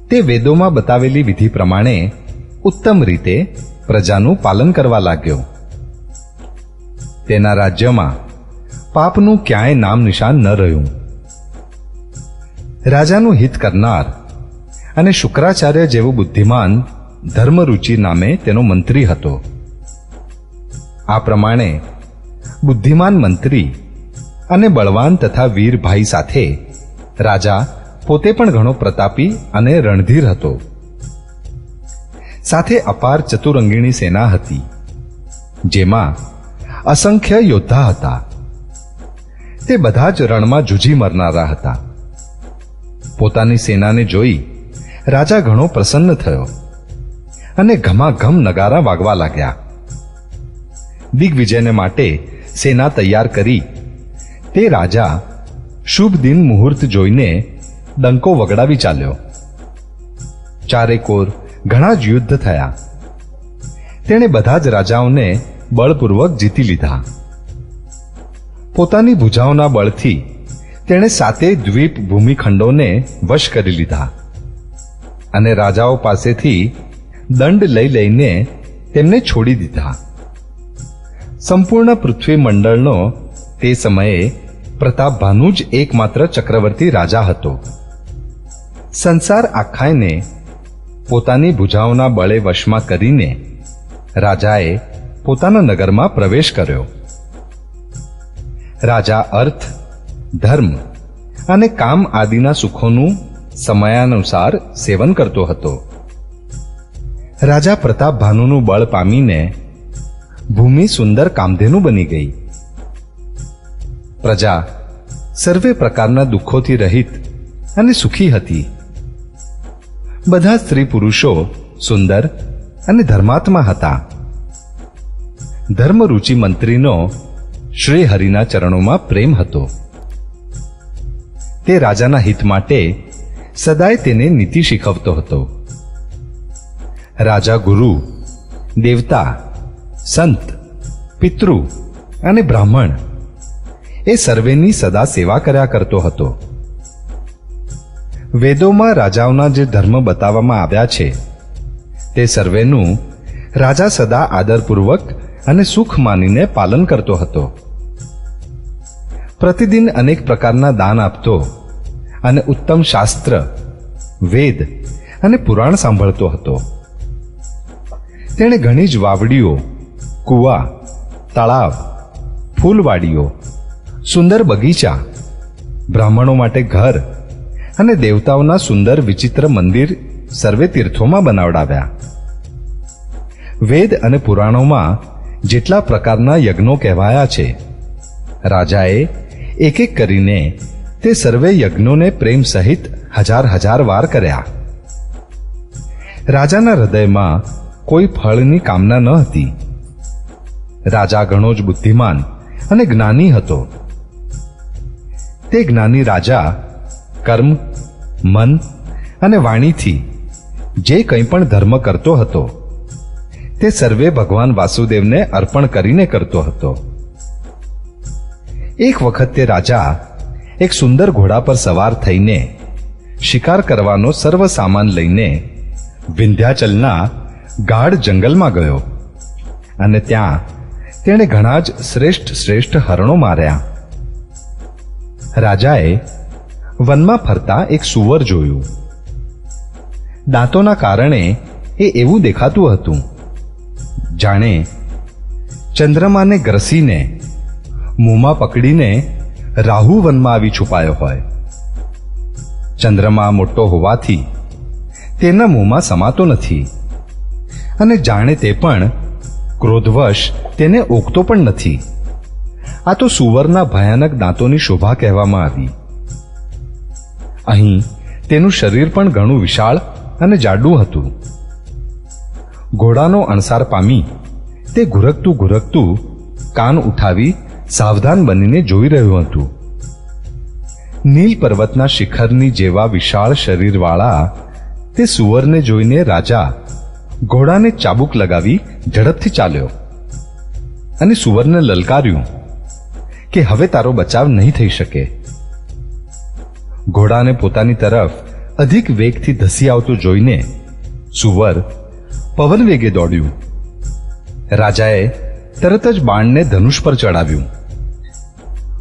તે વેદોમાં બતાવેલી વિધિ પ્રમાણે ઉત્તમ રીતે પ્રજાનું પાલન કરવા લાગ્યો. તેના રાજ્યમાં પાપનું ક્યાંય નામ નિશાન ન રહ્યું. રાજાનું હિત કરનાર અને શુક્રાચાર્ય જેવો બુદ્ધિમાન ધર્મરુચિ નામે તેનો મંત્રી હતો. આ પ્રમાણે બુદ્ધિમાન મંત્રી અને બળવાન તથા વીર ભાઈ સાથે રાજા પોતે પણ ઘણો પ્રતાપી અને રણધીર હતો. સાથે અપાર ચતુરંગીણી સેના હતી, જેમાં અસંખ્ય યોદ્ધા હતા. તે બધા જ રણમાં જૂજી મરનારા હતા. પોતાની સેનાને જોઈ રાજા ઘણો પ્રસન્ન થયો અને ઘમાઘમ નગારા વાગવા લાગ્યા. દિગ્વિજયને માટે સેના તૈયાર કરી તે રાજા શુભ દિન મુહૂર્ત જોઈને ડંકો વગડાવી ચાલ્યો. ચારેકોર ઘણા જ યુદ્ધ થયા. તેણે બધા જ રાજાઓને બળપૂર્વક જીતી લીધા. પોતાની ભુજાઓના બળથી તેણે 7 દ્વીપ ભૂમિખંડોને વશ કરી લીધા અને રાજાઓ પાસેથી દંડ લઈ લઈને તેમને છોડી દીધા. સંપૂર્ણ પૃથ્વી મંડળનો તે સમયે પ્રતાપભાનુ જ એકમાત્ર ચક્રવર્તી રાજા હતો. સંસાર આખાને પોતાની ભુજાઓના બળે વશમાં કરીને રાજાએ પોતાના નગરમાં પ્રવેશ કર્યો. રાજા અર્થ, ધર્મ અને કામ આદિના સુખોનું સમયાનુસાર સેવન કરતો હતો. રાજા પ્રતાપભાનુનું બળ પામીને ભૂમિ સુંદર કામધેનુ બની ગઈ. પ્રજા સર્વે પ્રકારના દુઃખોથી રહિત અને સુખી હતી. બધા સ્ત્રી પુરુષો સુંદર અને ધર્માત્મા હતા. ધર્મરુચિ મંત્રીનો શ્રી હરિના ચરણોમાં પ્રેમ હતો. તે રાજાના હિત માટે સદાય તેને નીતિ શીખવતો હતો. રાજા ગુરુ, દેવતા, સંત, પિતૃ અને બ્રાહ્મણ એ સર્વેની સદા સેવા કર્યા કરતો હતો. વેદોમાં રાજાઓના જે ધર્મ બતાવવામાં આવ્યા છે તે સર્વેનું રાજા સદા આદરપૂર્વક અને સુખ માનીને પાલન કરતો હતો. પ્રતિદિન અનેક પ્રકારના દાન આપતો અને ઉત્તમ શાસ્ત્ર, વેદ અને પુરાણ સાંભળતો હતો. તેણે ઘણી જ વાવડીઓ, કુવા, તળાવ, ફૂલવાડીઓ, સુંદર બગીચા, બ્રાહ્મણો માટે ઘર અને દેવતાઓના સુંદર વિચિત્ર મંદિર સર્વે તીર્થોમાં બનાવડાવ્યા. વેદ અને પુરાણોમાં જેટલા પ્રકારના યજ્ઞો કહેવાયા છે, રાજાએ એક એક કરીને તે સર્વે યજ્ઞોને પ્રેમ સહિત હજાર વાર કર્યા. રાજાના હૃદયમાં કોઈ ફળની કામના ન હતી. રાજા ઘણો જ બુદ્ધિમાન અને જ્ઞાની હતો. તે જ્ઞાની રાજા કર્મ, મન અને વાણીથી જે કંઈ પણ ધર્મ કરતો હતો તે સર્વે ભગવાન વાસુદેવને અર્પણ કરીને કરતો હતો. એક વખત તે રાજા એક સુંદર ઘોડા પર સવાર થઈને શિકાર કરવાનો સર્વ સામાન લઈને વિંધ્યાચલના ગાઢ જંગલમાં ગયો અને ત્યાં તેણે ઘણા જ શ્રેષ્ઠ હરણો માર્યા. રાજાએ વનમાં ફરતા એક સુવર જોયું. દાંતોના કારણે એ એવું દેખાતું હતું જાણે ચંદ્રમાને ગ્રસીને મોંમાં પકડીને રાહુ વનમાં આવી છુપાયો હોય. ચંદ્રમા મોટો હોવાથી તેના મોંમાં સમાતો નથી અને જાણે તે પણ ક્રોધવશ તેને ઓગતો પણ નથી. આ તો સુવરના ભયાનક દાંતોની શોભા કહેવામાં આવી. અહીં તેનું શરીર પણ ઘણું વિશાળ અને જાડું હતું. ઘોડાનો અણસાર પામી તે ઘુરકતું કાન ઉઠાવી સાવધાન બનીને જોઈ રહ્યું હતું. નીલ પર્વતના શિખરની જેવા વિશાળ શરીરવાળા તે સુવરને જોઈને રાજા ઘોડાને ચાબુક લગાવી ઝડપથી ચાલ્યો અને સુવરને લલકાર્યું કે હવે તારો બચાવ નહીં થઈ શકે. ઘોડાને પોતાની તરફ અધિક વેગથી ધસી આવતો જોઈને સુવર પવન વેગે દોડ્યું. રાજાએ તરત જ બાણને ધનુષ પર ચડાવ્યું.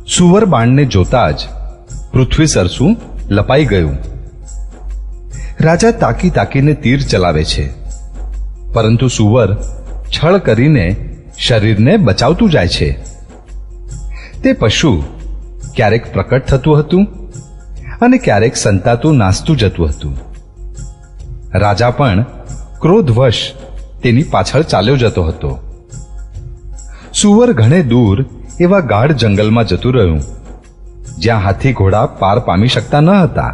સુવર બાણને જોતા જ પૃથ્વી સરસું લપાઈ ગયું. રાજા તાકી તાકીને તીર ચલાવે છે, પરંતુ સુવર છળ કરીને શરીરને બચાવતું જાય છે. તે પશુ ક્યારેક પ્રકટ થતું હતું અને ક્યારેક સંતાતું નાસતું જતું હતું. રાજા પણ ક્રોધવશ તેની પાછળ ચાલ્યો જતો હતો. સુવર ઘણે દૂર એવા ગાઢ જંગલમાં જતું રહ્યું, જ્યાં હાથી ઘોડા પાર પામી શકતા ન હતા.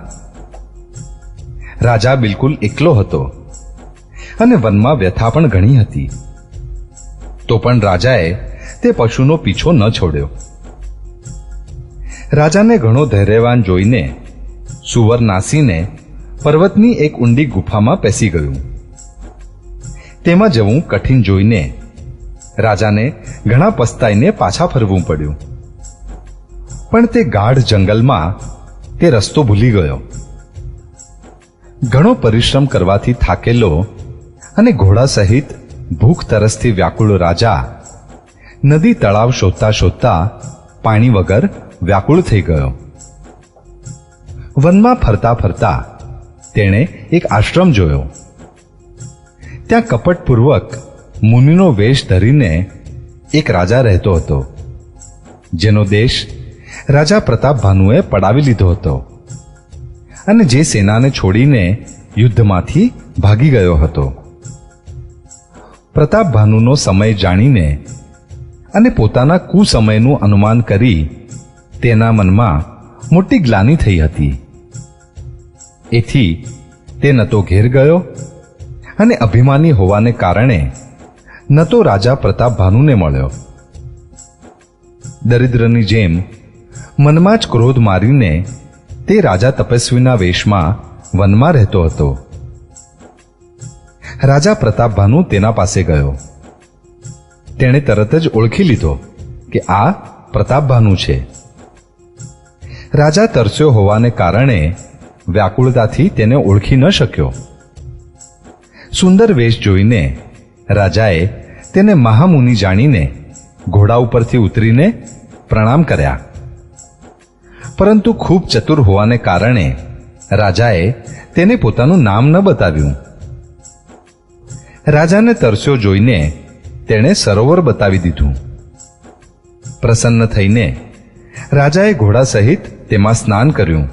રાજા બિલકુલ એકલો હતો અને વનમાં વ્યથા પણ ઘણી હતી. તો પણ રાજાએ તે પશુનો પીછો ન છોડ્યો. રાજાને ઘણો ધૈર્યવાન જોઈને સુવર નાસીને પર્વતની એક ઊંડી ગુફામાં પેસી ગયું. તેમાં જવું કઠિન જોઈને રાજાને ઘણા પસ્તાઈને પાછા ફરવું પડ્યું. પણ તે ગાઢ જંગલમાં તે રસ્તો ભૂલી ગયો. ઘણો પરિશ્રમ કરવાથી થાકેલો અને ઘોડા સહિત ભૂખ તરસથી વ્યાકુળ રાજા નદી તળાવ શોધતા શોધતા પાણી વગર વ્યાકુળ થઈ ગયો. વનમાં ફરતા ફરતા તેણે એક આશ્રમ જોયો. ત્યાં કપટપૂર્વક મુનિનો વેશ ધરીને એક રાજા રહેતો હતો, જેનો દેશ રાજા પ્રતાપભાનુએ પડાવી લીધો હતો અને જે સેનાને છોડીને યુદ્ધમાંથી ભાગી ગયો હતો. પ્રતાપભાનુનો સમય જાણીને અને પોતાના કુસમયનું અનુમાન કરી તેના મનમાં મોટી ગ્લાનિ થઈ હતી. એથી તે ન તો ઘેર ગયો અને અભિમાની હોવાને કારણે ન તો રાજા પ્રતાપભાનુને મળ્યો. દરિદ્રની જેમ મનમાં જ ક્રોધ મારીને તે રાજા તપસ્વીના વેશમાં વનમાં રહેતો હતો. રાજા પ્રતાપભાનુ તેના પાસે ગયો. તેણે તરત જ ઓળખી લીધો કે આ પ્રતાપભાનુ છે. રાજા તરસ્યો હોવાને કારણે વ્યાકુળતાથી તેને ઓળખી ન શક્યો. સુંદર વેશ જોઈને રાજાએ તેને મહામુનિ જાણીને ઘોડા ઉપરથી ઉતરીને પ્રણામ કર્યા. પરંતુ ખૂબ ચતુર હોવાને કારણે રાજાએ તેને પોતાનું નામ ન બતાવ્યું. રાજાને તરસ્યો જોઈને તેણે સરોવર બતાવી દીધું. પ્રસન્ન થઈને રાજાએ ઘોડા સહિત તેમાં સ્નાન કર્યું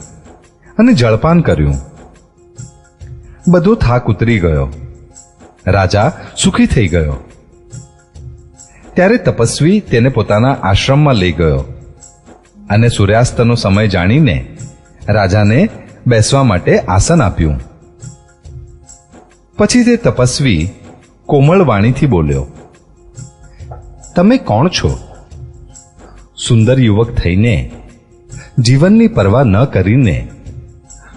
અને જળપાન કર્યું. બધો થાક ઉતરી ગયો. રાજા સુખી થઈ ગયો. ત્યારે તપસ્વી તેને પોતાના આશ્રમમાં લઈ ગયો અને સૂર્યાસ્તનો સમય જાણીને રાજાને બેસવા માટે આસન આપ્યું. પછી તે તપસ્વી કોમળ વાણીથી બોલ્યો, તમે કોણ છો? સુંદર યુવક થઈને જીવનની પરવા ન કરીને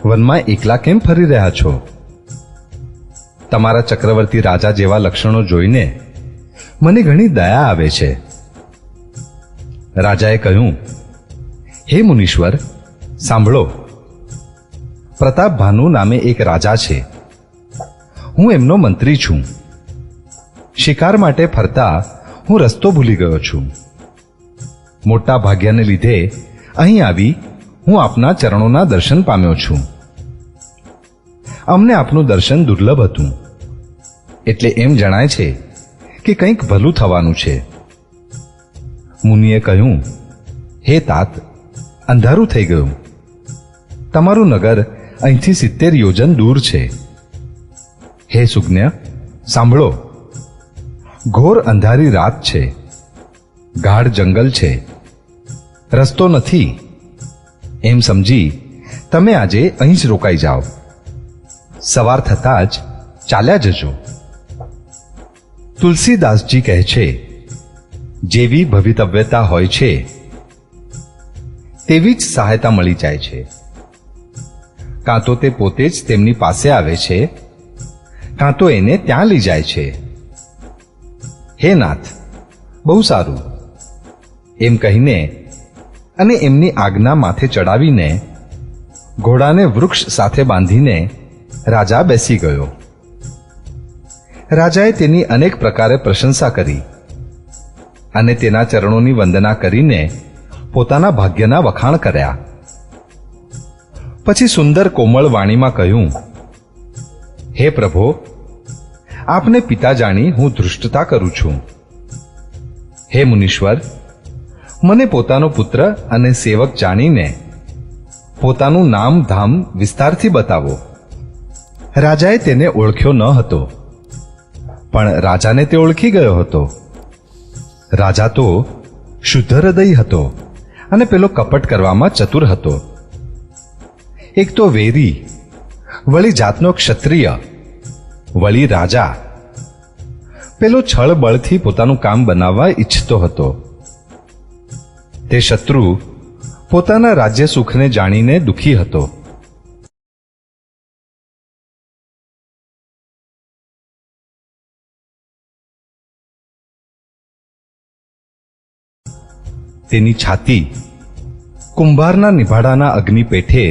વનમાં એકલા કેમ ફરી રહ્યા છો? તમારા ચક્રવર્તી રાજા જેવા લક્ષણો જોઈને મને ઘણી દયા આવે છે. રાજાએ કહ્યું, હે મુનીશ્વર, સાંભળો. પ્રતાપભાનુ નામે એક રાજા છે. હું એમનો મંત્રી છું. શિકાર માટે ફરતા હું રસ્તો ભૂલી ગયો છું. મોટા ભાગ્યને લીધે અહીં આવી હું આપના ચરણોના દર્શન પામ્યો છું. અમને આપનું દર્શન દુર્લભ હતું, એટલે એમ જણાય છે કે કંઈક ભલું થવાનું છે. મુનિએ કહ્યું, હે તાત, અંધારું થઈ ગયું. તમારું નગર અહીંથી 70 યોજન દૂર છે. હે સુજ્ઞ, સાંભળો. ઘોર અંધારી રાત છે. ગાઢ જંગલ છે. રસ્તો નથી. એમ સમજી તમે આજે અહીં જ રોકાઈ જાઓ. સવાર થતાં જ ચાલ્યા જજો. તુલસીદાસજી કહે છે, જેવી ભવિતવ્યતા હોય છે તેવી જ સહાયતા મળી જાય છે. કાં તો તે પોતે જ તેમની પાસે આવે છે, કાં તો એને ત્યાં લઈ જાય છે. હે નાથ, બહુ સારું. એમ કહીને અને એમની આજ્ઞા માથે ચડાવીને ઘોડાને વૃક્ષ સાથે બાંધીને રાજા બેસી ગયો. રાજાએ તેની અનેક પ્રકારે પ્રશંસા કરી અને તેના ચરણોની વંદના કરીને પોતાના ભાગ્યના વખાણ કર્યા. પછી સુંદર કોમળ વાણીમાં કહ્યું, હે પ્રભો, આપને પિતા જાણી હું ધૃષ્ટતા કરું છું. હે મુનીશ્વર, મને પોતાનો પુત્ર અને સેવક જાણીને પોતાનું નામ ધામ વિસ્તારથી બતાવો. રાજાએ તેને ઓળખ્યો ન હતો, પણ રાજાને તે ઓળખી ગયો હતો. રાજા તો શુદ્ધ હૃદય હતો અને પેલો કપટ કરવામાં ચતુર હતો. એક તો વેરી, વળી જાતનો ક્ષત્રિય, વળી રાજા. પેલો છળ બળથી પોતાનું કામ બનાવવા ઈચ્છતો હતો. તે શત્રુ પોતાના રાજ્ય સુખને જાણીને દુઃખી હતો. તેની છાતી કુંભારના નિભાડાના અગ્નિ પેઠે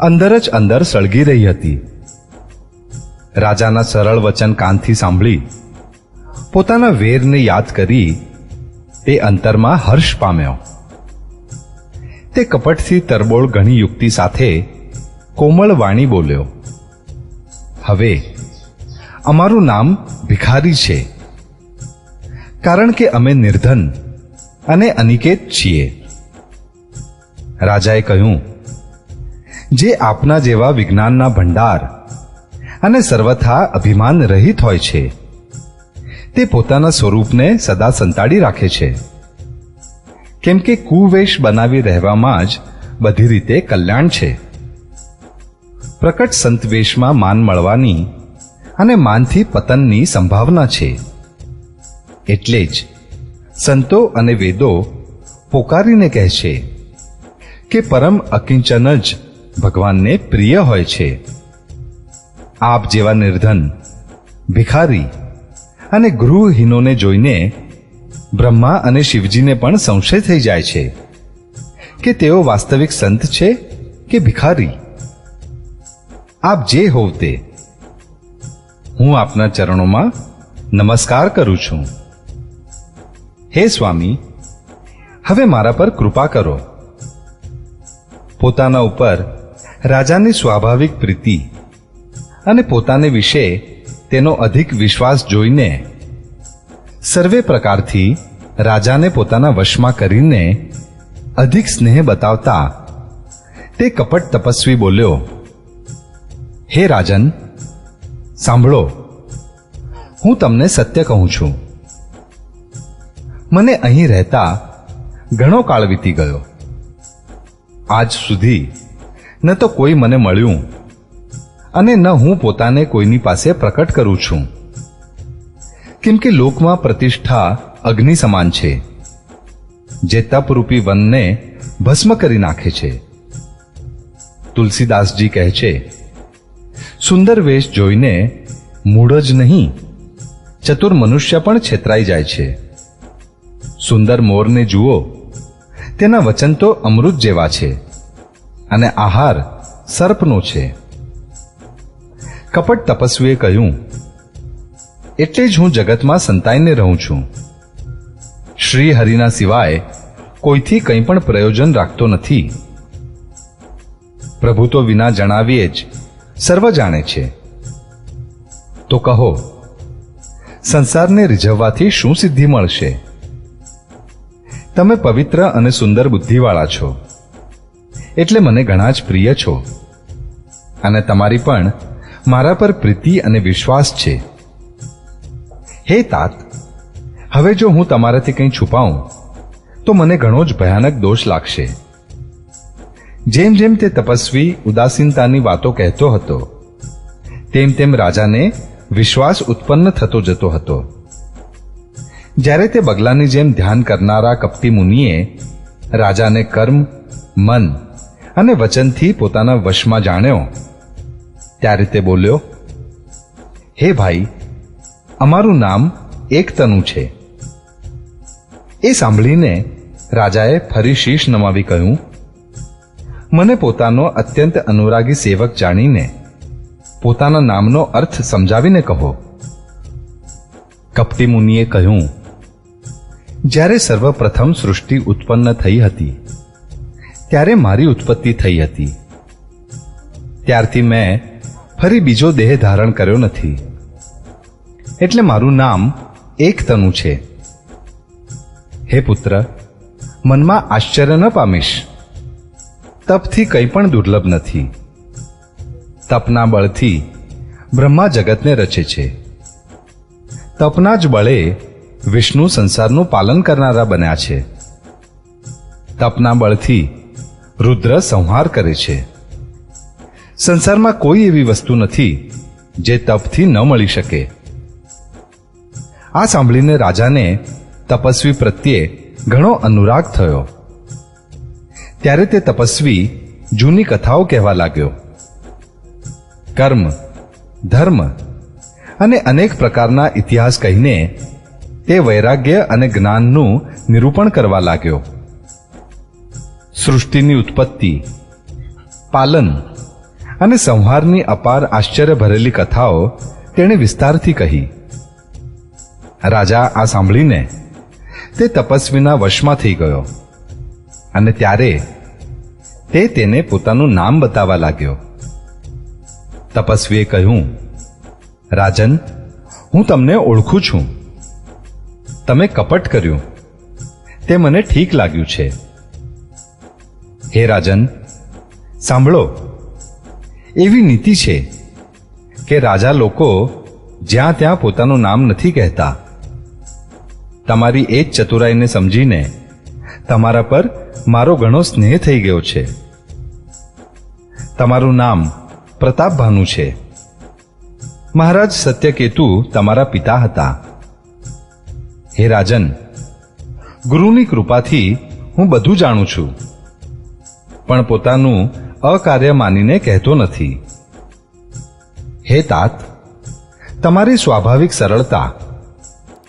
અંદર જ અંદર સળગી રહી હતી. રાજાના સરળ વચન કાનથી સાંભળી પોતાના વેરને યાદ કરી તે અંતરમાં હર્ષ પામ્યો. તે કપટથી તરબોળ ઘણી યુક્તિ સાથે કોમળ વાણી બોલ્યો, હવે અમારું નામ ભિખારી છે, કારણ કે અમે નિર્ધન અને અનિકેત છીએ. રાજાએ કહ્યું, જે આપના જેવા વિજ્ઞાનના ભંડાર અને સર્વથા અભિમાન રહિત હોય છે તે પોતાના સ્વરૂપને સદા સંતાડી રાખે છે, કેમ કે કુવેશ બનાવી રહેવામાં જ બધી રીતે કલ્યાણ છે. પ્રકટ સંતવેશમાં માન મળવાની અને માનથી પતનની સંભાવના છે. એટલે જ સંતો અને વેદો પોકારીને કહે છે કે પરમ અકિંચન જ ભગવાનને પ્રિય હોય છે. આપ જેવા નિર્ધન, ભિખારી અને ગૃહહીનોને જોઈને બ્રહ્મા અને શિવજીને પણ સંશય થઈ જાય છે કે તેઓ વાસ્તવિક સંત છે કે ભિખારી. આપ જે હોવ તે, હું આપના ચરણોમાં નમસ્કાર કરું છું. હે સ્વામી, હવે મારા પર કૃપા કરો. પોતાના ઉપર રાજાની સ્વાભાવિક પ્રીતિ અને પોતાને વિશે તેનો અધિક વિશ્વાસ જોઈને સર્વે પ્રકારથી રાજાને પોતાના વશમાં કરીને અધિક સ્નેહ બતાવતા તે કપટ તપસ્વી બોલ્યો, હે રાજન, સાંભળો, હું તમને સત્ય કહું છું. મને અહીં રહેતા ઘણો કાળ વીતી ગયો. આજ સુધી ન તો કોઈ મને મળ્યું અને ન હું પોતાને કોઈની પાસે પ્રકટ કરું છું, કેમ કે લોકમાં પ્રતિષ્ઠા અગ્નિ સમાન છે, જે તપરૂપી વનને ભસ્મ કરી નાખે છે. તુલસીદાસજી કહે છે, સુંદર વેશ જોઈને મૂળ જ નહીં, ચતુર મનુષ્ય પણ છેતરાઈ જાય છે. સુંદર મોરને જુઓ, તેના વચન તો અમૃત જેવા છે અને આહાર સર્પનો છે. કપટ તપસ્વીએ કહ્યું, એટલે જ હું જગતમાં સંતાઈને રહું છું. શ્રી હરિના સિવાય કોઈથી કંઈ પણ પ્રયોજન રાખતો નથી. પ્રભુ તો વિના જણાવીએ જ સર્વ જાણે છે. તો કહો, સંસારને રીઝવવાથી શું સિદ્ધિ મળશે? તમે પવિત્ર અને સુંદર બુદ્ધિવાળા છો, એટલે મને ઘણા જ પ્રિય છો, અને તમારી પણ મારા પર પ્રીતિ અને વિશ્વાસ છે. હે તાત, હવે જો હું તમારાથી કંઈ છુપાઉં તો મને ઘણો જ ભયાનક દોષ લાગશે. જેમ જેમ તે તપસ્વી ઉદાસીનતાની વાતો કહેતો હતો, તેમ તેમ રાજાને વિશ્વાસ ઉત્પન્ન થતો જતો હતો. જ્યારે તે બગલાની જેમ ધ્યાન કરનારા કપટી મુનિએ રાજાને કર્મ, મન અને વચનથી પોતાના વશમાં જાણ્યો, ત્યારે તે બોલ્યો, હે ભાઈ, અમારું નામ એકતનું છે. એ સાંભળીને રાજાએ ફરી શીશ નમાવી કહ્યું, મને પોતાનો અત્યંત અનુરાગી સેવક જાણીને પોતાના નામનો અર્થ સમજાવીને કહો. કપટી મુનિએ કહ્યું, જ્યારે સર્વપ્રથમ સૃષ્ટિ ઉત્પન્ન થઈ હતી ત્યારે મારી ઉત્પત્તિ થઈ હતી. ત્યારથી મેં ફરી બીજો દેહ ધારણ કર્યો નથી, એટલે મારું નામ એક તનુ છે. હે પુત્ર, મનમાં આશ્ચર્ય ન પામીશ. તપથી કંઈ પણ દુર્લભ નથી. તપના બળથી બ્રહ્મા જગતને રચે છે. તપના જ બળે વિષ્ણુ સંસારનું પાલન કરનારા બન્યા છે. તપના બળથી રુદ્ર સંહાર કરે છે. સંસારમાં કોઈ એવી વસ્તુ નથી જે તપથી ન મળી શકે. આ સાંભળીને રાજાને તપસ્વી પ્રત્યે ઘણો અનુરાગ થયો. ત્યારે તે તપસ્વી જૂની કથાઓ કહેવા લાગ્યો. કર્મ, ધર્મ અને અનેક પ્રકારના ઇતિહાસ કહીને તે વૈરાગ્ય અને જ્ઞાનનું નિરૂપણ કરવા લાગ્યો. સૃષ્ટિની ઉત્પત્તિ, પાલન અને સંહારની અપાર આશ્ચર્ય ભરેલી કથાઓ તેણે વિસ્તારથી કહી. રાજા આ સાંભળીને તે તપસ્વીના વશમાં થઈ ગયો અને ત્યારે તે તેને પોતાનું નામ બતાવવા લાગ્યો. તપસ્વીએ કહ્યું, રાજન, હું તમને ઓળખું છું. તમે કપટ કર્યું તે મને ઠીક લાગ્યું છે. હે રાજન, સાંભળો, એવી નીતિ છે કે રાજા લોકો જ્યાં ત્યાં પોતાનું નામ નથી કહેતા. તમારી એ જ ચતુરાઈને સમજીને તમારા પર મારો ઘણો સ્નેહ થઈ ગયો છે. તમારું નામ પ્રતાપભાનુ છે. મહારાજ સત્યકેતુ તમારા પિતા હતા. હે રાજન, ગુરુની કૃપાથી હું બધું જાણું છું, પણ પોતાનું અકાર્ય માનીને કહેતો નથી. હે તાત, તમારી સ્વાભાવિક સરળતા,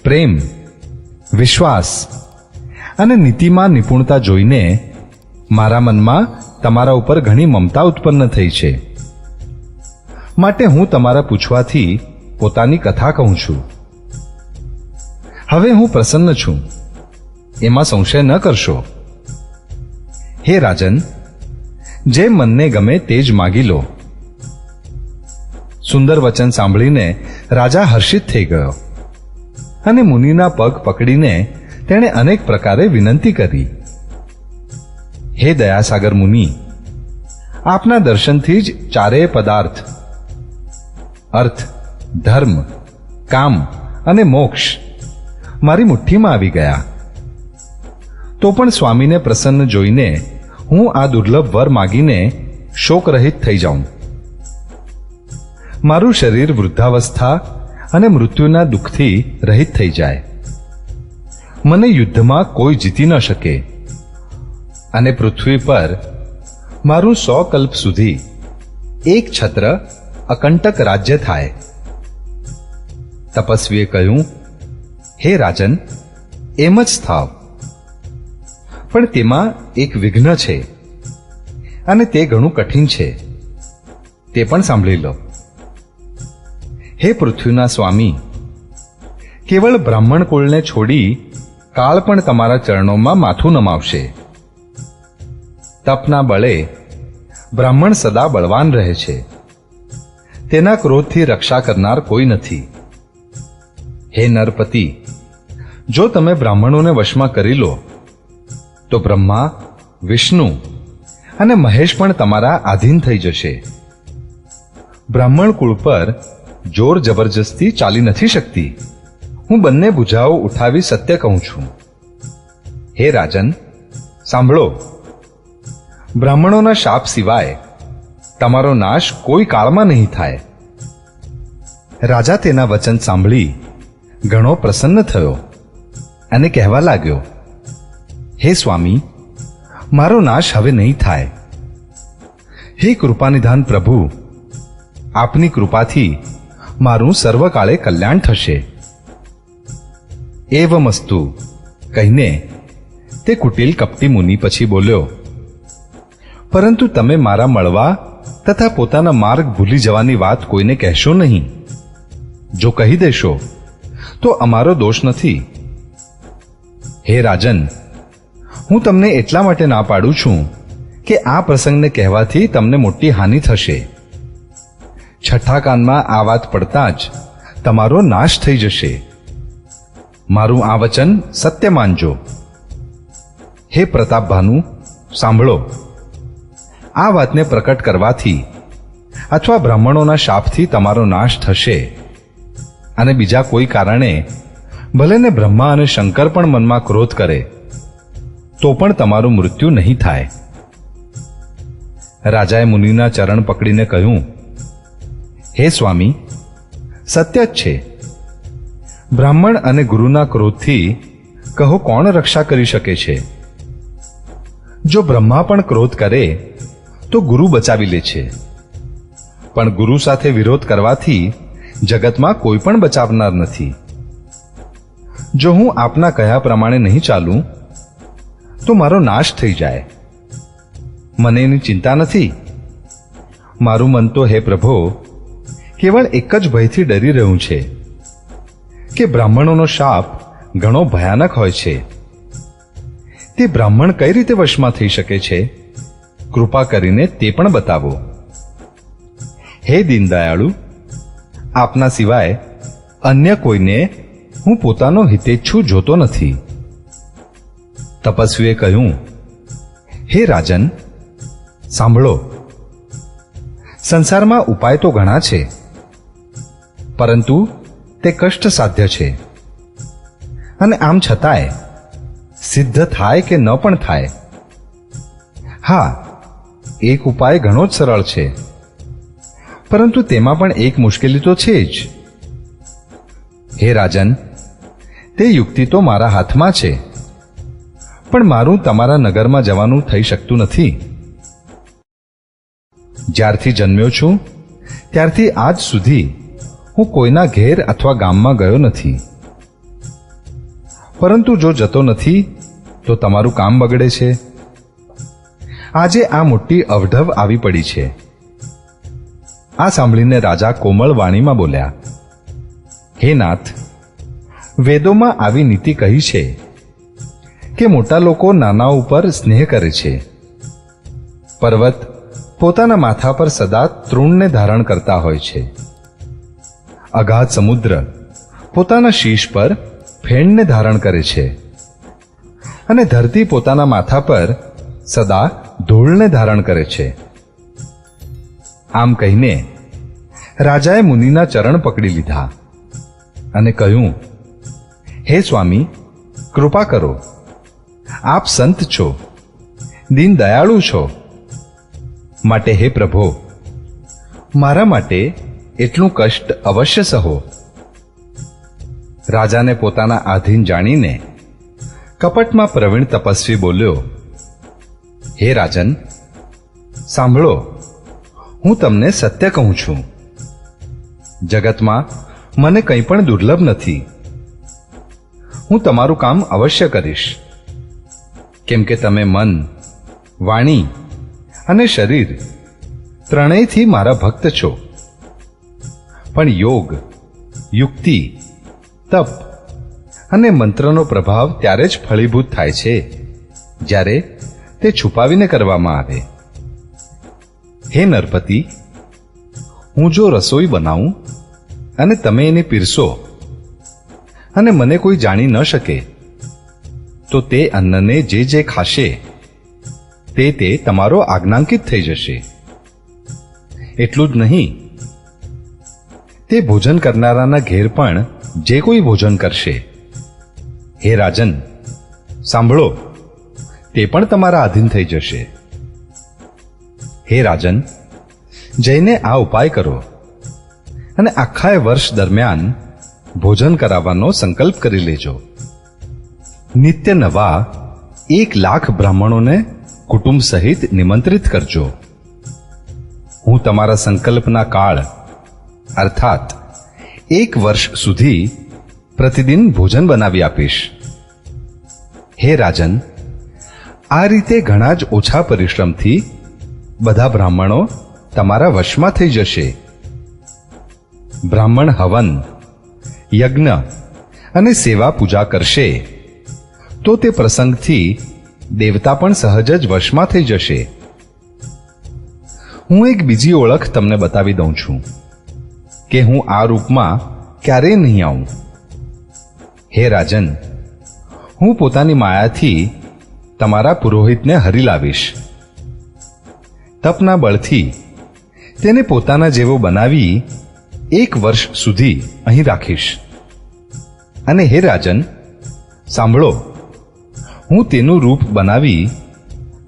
પ્રેમ, વિશ્વાસ અને નીતિમાં નિપુણતા જોઈને મારા મનમાં તમારા ઉપર ઘણી મમતા ઉત્પન્ન થઈ છે. માટે હું તમારા પૂછવાથી પોતાની કથા કહું છું. હવે હું પ્રસન્ન છું, એમાં સંશય ન કરશો. હે રાજન, જે મનને ગમે તે જ માગી લો. સુંદર વચન સાંભળીને રાજા હર્ષિત થઈ ગયો અને મુનિના પગ પકડીને તેણે અનેક પ્રકારે વિનંતી કરી. હે દયાસાગર મુનિ, આપના દર્શનથી જ ચારેય પદાર્થ અર્થ, ધર્મ, કામ અને મોક્ષ મારી મુઠ્ઠીમાં આવી ગયા. તો પણ સ્વામીને પ્રસન્ન જોઈને હું આ દુર્લભ વર માગીને શોકરહિત થઈ જાઉં. મારું શરીર વૃદ્ધાવસ્થા અને મૃત્યુના દુઃખથી રહિત થઈ જાય. મને યુદ્ધમાં કોઈ જીતી ન શકે અને પૃથ્વી પર મારું 100 કલ્પ સુધી એક છત્ર અકંટક રાજ્ય થાય. તપસ્વીએ કહ્યું, હે રાજન, એમ જ થાવ. પણ તેમાં એક વિઘ્ન છે અને તે ઘણું કઠિન છે. તે પણ સાંભળી લો. હે પૃથ્વીના સ્વામી, કેવળ બ્રાહ્મણ કુળને છોડી કાળ પણ તમારા ચરણોમાં માથું નમાવશે. તપના બળે બ્રાહ્મણ સદા બળવાન રહે છે. તેના ક્રોધથી રક્ષા કરનાર કોઈ નથી. હે નરપતિ, જો તમે બ્રાહ્મણોને વશમાં કરી લો તો બ્રહ્મા, વિષ્ણુ અને મહેશ પણ તમારા આધીન થઈ જશે. બ્રાહ્મણ કુળ પર જોર જબરજસ્તી ચાલી નથી શકતી. હું બંને ભુજાઓ ઉઠાવી સત્ય કહું છું. હે રાજન, સાંભળો, બ્રાહ્મણોના શાપ સિવાય તમારો નાશ કોઈ કાળમાં નહીં થાય. રાજા તેના વચન સાંભળી ઘણો પ્રસન્ન થયો અને કહેવા લાગ્યો, હે સ્વામી, મારો નાશ હવે નહીં થાય. હે કૃપાનિધાન પ્રભુ, આપની કૃપાથી મારું સર્વકાળે કલ્યાણ થશે. એવમસ્તુ કહીને તે કુટિલ કપટી મુનિ પછી બોલ્યો, પરંતુ તમે મારા મળવા તથા પોતાના માર્ગ ભૂલી જવાની વાત કોઈને કહેશો નહીં. જો કહી દેશો તો અમારો દોષ નથી. હે રાજન, હું તમને એટલા માટે ના પાડું છું કે આ પ્રસંગને કહેવાથી તમને મોટી હાનિ થશે. છઠ્ઠા કાનમાં આ વાત પડતા જ તમારો નાશ થઈ જશે. મારું આ વચન સત્ય માનજો. હે પ્રતાપ ભાનુ, સાંભળો. આ વાતને પ્રકટ કરવાથી અથવા બ્રાહ્મણોના શાપથી તમારો નાશ થશે, અને બીજા કોઈ કારણે ભલે ને બ્રહ્મા અને શંકર પણ મનમાં ક્રોધ કરે તો પણ તમારું મૃત્યુ નહીં થાય. રાજાએ મુનિના ચરણ પકડીને કહ્યું, હે સ્વામી, સત્ય જ છે. બ્રાહ્મણ અને ગુરુના ક્રોધથી કહો કોણ રક્ષા કરી શકે છે? જો બ્રહ્મા પણ ક્રોધ કરે તો ગુરુ બચાવી લે છે, પણ ગુરુ સાથે વિરોધ કરવાથી જગતમાં કોઈ પણ બચાવનાર નથી. જો હું આપના કહ્યા પ્રમાણે નહીં ચાલું તો મારો નાશ થઈ જાય. મને એની ચિંતા નથી. મારું મન તો હે પ્રભો કેવળ એક જ ભયથી ડરી રહ્યું છે કે બ્રાહ્મણોનો શાપ ઘણો ભયાનક હોય છે. તે બ્રાહ્મણ કઈ રીતે વશમાં થઈ શકે છે? કૃપા કરીને તે પણ બતાવો. હે દીનદયાળુ, આપના સિવાય અન્ય કોઈને હું પોતાનો હિતેચ્છુ જોતો નથી. તપસ્વીએ કહ્યું, હે રાજન, સાંભળો. સંસારમાં ઉપાય તો ઘણા છે, પરંતુ તે કષ્ટ સાધ્ય છે, અને આમ છતાંય સિદ્ધ થાય કે ન પણ થાય. હા, એક ઉપાય ઘણો જ સરળ છે, પરંતુ તેમાં પણ એક મુશ્કેલી તો છે જ. હે રાજન, તે યુક્તિ તો મારા હાથમાં છે, પણ મારું તમારા નગરમાં જવાનું થઈ શકતું નથી. જ્યારથી જન્મ્યો છું ત્યારથી આજ સુધી હું કોઈના ઘેર અથવા ગામમાં ગયો નથી. પરંતુ જો જતો નથી તો તમારું કામ બગડે છે. આજે આ મોટી અવઢવ આવી પડી છે. આ સાંભળીને રાજા કોમળ વાણીમાં બોલ્યા, હે નાથ, વેદોમાં આવી નીતિ કહી છે કે મોટા લોકો નાના ઉપર સ્નેહ કરે છે. પર્વત પોતાના માથા પર સદા તૃણને ધારણ કરતા હોય છે. અગાધ સમુદ્ર પોતાના શીશ પર ફેણને ધારણ કરે છે, અને ધરતી પોતાના માથા પર સદા ધૂળને ધારણ કરે છે. આમ કહીને રાજાએ મુનિના ચરણ પકડી લીધા અને કહ્યું, હે સ્વામી, કૃપા કરો. આપ સંત છો, દીન દયાળુ છો, માટે હે પ્રભો, મારા માટે એટલું કષ્ટ અવશ્ય સહો. રાજાને પોતાના આધીન જાણીને કપટમાં પ્રવીણ તપસ્વી બોલ્યો, હે રાજન, સાંભળો. હું તમને સત્ય કહું છું. જગતમાં મને કંઈ પણ દુર્લભ નથી. હું તમારું કામ અવશ્ય કરીશ, કેમ કે તમે મન, વાણી અને શરીર ત્રણેયથી મારા ભક્ત છો. પણ યોગ, યુક્તિ, તપ અને મંત્રનો પ્રભાવ ત્યારે જ ફળીભૂત થાય છે જ્યારે તે છુપાવીને કરવામાં આવે. હે નરપતિ, હું જો રસોઈ બનાવું અને તમે એને પીરસો અને મને કોઈ જાણી ન શકે તો તે અન્નને જે જે ખાશે તે તમારો આજ્ઞાંકિત થઈ જશે. એટલું જ નહીં, તે ભોજન કરનારાના ઘેર પણ જે કોઈ ભોજન કરશે, હે રાજન, સાંભળો, તે પણ તમારા આધીન થઈ જશે. હે રાજન, જઈને આ ઉપાય કરો અને આખા વર્ષ દરમિયાન ભોજન કરાવવાનો સંકલ્પ કરી લેજો. નિત્ય નવા 1,00,000 બ્રાહ્મણોને કુટુંબ સહિત નિમંત્રિત કરજો. હું તમારા સંકલ્પના કાળ અર્થાત 1 વર્ષ સુધી પ્રતિદિન ભોજન બનાવી આપીશ. હે રાજન, આ રીતે ઘણા જ ઓછા પરિશ્રમથી બધા બ્રાહ્મણો તમારા વશમાં થઈ જશે. બ્રાહ્મણ હવન, યજ્ઞ અને સેવા પૂજા કરશે તો તે પ્રસંગથી દેવતા પણ સહજ જ વશમાં થઈ જશે. હું એક બીજી ઓળખ તમને બતાવી દઉં છું કે હું આ રૂપમાં ક્યારેય નહીં આવું. હે રાજન, હું પોતાની માયાથી તમારા પુરોહિતને હરી લાવીશ. તપના બળથી તેને પોતાના જેવો બનાવી 1 વર્ષ સુધી અહીં રાખીશ. અને હે રાજન, સાંભળો, હું તેનું રૂપ બનાવી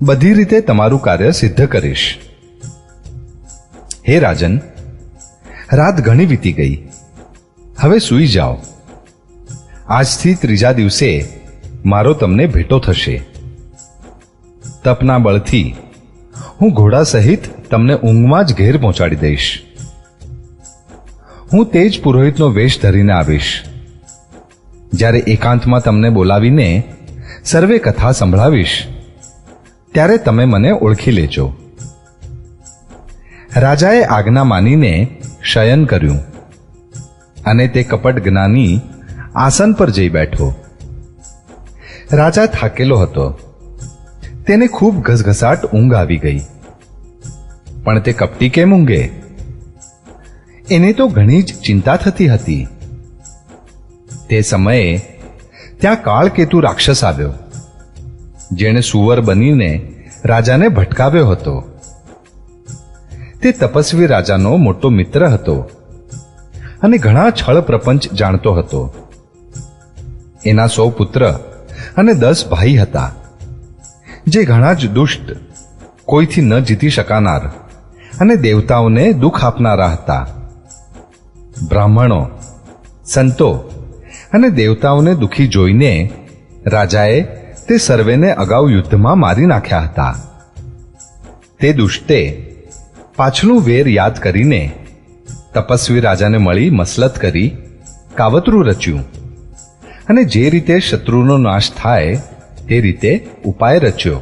બધી રીતે તમારું કાર્ય સિદ્ધ કરીશ. હે રાજન, રાત ઘણી વીતી ગઈ. હવે સૂઈ જાઓ. આજથી 3જા દિવસે મારો તમને ભેટો થશે. તપના બળથી હું ઘોડા સહિત તમને ઊંઘમાં જ ઘેર પહોંચાડી દઈશ. હું તે જ પુરોહિતનો વેશ ધરીને આવીશ. જ્યારે એકાંતમાં તમને બોલાવીને સર્વે કથા સંભળાવીશ ત્યારે તમે મને ઓળખી લેજો. રાજાએ આજ્ઞા માનીને શયન કર્યું અને તે કપટ જ્ઞાની આસન પર જઈ બેઠો. રાજા થાકેલો હતો. તેને ખૂબ ઘસઘસાટ ઊંઘ આવી ગઈ. પણ તે કપટી કેમ ઊંઘે? એને તો ઘણી જ ચિંતા થતી હતી. તે સમયે ત્યાં કાળકેતુ રાક્ષસ આવ્યો, જેણે સુવર બનીને રાજાને ભટકાવ્યો હતો. તે તપસ્વી રાજાનો મોટો મિત્ર હતો અને ઘણા છળ પ્રપંચ જાણતો હતો. એના 100 પુત્ર અને 10 ભાઈ હતા, જે ઘણા જ દુષ્ટ, કોઈથી ન જીતી શકાનાર અને દેવતાઓને દુઃખ આપનારા હતા. બ્રાહ્મણો, સંતો અને દેવતાઓને દુઃખી જોઈને રાજાએ તે સર્વેને અગાઉ યુદ્ધમાં મારી નાખ્યા હતા. તે દુષ્ટે પાછલું વેર યાદ કરીને તપસ્વી રાજાને મળી મસલત કરી કાવતરું રચ્યું અને જે રીતે શત્રુનો નાશ થાય તે રીતે ઉપાય રચ્યો.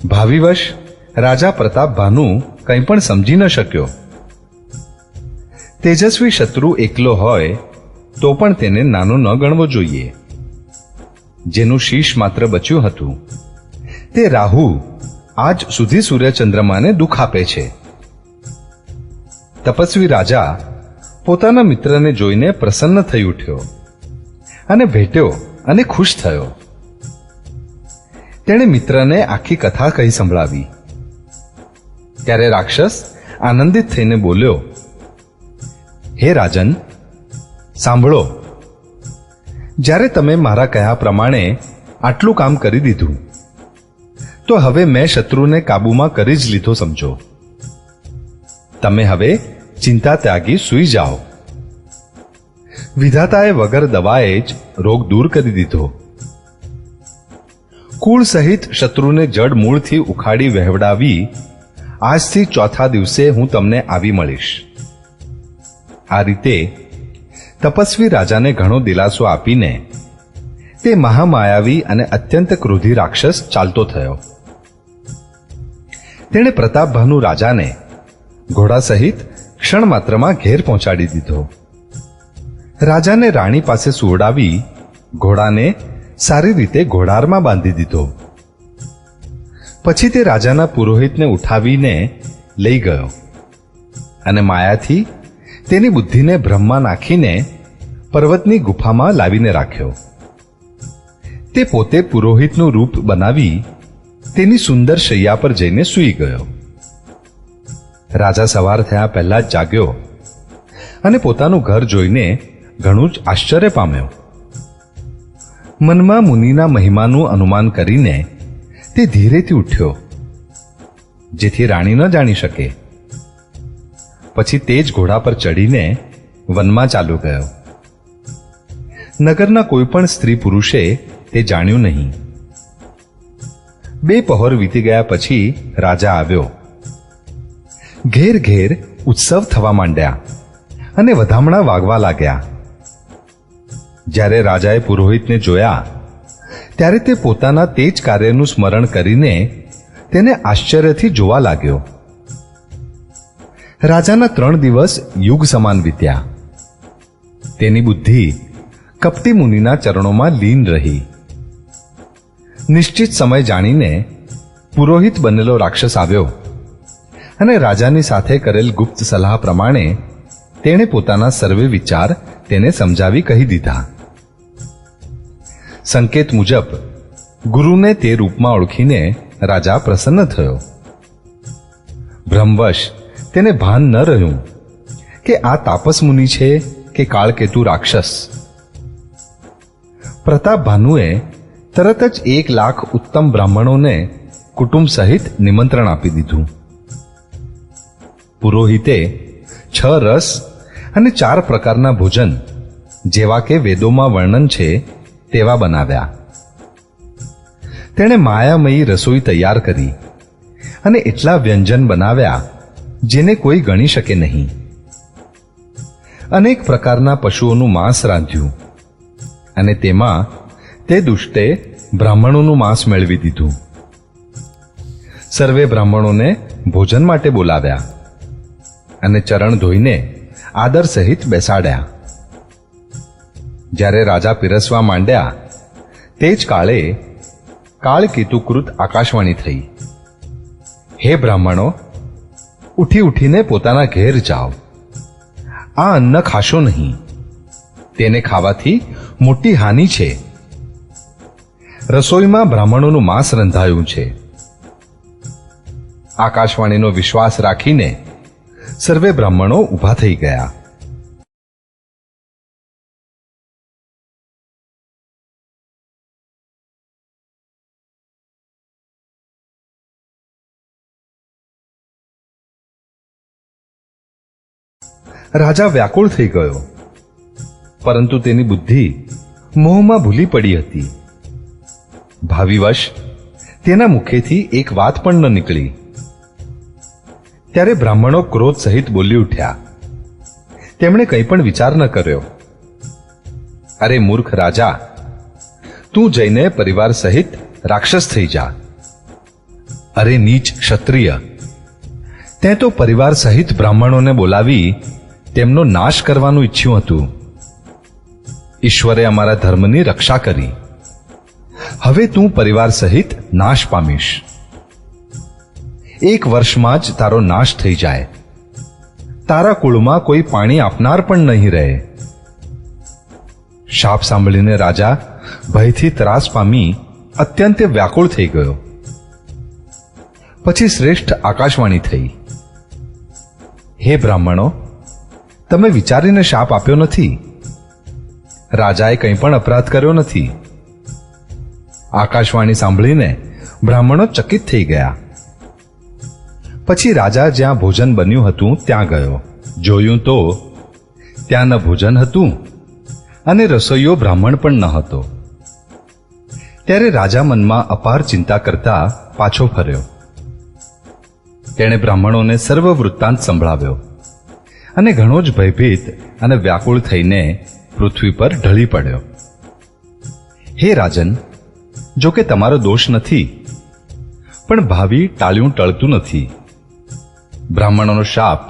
ભાવિવશ રાજા પ્રતાપભાનુ કંઈ પણ સમજી ન શક્યો. તેજસ્વી શત્રુ એકલો હોય તો પણ તેને નાનો ન ગણવો જોઈએ. જેનું શીશ માત્ર બચ્યું હતું તે રાહુ આજ સુધી સૂર્યચંદ્રમાને દુઃખ આપે છે. તપસ્વી રાજા પોતાના મિત્રને જોઈને પ્રસન્ન થઈ ઉઠ્યો અને ભેટ્યો અને ખુશ થયો. તેણે મિત્રને આખી કથા કહી સંભળાવી. ત્યારે રાક્ષસ આનંદિત થઈને બોલ્યો, હે રાજન, સાંભળો, જ્યારે તમે મારા કહ્યા પ્રમાણે આટલું કામ કરી દીધું તો હવે મેં શત્રુને કાબૂમાં કરી જ લીધો સમજો. તમે હવે ચિંતા ત્યાગી સૂઈ જાઓ. વિધાતાએ વગર દવાએ જ રોગ દૂર કરી દીધો. કુળ સહિત શત્રુને જડ મૂળથી ઉખાડી વહેવડાવી આજથી 4થા દિવસે હું તમને આવી મળીશ. આ રીતે તપસ્વી રાજાને ઘણો દિલાસો આપીને તે મહામાયાવી અને અત્યંત ક્રોધી રાક્ષસ ચાલતો થયો. તેણે પ્રતાપભાનુ રાજાને ઘોડા સહિત ક્ષણ માત્રમાં ઘેર પહોંચાડી દીધો. રાજાને રાણી પાસે સુવડાવી ઘોડાને સારી રીતે ઘોડારમાં બાંધી દીધો. પછી તે રાજાના પુરોહિતને ઉઠાવીને લઈ ગયો અને માયાથી તેની બુદ્ધિને ભ્રમમાં નાખીને પર્વતની ગુફામાં લાવીને રાખ્યો. તે પોતે પુરોહિતનું રૂપ બનાવી તેની સુંદર શૈયા પર જઈને સૂઈ ગયો. રાજા સવાર થયા પહેલા જ જાગ્યો અને પોતાનું ઘર જોઈને ઘણું જ આશ્ચર્ય પામ્યો. મનમાં મુનિના મહિમાનું અનુમાન કરીને તે ધીરેથી ઉઠ્યો, જેથી રાણી ન જાણી શકે. પછી તે જ ઘોડા પર ચડીને વનમાં ચાલ્યો ગયો. નગરના કોઈ પણ સ્ત્રી પુરુષે તે જાણ્યું નહીં. 2 પહોર વીતી ગયા પછી રાજા આવ્યો. ઘેર ઘેર ઉત્સવ થવા માંડ્યા અને વધામણા વાગવા લાગ્યા. જ્યારે રાજાએ પુરોહિતને જોયા ત્યારે તે પોતાના તે જ કાર્યનું સ્મરણ કરીને તેને આશ્ચર્યથી જોવા લાગ્યો. રાજાના 3 દિવસ યુગ સમાન વીત્યા. તેની બુદ્ધિ કપટી મુનિના ચરણોમાં લીન રહી. નિશ્ચિત સમય જાણીને પુરોહિત બનેલો રાક્ષસ આવ્યો અને રાજાની સાથે કરેલ ગુપ્ત સલાહ પ્રમાણે તેણે પોતાના સર્વે વિચાર તેને સમજાવી કહી દીધા. સંકેત મુજબ ગુરુને તે રૂપમાં ઓળખીને રાજા પ્રસન્ન થયો. ભ્રમવશ તેને ભાન ન રહ્યું કે આ તાપસ મુનિ છે કે કાળકેતુ રાક્ષસ. પ્રતાપ ભાનુએ તરત જ 1 લાખ ઉત્તમ બ્રાહ્મણોને કુટુંબ સહિત નિમંત્રણ આપી દીધું. પુરોહિતે 6 રસ અને 4 પ્રકારના ભોજન જેવા કે વેદોમાં વર્ણન છે તેવા બનાવ્યા. તેણે માયામયી રસોઈ તૈયાર કરી અને એટલા વ્યંજન બનાવ્યા જેને કોઈ ગણી શકે નહીં. અનેક પ્રકારના પશુઓનું માંસ રાંધ્યું અને તેમાં તે દુષ્ટે બ્રાહ્મણોનું માંસ મેળવી દીધું. સર્વે બ્રાહ્મણોને ભોજન માટે બોલાવ્યા અને ચરણ ધોઈને આદર સહિત બેસાડ્યા. જ્યારે રાજા પીરસવા માંડ્યા તે જ કાળે કાળકેતુકૃત આકાશવાણી થઈ. હે બ્રાહ્મણો, ઉઠીને પોતાના ઘેર જાઓ. આ અન્ન ખાશો નહીં. તેને ખાવાથી મોટી હાનિ છે. રસોઈમાં બ્રાહ્મણોનું માંસ રંધાયું છે. આકાશવાણીનો વિશ્વાસ રાખીને સર્વે બ્રાહ્મણો ઊભા થઈ ગયા. રાજા વ્યાકુળ થઈ ગયો, પરંતુ તેની બુદ્ધિ મોહમાં ભૂલી પડી હતી. ભાવિવશ તેના મુખેથી એક વાત પણ ન નીકળી. ત્યારે બ્રાહ્મણો ક્રોધ સહિત બોલી ઉઠ્યા. તેમણે કંઈ પણ વિચાર ન કર્યો. અરે મૂર્ખ રાજા, તું જઈને પરિવાર સહિત રાક્ષસ થઈ જા. અરે નીચ ક્ષત્રિય, તે તો પરિવાર સહિત બ્રાહ્મણોને બોલાવી તેમનો નાશ કરવાનું ઈચ્છ્યું હતું. ઈશ્વરે અમારા ધર્મની રક્ષા કરી. હવે તું પરિવાર સહિત નાશ પામીશ. 1 વર્ષમાં જ તારો નાશ થઈ જાય. તારા કુળમાં કોઈ પાણી આપનાર પણ નહીં રહે. શાપ સાંભળીને રાજા ભયથી ત્રાસ પામી અત્યંત વ્યાકુળ થઈ ગયો. પછી શ્રેષ્ઠ આકાશવાણી થઈ. હે બ્રાહ્મણો, તમે વિચારીને શાપ આપ્યો નથી. રાજાએ કંઈ પણ અપરાધ કર્યો નથી. આકાશવાણી સાંભળીને બ્રાહ્મણો ચકિત થઈ ગયા. પછી રાજા જ્યાં ભોજન બન્યું હતું ત્યાં ગયો. જોયું તો ત્યાં ન ભોજન હતું અને રસોઈયો બ્રાહ્મણ પણ ન હતો. ત્યારે રાજા મનમાં અપાર ચિંતા કરતા પાછો ફર્યો. તેણે બ્રાહ્મણોને સર્વ વૃત્તાંત સંભળાવ્યો અને ઘણો જ ભયભીત અને વ્યાકુળ થઈને પૃથ્વી પર ઢળી પડ્યો. હે રાજન, જો કે તમારો દોષ નથી, પણ ભાવિ ટાળ્યું ટળતું નથી. બ્રાહ્મણોનો શાપ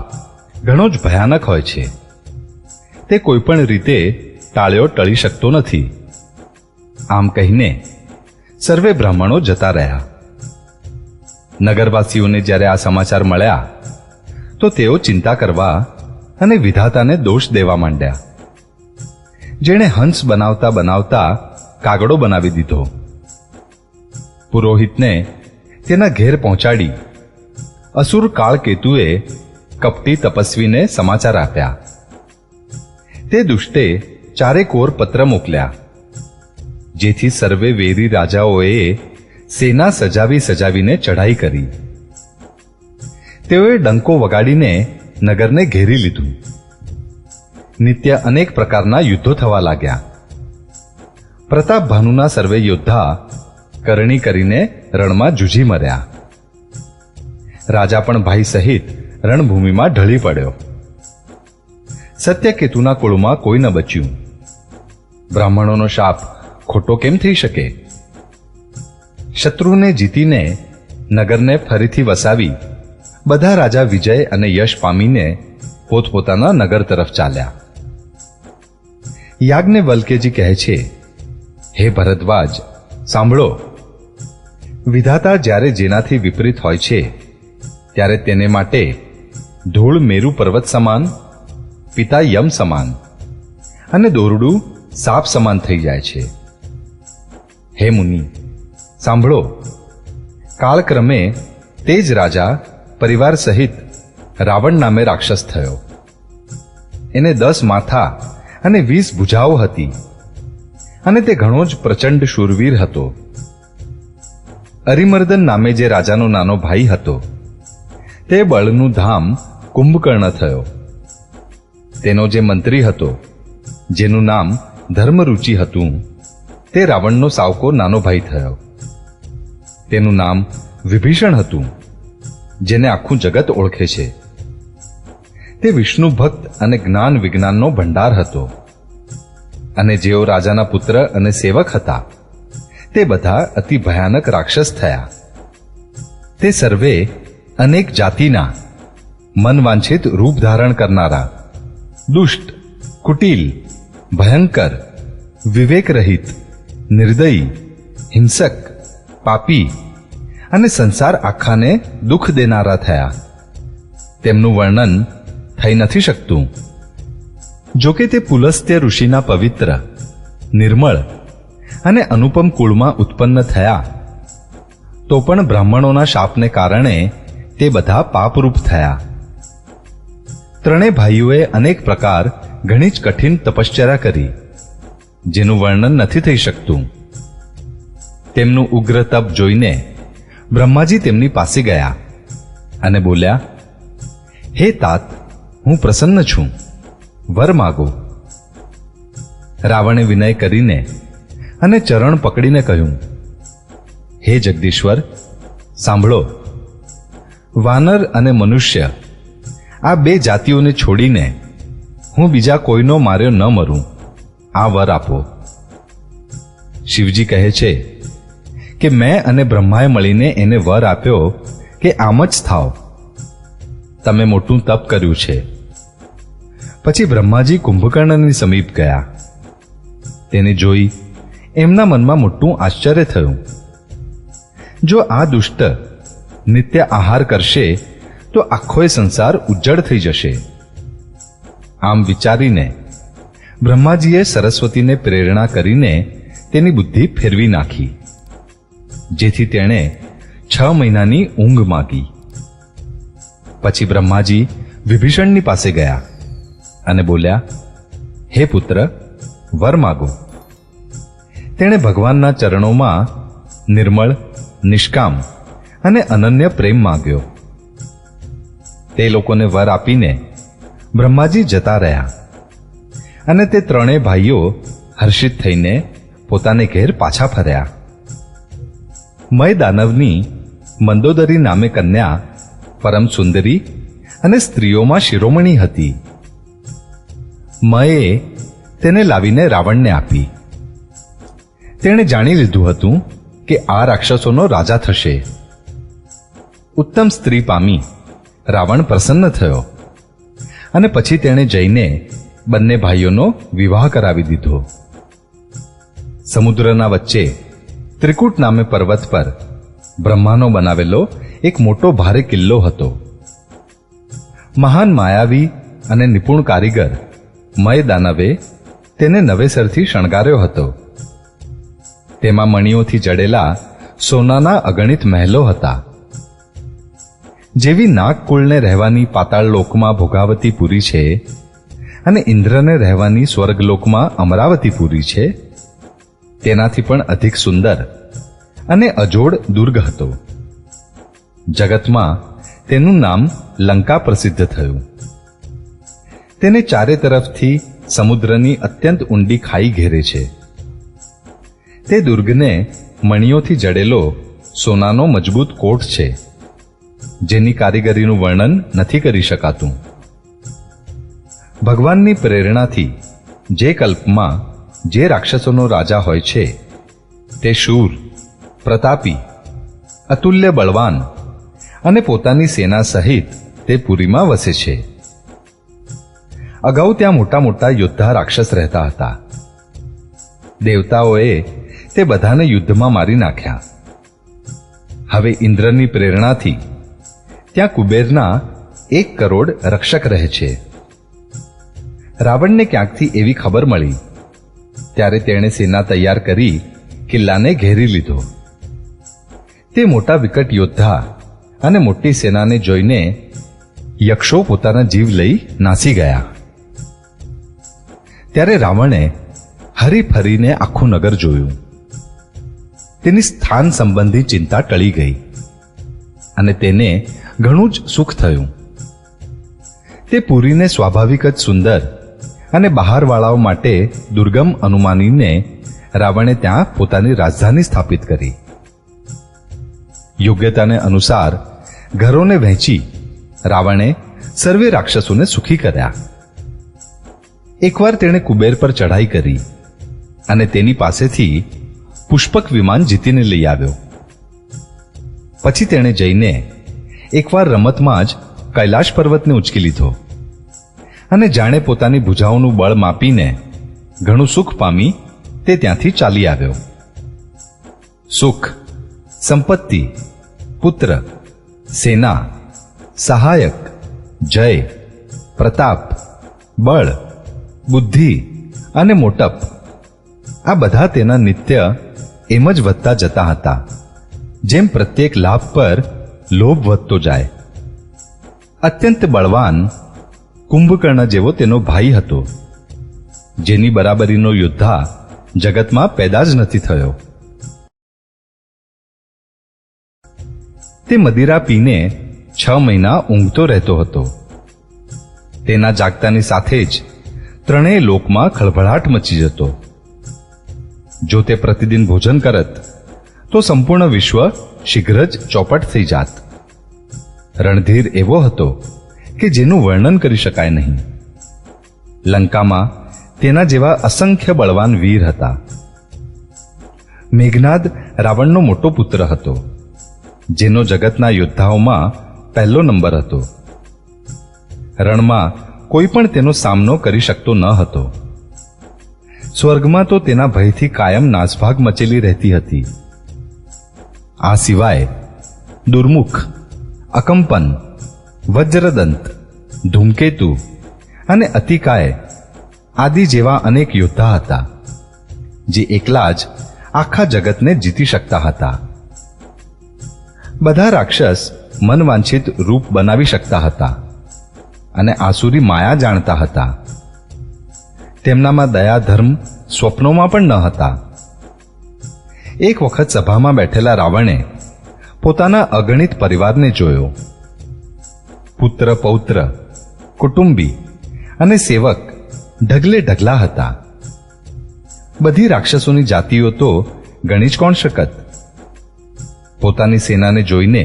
ઘણો જ ભયાનક હોય છે. તે કોઈ પણ રીતે ટાળ્યો ટળી શકતો નથી. આમ કહીને સર્વે બ્રાહ્મણો જતા રહ્યા. નગરવાસીઓને જ્યારે આ સમાચાર મળ્યા તો તેઓ ચિંતા કરવા અને વિધાતાને દોષ દેવા માંડ્યા. જેણે હંસ બનાવતા બનાવતા કાગડો બનાવી દીધો. પુરોહિતને તેના ઘેર પહોંચાડી અસુર કાળકેતુએ કપટી તપસ્વીને સમાચાર આપ્યા. તે દુષ્ટે 4 કોર પત્ર મોકલ્યા, જેથી સર્વે વેરી રાજાઓએ સેના સજાવીને ચઢાઈ કરી. તેઓએ ડંકો વગાડીને નગરને ઘેરી લીધું. નિત્ય અનેક પ્રકારના યુદ્ધો થવા લાગ્યા. પ્રતાપ ભાનુના સર્વે યોદ્ધા કરણી કરીને રણમાં જૂજી મર્યા. રાજા પણ ભાઈ સહિત રણભૂમિમાં ઢળી પડ્યો. સત્યકેતુના કુળમાં કોઈ ન બચ્યું. બ્રાહ્મણોનો શાપ ખોટો કેમ થઈ શકે? શત્રુને જીતીને નગરને ફરીથી વસાવી બધા રાજા વિજય અને યશ પામીને પોતપોતાના નગર તરફ ચાલ્યા. યાજ્ઞવલ્ક્યજી કહે છે, હે ભરદ્વાજ, સાંભળો. વિધાતા જ્યારે જેનાથી વિપરીત હોય છે ત્યારે તેને માટે ધૂળ મેરુ પર્વત સમાન, પિતા યમ સમાન અને દોરડું સાપ સમાન થઈ જાય છે. હે મુનિ, સાંભળો. કાળક્રમે તે જ રાજા પરિવાર સહિત રાવણ નામે રાક્ષસ થયો. એને 10 માથા અને 20 ભુજાઓ હતી અને તે ઘણો જ પ્રચંડ શૂરવીર હતો. અરિમર્દન નામે જે રાજાનો નાનો ભાઈ હતો તે બળનું ધામ કુંભકર્ણ થયો. તેનો જે મંત્રી હતો જેનું નામ ધર્મરુચિ હતું તે રાવણનો સાવકો નાનો ભાઈ થયો. તેનું નામ વિભીષણ હતું, જેને આખું જગત ઓળખે છે. તે વિષ્ણુ ભક્ત અને જ્ઞાન વિજ્ઞાનનો ભંડાર હતો. અને જેઓ રાજાના પુત્ર અને સેવક હતા તે બધા અતિ ભયાનક રાક્ષસ થયા. તે સર્વે અનેક જાતિના મનવાંછિત રૂપ ધારણ કરનારા, દુષ્ટ, કુટિલ, ભયંકર, વિવેક રહિત, નિર્દયી, હિંસક, પાપી અને સંસાર આખાને દુઃખ દેનારા થયા. તેમનું વર્ણન થઈ નથી શકતું. જોકે તે પુલસ્ત્ય ઋષિના પવિત્ર, નિર્મળ અને અનુપમ કુળમાં ઉત્પન્ન થયા, તો પણ બ્રાહ્મણોના શાપને કારણે તે બધા પાપરૂપ થયા. ત્રણેય ભાઈઓએ અનેક પ્રકાર ઘણી જ કઠિન તપશ્ચર્યા કરી, જેનું વર્ણન નથી થઈ શકતું. તેમનું ઉગ્ર તપ જોઈને બ્રહ્માજી તેમની પાસે ગયા અને બોલ્યા, હે તાત, હું પ્રસન્ન છું, વર માગો. રાવણે વિનય કરીને અને ચરણ પકડીને કહ્યું, હે જગદીશ્વર, સાંભળો. વાનર અને મનુષ્ય આ 2 જાતિઓને છોડીને હું બીજા કોઈનો માર્યો ન મરું, આ વર આપો. શિવજી કહે છે કે મેં અને બ્રહ્માએ મળીને એને વર આપ્યો કે આમ જ થાવ. તમે મોટું તપ કર્યું છે. પછી બ્રહ્માજી કુંભકર્ણની સમીપ ગયા. તેને જોઈ એમના મનમાં મોટું આશ્ચર્ય થયું. જો આ દુષ્ટ નિત્ય આહાર કરશે તો આખોય સંસાર ઉજ્જડ થઈ જશે. આમ વિચારીને બ્રહ્માજીએ સરસ્વતીને પ્રેરણા કરીને તેની બુદ્ધિ ફેરવી નાખી, જેથી તેણે 6 મહિનાની ઊંઘ માગી. પછી બ્રહ્માજી વિભીષણની પાસે ગયા અને બોલ્યા, હે પુત્ર, વર માગો. તેણે ભગવાનના ચરણોમાં નિર્મળ, નિષ્કામ અને અનન્ય પ્રેમ માગ્યો. તે લોકોને વર આપીને બ્રહ્માજી જતા રહ્યા અને તે ત્રણેય ભાઈઓ હર્ષિત થઈને પોતાને ઘેર પાછા ફર્યા. મય દાનવની મંદોદરી નામે કન્યા પરમ સુંદરી અને સ્ત્રીઓમાં શિરોમણી હતી. મયે તેને લાવીને રાવણને આપી. તેણે જાણી લીધું હતું કે આ રાક્ષસોનો રાજા થશે. ઉત્તમ સ્ત્રી પામી રાવણ પ્રસન્ન થયો અને પછી તેણે જઈને બંને ભાઈઓનો વિવાહ કરાવી દીધો. સમુદ્રના વચ્ચે ત્રિકૂટ નામે પર્વત પર બ્રહ્માનો બનાવેલો એક મોટો ભારે કિલ્લો હતો. મહાન માયાવી અને નિપુણ કારીગર મય દાનવે તેને નવેસરથી શણગાર્યો હતો. તેમાં મણીઓથી જડેલા સોનાના અગણિત મહેલો હતા. જેવી નાગકુળને રહેવાની પાતાળ લોકમાં ભોગાવતીપુરી છે અને ઇન્દ્રને રહેવાની સ્વર્ગલોકમાં અમરાવતીપુરી છે, તેનાથી પણ અધિક સુંદર અને અજોડ દુર્ગ હતો. જગતમાં તેનું નામ લંકા પ્રસિદ્ધ થયું. તેને ચારે તરફથી સમુદ્રની અત્યંત ઊંડી ખાઈ ઘેરે છે. તે દુર્ગને મણીઓથી જડેલો સોનાનો મજબૂત કોટ છે, જેની કારીગરીનું વર્ણન નથી કરી શકાતું. ભગવાનની પ્રેરણાથી જે કલ્પમાં જે રાક્ષસોનો રાજા હોય છે તે શૂર, પ્રતાપી, અતુલ્ય બળવાન અને પોતાની સેના સહિત તે પુરીમાં વસે છે. અગાઉ ત્યાં મોટા મોટા યોદ્ધા રાક્ષસ રહેતા હતા. દેવતાઓએ તે બધાને યુદ્ધમાં મારી નાખ્યા. હવે ઇન્દ્રની પ્રેરણાથી ત્યાં કુબેરના 1 કરોડ રક્ષક રહે છે. રાવણને ક્યાંકથી એવી ખબર મળી ત્યારે તેણે સેના તૈયાર કરી કિલ્લાને ઘેરી લીધો. તે મોટા વિકટ યોદ્ધા અને મોટી સેનાને જોઈને યક્ષો પોતાના જીવ લઈ નાસી ગયા. ત્યારે રાવણે હરી ફરીને આખું નગર જોયું. તેની સ્થાન સંબંધી ચિંતા ટળી ગઈ અને તેને ઘણું જ સુખ થયું. તે પુરીને સ્વાભાવિક જ સુંદર અને બહારવાળાઓ માટે દુર્ગમ અનુમાનીને રાવણે ત્યાં પોતાની રાજધાની સ્થાપિત કરી. યોગ્યતાને અનુસાર ઘરોને વહેંચી રાવણે સર્વે રાક્ષસોને સુખી કર્યા. એકવાર તેણે કુબેર પર ચઢાઈ કરી અને તેની પાસેથી પુષ્પક વિમાન જીતીને લઈ આવ્યો. પછી તેણે જઈને એકવાર રમતમાં જ કૈલાશ પર્વતને ઉંચકી લીધો અને જાણે પોતાની ભુજાઓનું બળ માપીને ઘણું સુખ પામી તે ત્યાંથી ચાલી આવ્યો. સુખ, સંપત્તિ, પુત્ર, સેના, સહાયક, જય, પ્રતાપ, બળ, બુદ્ધિ અને મોટપ આ બધા તેના નિત્ય એમ જ વધતા જતા હતા, જેમ પ્રત્યેક લાભ પર લોભ વધતો જાય. અત્યંત બળવાન કુંભકર્ણ જેવો તેનો ભાઈ હતો, જેની બરાબરીનો યોદ્ધા જગતમાં પેદા જ નથી થયો. તે મદિરા પીને 6 મહિના ઊંઘતો રહેતો હતો. તેના જાગતાની સાથે જ 3 લોકમાં ખળભળાટ મચી જતો. જો તે પ્રતિદિન ભોજન કરત તો સંપૂર્ણ વિશ્વ શીઘ્ર જ ચોપટ થઈ જાત. રણધીર એવો હતો કે જેનું વર્ણન કરી શકાય નહીં. લંકામાં તેના જેવા અસંખ્ય બળવાન વીર હતા. મેઘનાદ રાવણનો મોટો પુત્ર હતો, જેનો જગતના યોદ્ધાઓમાં પહેલો નંબર હતો. રણમાં કોઈ પણ તેનો સામનો કરી શકતો ન હતો. સ્વર્ગમાં તો તેના ભયથી કાયમ નાસભાગ મચેલી રહેતી હતી. આ સિવાય દુર્મુખ, અકંપન, વજ્રદંત, ધૂમકેતુ અને અતિકાય આદિ જેવા અનેક યોદ્ધા હતા, જે એકલા જ આખા જગતને જીતી શકતા હતા. બધા રાક્ષસ મનવાંછિત રૂપ બનાવી શકતા હતા અને આસુરી માયા જાણતા હતા. તેમનામાં દયા ધર્મ સ્વપ્નોમાં પણ ન હતા. એક વખત સભામાં બેઠેલા રાવણે પોતાના અગણિત પરિવારને જોયો. પુત્ર, પૌત્ર, કુટુંબી અને સેવક ઢગલે ઢગલા હતા. બધી રાક્ષસોની જાતિઓ તો ગણી જ કોણ શકત. પોતાની સેનાને જોઈને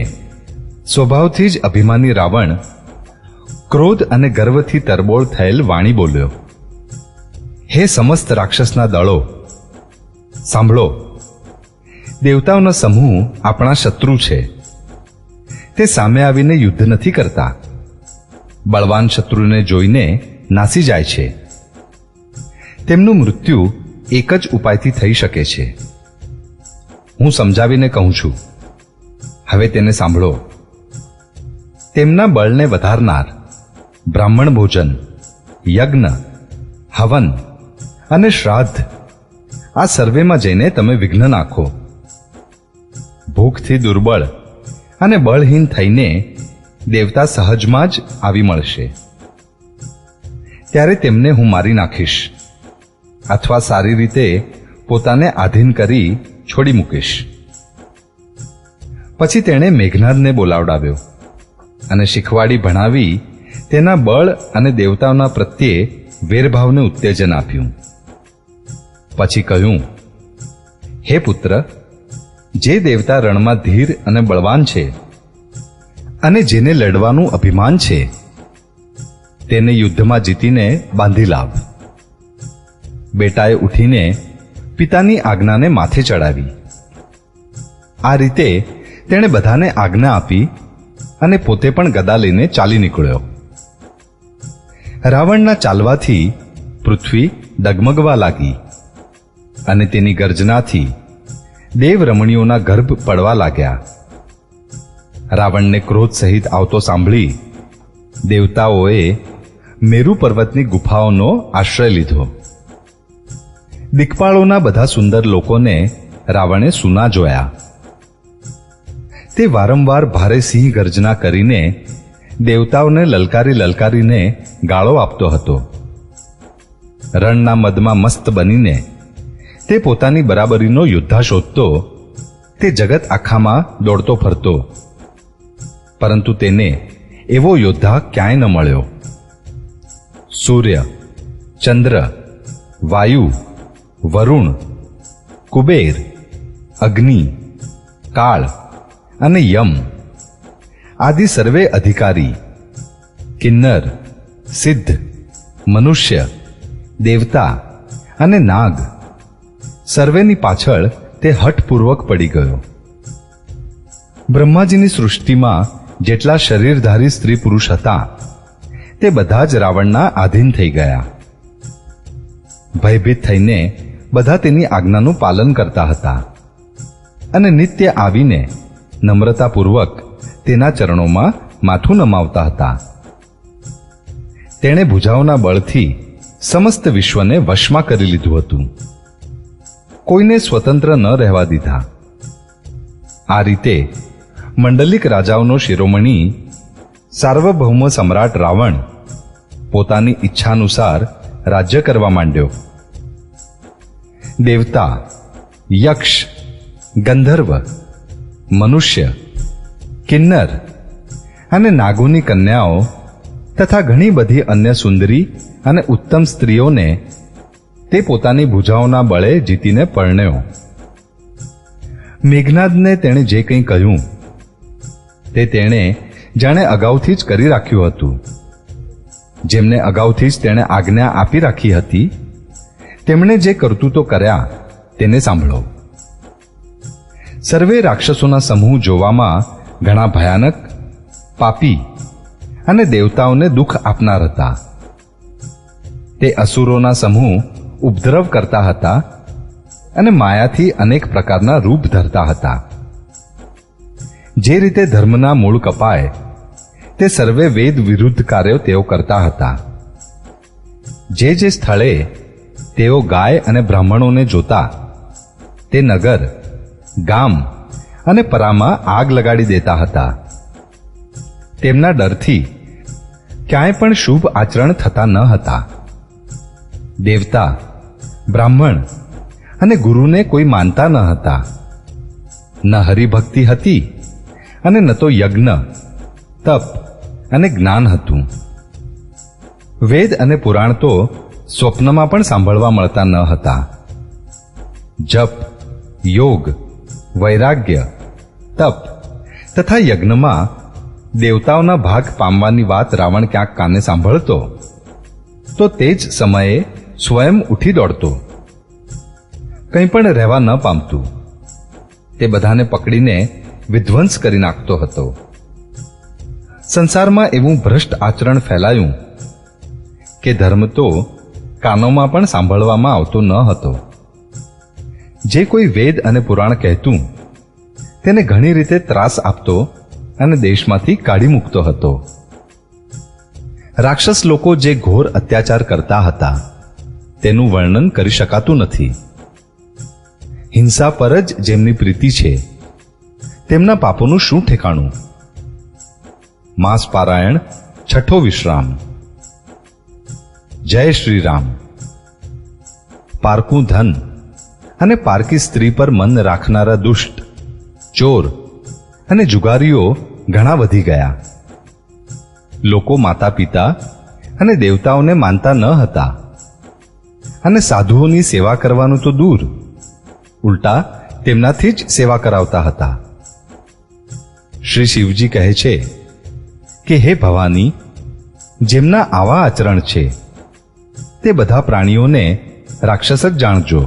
સ્વભાવથી જ અભિમાની રાવણ ક્રોધ અને ગર્વથી તરબોળ થયેલ વાણી બોલ્યો, હે સમસ્ત રાક્ષસના દળો, સાંભળો. દેવતાઓનો સમૂહ આપણા શત્રુ છે. તે સામે આવીને યુદ્ધ નથી કરતા. બળવાન શત્રુને જોઈને નાસી જાય છે. તેમનું મૃત્યુ એક જ ઉપાયથી થઈ શકે છે. હું સમજાવીને કહું છું, હવે તેને સાંભળો. તેમના બળને વધારનાર બ્રાહ્મણ ભોજન, યજ્ઞ, હવન અને શ્રાદ્ધ આ સર્વેમાં જઈને તમે વિઘ્ન નાખો. ભૂખથી દુર્બળ અને બળહીન થઈને દેવતા સહજમાં જ આવી મળશે. ત્યારે તેમને હું મારી નાખીશ અથવા સારી રીતે પોતાને આધીન કરી છોડી મૂકીશ. પછી તેણે મેઘનાદને બોલાવડાવ્યો અને શીખવાડી ભણાવી તેના બળ અને દેવતાઓના પ્રત્યે વેરભાવને ઉત્તેજન આપ્યું. પછી કહ્યું, હે પુત્ર, જે દેવતા રણમાં ધીર અને બળવાન છે અને જેને લડવાનું અભિમાન છે, તેને યુદ્ધમાં જીતીને બાંધી લાવ. બેટાએ ઉઠીને પિતાની આજ્ઞાને માથે ચડાવી. આ રીતે તેણે બધાને આજ્ઞા આપી અને પોતે પણ ગદા લઈને ચાલી નીકળ્યો. રાવણના ચાલવાથી પૃથ્વી ડગમગવા લાગી અને તેની ગર્જનાથી દેવ રમણીઓના ગર્ભ પડવા લાગ્યા. રાવણને ક્રોધ સહિત આવતો સાંભળી દેવતાઓએ મેરુ પર્વતની ગુફાઓનો આશ્રય લીધો. દિક્પાળોના બધા સુંદર લોકોને રાવણે સૂના જોયા. તે વારંવાર ભારે સિંહ ગર્જના કરીને દેવતાઓને લલકારીને ગાળો આપતો હતો. રણના મદમાં મસ્ત બનીને તે પોતાની બરાબરીનો યોદ્ધા શોધતો તે જગત આખામાં દોડતો ફરતો, પરંતુ તેને એવો યોદ્ધા ક્યાંય ન મળ્યો. સૂર્ય, ચંદ્ર, વાયુ, વરુણ, કુબેર, અગ્નિ, કાળ અને યમ આદિ સર્વે અધિકારી, કિન્નર, સિદ્ધ, મનુષ્ય, દેવતા અને નાગ સર્વેની પાછળ તે હઠપૂર્વક પડી ગયો. બ્રહ્માજીની સૃષ્ટિમાં જેટલા શરીરધારી સ્ત્રી પુરુષ હતા તે બધા જ રાવણના આધીન થઈ ગયા. ભયભીત થઈને બધા તેની આજ્ઞાનું પાલન કરતા હતા અને નિત્ય આવીને નમ્રતાપૂર્વક તેના ચરણોમાં માથું નમાવતા હતા. તેણે ભુજાઓના બળથી સમસ્ત વિશ્વને વશમાં કરી લીધું હતું. કોઈને સ્વતંત્ર ન રહેવા દીધા. આ રીતે મંડલિક રાજાઓનો શિરોમણી સાર્વભૌમ સમ્રાટ રાવણ પોતાની ઈચ્છાનુસાર રાજ્ય કરવા માંડ્યો. દેવતા, યક્ષ, ગંધર્વ, મનુષ્ય, કિન્નર અને નાગોની કન્યાઓ તથા ઘણી બધી અન્ય સુંદરી અને ઉત્તમ સ્ત્રીઓને તે પોતાની ભુજાઓના બળે જીતીને પરણ્યો. મેઘનાદને તેણે જે કંઈ કહ્યું તે તેણે જાણે અગાઉથી જ કરી રાખ્યું હતું. જેમને અગાઉથી જ તેણે આજ્ઞા આપી રાખી હતી તેમણે જે કરતૂતો કર્યા તેને સાંભળો. સર્વે રાક્ષસોના સમૂહ જોવામાં ઘણા ભયાનક, પાપી અને દેવતાઓને દુઃખ આપનાર હતા. તે અસુરોના સમૂહ ઉપદ્રવ કરતા હતા અને માયાથી અનેક પ્રકારના રૂપ ધરતા હતા. જે રીતે ધર્મના મૂળ કપાય તે સર્વે વેદ વિરુદ્ધ કાર્યો તેઓ કરતા હતા. જે જે સ્થળે તેઓ ગાય અને બ્રાહ્મણોને જોતા તે નગર, ગામ અને પરામાં આગ લગાડી દેતા હતા. તેમના ડરથી ક્યાંય પણ શુભ આચરણ થતા ન હતા. દેવતા, બ્રાહ્મણ અને ગુરુને કોઈ માનતા ન હતા. ન હરિભક્તિ હતી અને ન તો યજ્ઞ, તપ અને જ્ઞાન હતું. વેદ અને પુરાણ તો સ્વપ્નમાં પણ સાંભળવા મળતા ન હતા. જપ, યોગ, વૈરાગ્ય, તપ તથા યજ્ઞમાં દેવતાઓના ભાગ પામવાની વાત રાવણ ક્યાંક કાને સાંભળતો તો તે જ સમયે સ્વયં ઉઠી દોડતો. કંઈ પણ રહેવા ન પામતું. તે બધાને પકડીને વિધ્વંસ કરી નાખતો હતો. સંસારમાં એવું ભ્રષ્ટ આચરણ ફેલાયું કે ધર્મ તો કાનોમાં પણ સાંભળવામાં આવતો ન હતો. જે કોઈ વેદ અને પુરાણ કહેતું તેને ઘણી રીતે ત્રાસ આપતો અને દેશમાંથી કાઢી મૂકતો હતો. રાક્ષસ લોકો જે ઘોર અત્યાચાર કરતા હતા તેનું વર્ણન કરી શકાતું નથી. હિંસા પર જ જેમની પ્રીતિ છે તેમના પાપોનું શું ઠેકાણું? માસ પારાયણ, છઠ્ઠો વિશ્રામ. જય શ્રી રામ. પારકું ધન અને પારકી સ્ત્રી પર મન રાખનારા દુષ્ટ, ચોર અને જુગારીઓ ઘણા વધી ગયા. લોકો માતા પિતા અને દેવતાઓને માનતા ન હતા અને સાધુઓની સેવા કરવાનું તો દૂર, ઉલટા તેમનાથી જ સેવા કરાવતા હતા. શ્રી શિવજી કહે છે કે હે ભવાની, જેમના આવા આચરણ છે તે બધા પ્રાણીઓને રાક્ષસ જ જાણજો.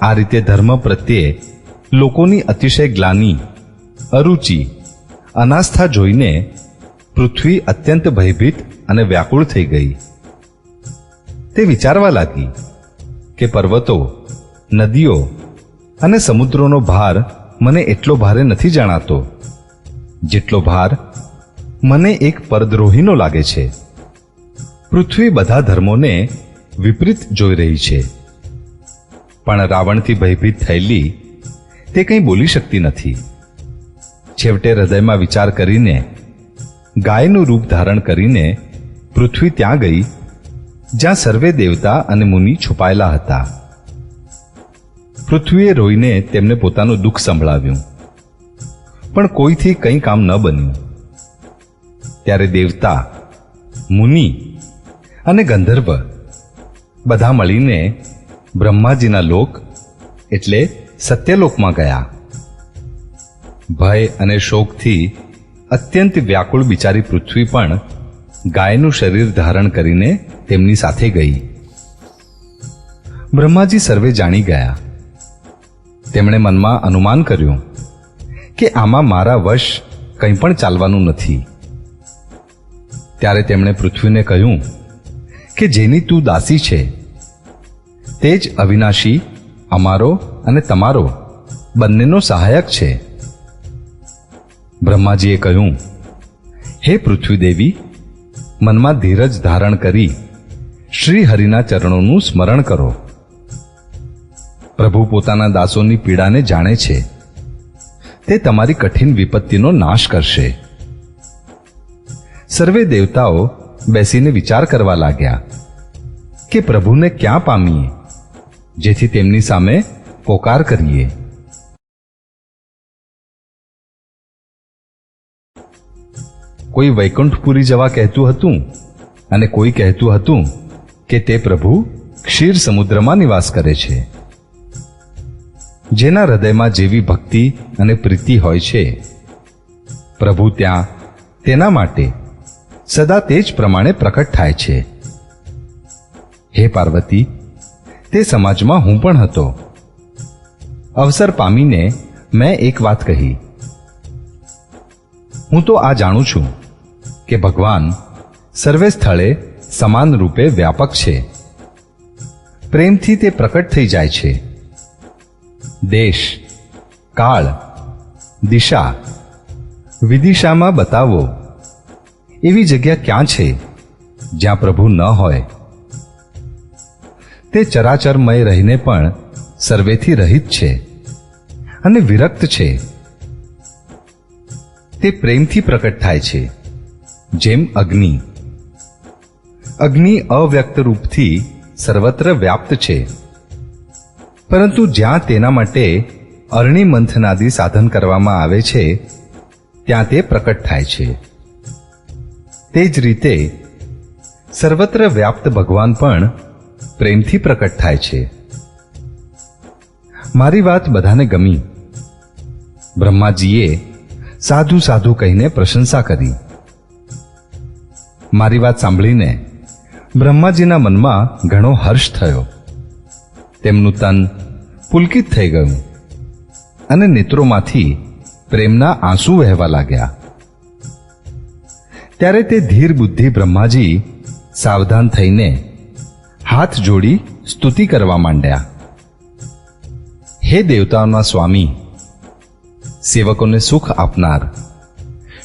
આ રીતે ધર્મ પ્રત્યે લોકોની અતિશય ગ્લાનિ, અરુચિ, અનાસ્થા જોઈને પૃથ્વી અત્યંત ભયભીત અને વ્યાકુળ થઈ ગઈ. તે વિચારવા લાગી કે પર્વતો, નદીઓ અને સમુદ્રોનો ભાર મને એટલો ભારે નથી જણાતો જેટલો ભાર મને એક પરદ્રોહીનો લાગે છે. પૃથ્વી બધા ધર્મોને વિપરીત જોઈ રહી છે, પણ રાવણથી ભયભીત થયેલી તે કંઈ બોલી શકતી નથી. છેવટે હૃદયમાં વિચાર કરીને ગાયનું રૂપ ધારણ કરીને પૃથ્વી ત્યાં ગઈ જ્યાં સર્વે દેવતા અને મુનિ છુપાયેલા હતા. પૃથ્વીએ રોઈને તેમને પોતાનું દુઃખ સંભળાવ્યું, પણ કોઈથી કંઈ કામ ન બન્યું. ત્યારે દેવતા, મુનિ અને ગંધર્વ બધા મળીને બ્રહ્માજીના લોક એટલે સત્યલોકમાં ગયા. ભય અને શોકથી અત્યંત વ્યાકુળ બિચારી પૃથ્વી પણ ગાયનું શરીર ધારણ કરીને તેમની સાથે ગઈ. બ્રહ્માજી સર્વે જાણી ગયા. તેમણે મનમાં અનુમાન કર્યું કે આમાં મારા વશ કંઈ પણ ચાલવાનું નથી. ત્યારે તેમણે પૃથ્વીને કહ્યું કે જેની તું દાસી છે તે જ અવિનાશી, અમારો અને તમારો બંનેનો સહાયક છે. બ્રહ્માજીએ કહ્યું, હે પૃથ્વી દેવી, મનમાં ધીરજ ધારણ કરી શ્રી હરિના ચરણોનું સ્મરણ કરો. પ્રભુ પોતાના દાસોની પીડાને જાણે છે. તે તમારી કઠિન વિપત્તિનો નાશ કરશે. સર્વે દેવતાઓ બેસીને વિચાર કરવા લાગ્યા કે પ્રભુને ક્યાં પામીએ જેથી તેમની સામે પોકાર કરીએ. કોઈ વૈકુંઠપુરી જવા કહેતું હતું અને કોઈ કહેતું હતું કે તે પ્રભુ ક્ષીર સમુદ્રમાં નિવાસ કરે છે. જેના હૃદયમાં જેવી ભક્તિ અને પ્રીતિ હોય છે, પ્રભુ ત્યાં તેના માટે સદા તે જ પ્રમાણે પ્રકટ થાય છે. હે પાર્વતી, તે સમાજમાં હું પણ હતો. અવસર પામીને મેં એક વાત કહી. હું તો આ જાણું છું કે ભગવાન સર્વે સ્થળે સમાન રૂપે વ્યાપક છે. પ્રેમથી તે પ્રકટ થઈ જાય છે. દેશ, કાળ, દિશા, વિદિશામાં બતાવો એવી જગ્યા ક્યાં છે જ્યાં પ્રભુ ન હોય. તે ચરાચરમય રહીને પણ સર્વેથી રહિત છે અને વિરક્ત છે. તે પ્રેમથી પ્રકટ થાય છે જેમ અગ્નિ. અગ્નિ અવ્યક્ત રૂપથી સર્વત્ર વ્યાપ્ત છે, પરંતુ જ્યાં તેના માટે અરણી મંથનાદી સાધન કરવામાં આવે છે ત્યાં તે પ્રકટ થાય છે. તે જ રીતે સર્વત્ર વ્યાપ્ત ભગવાન પણ પ્રેમથી પ્રકટ થાય છે. મારી વાત બધાને ગમી. બ્રહ્માજીએ સાધુ સાધુ કહીને પ્રશંસા કરી. મારી વાત સાંભળીને બ્રહ્માજીના મનમાં ઘણો હર્ષ થયો. તેમનું તન પુલકિત થઈ ગયું અને નેત્રોમાંથી પ્રેમના આંસુ વહેવા લાગ્યા. ત્યારે તે ધીર બુદ્ધિ બ્રહ્માજી સાવધાન થઈને હાથ જોડી સ્તુતિ કરવા માંડ્યા. હે દેવતાઓના સ્વામી, સેવકોને સુખ આપનાર,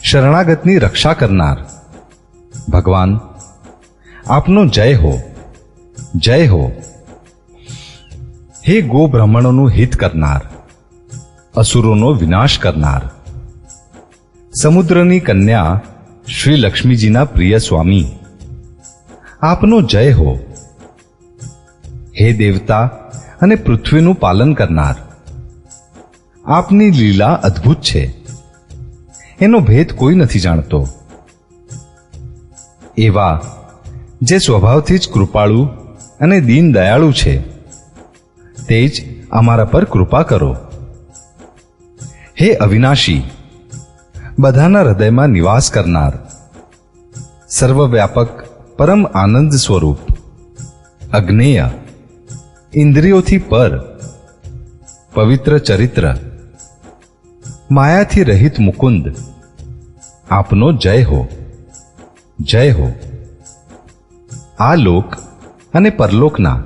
શરણાગતની રક્ષા કરનાર ભગવાન, આપનો જય હો, જય હો. હે ગો બ્રાહ્મણોનું હિત કરનાર, અસુરોનો વિનાશ કરનાર, સમુદ્રની કન્યા શ્રી લક્ષ્મીજીના પ્રિય સ્વામી, આપનો જય હો. હે દેવતા અને પૃથ્વીનું પાલન કરનાર, આપની લીલા અદ્ભુત છે, એનો ભેદ કોઈ નથી જાણતો. એવા જે સ્વભાવથી જ કૃપાળુ અને દીન દયાળુ છે, તે જ અમારા પર કૃપા કરો. હે અવિનાશી, બધાના હૃદયમાં નિવાસ કરનાર, સર્વવ્યાપક પરમ આનંદ સ્વરૂપ, અજ્ઞેય, ઇન્દ્રિયોથી પર, પવિત્ર ચરિત્ર માયાથી રહિત મુકુંદ, આપનો જય હો, જય હો. આ લોક અને પરલોકના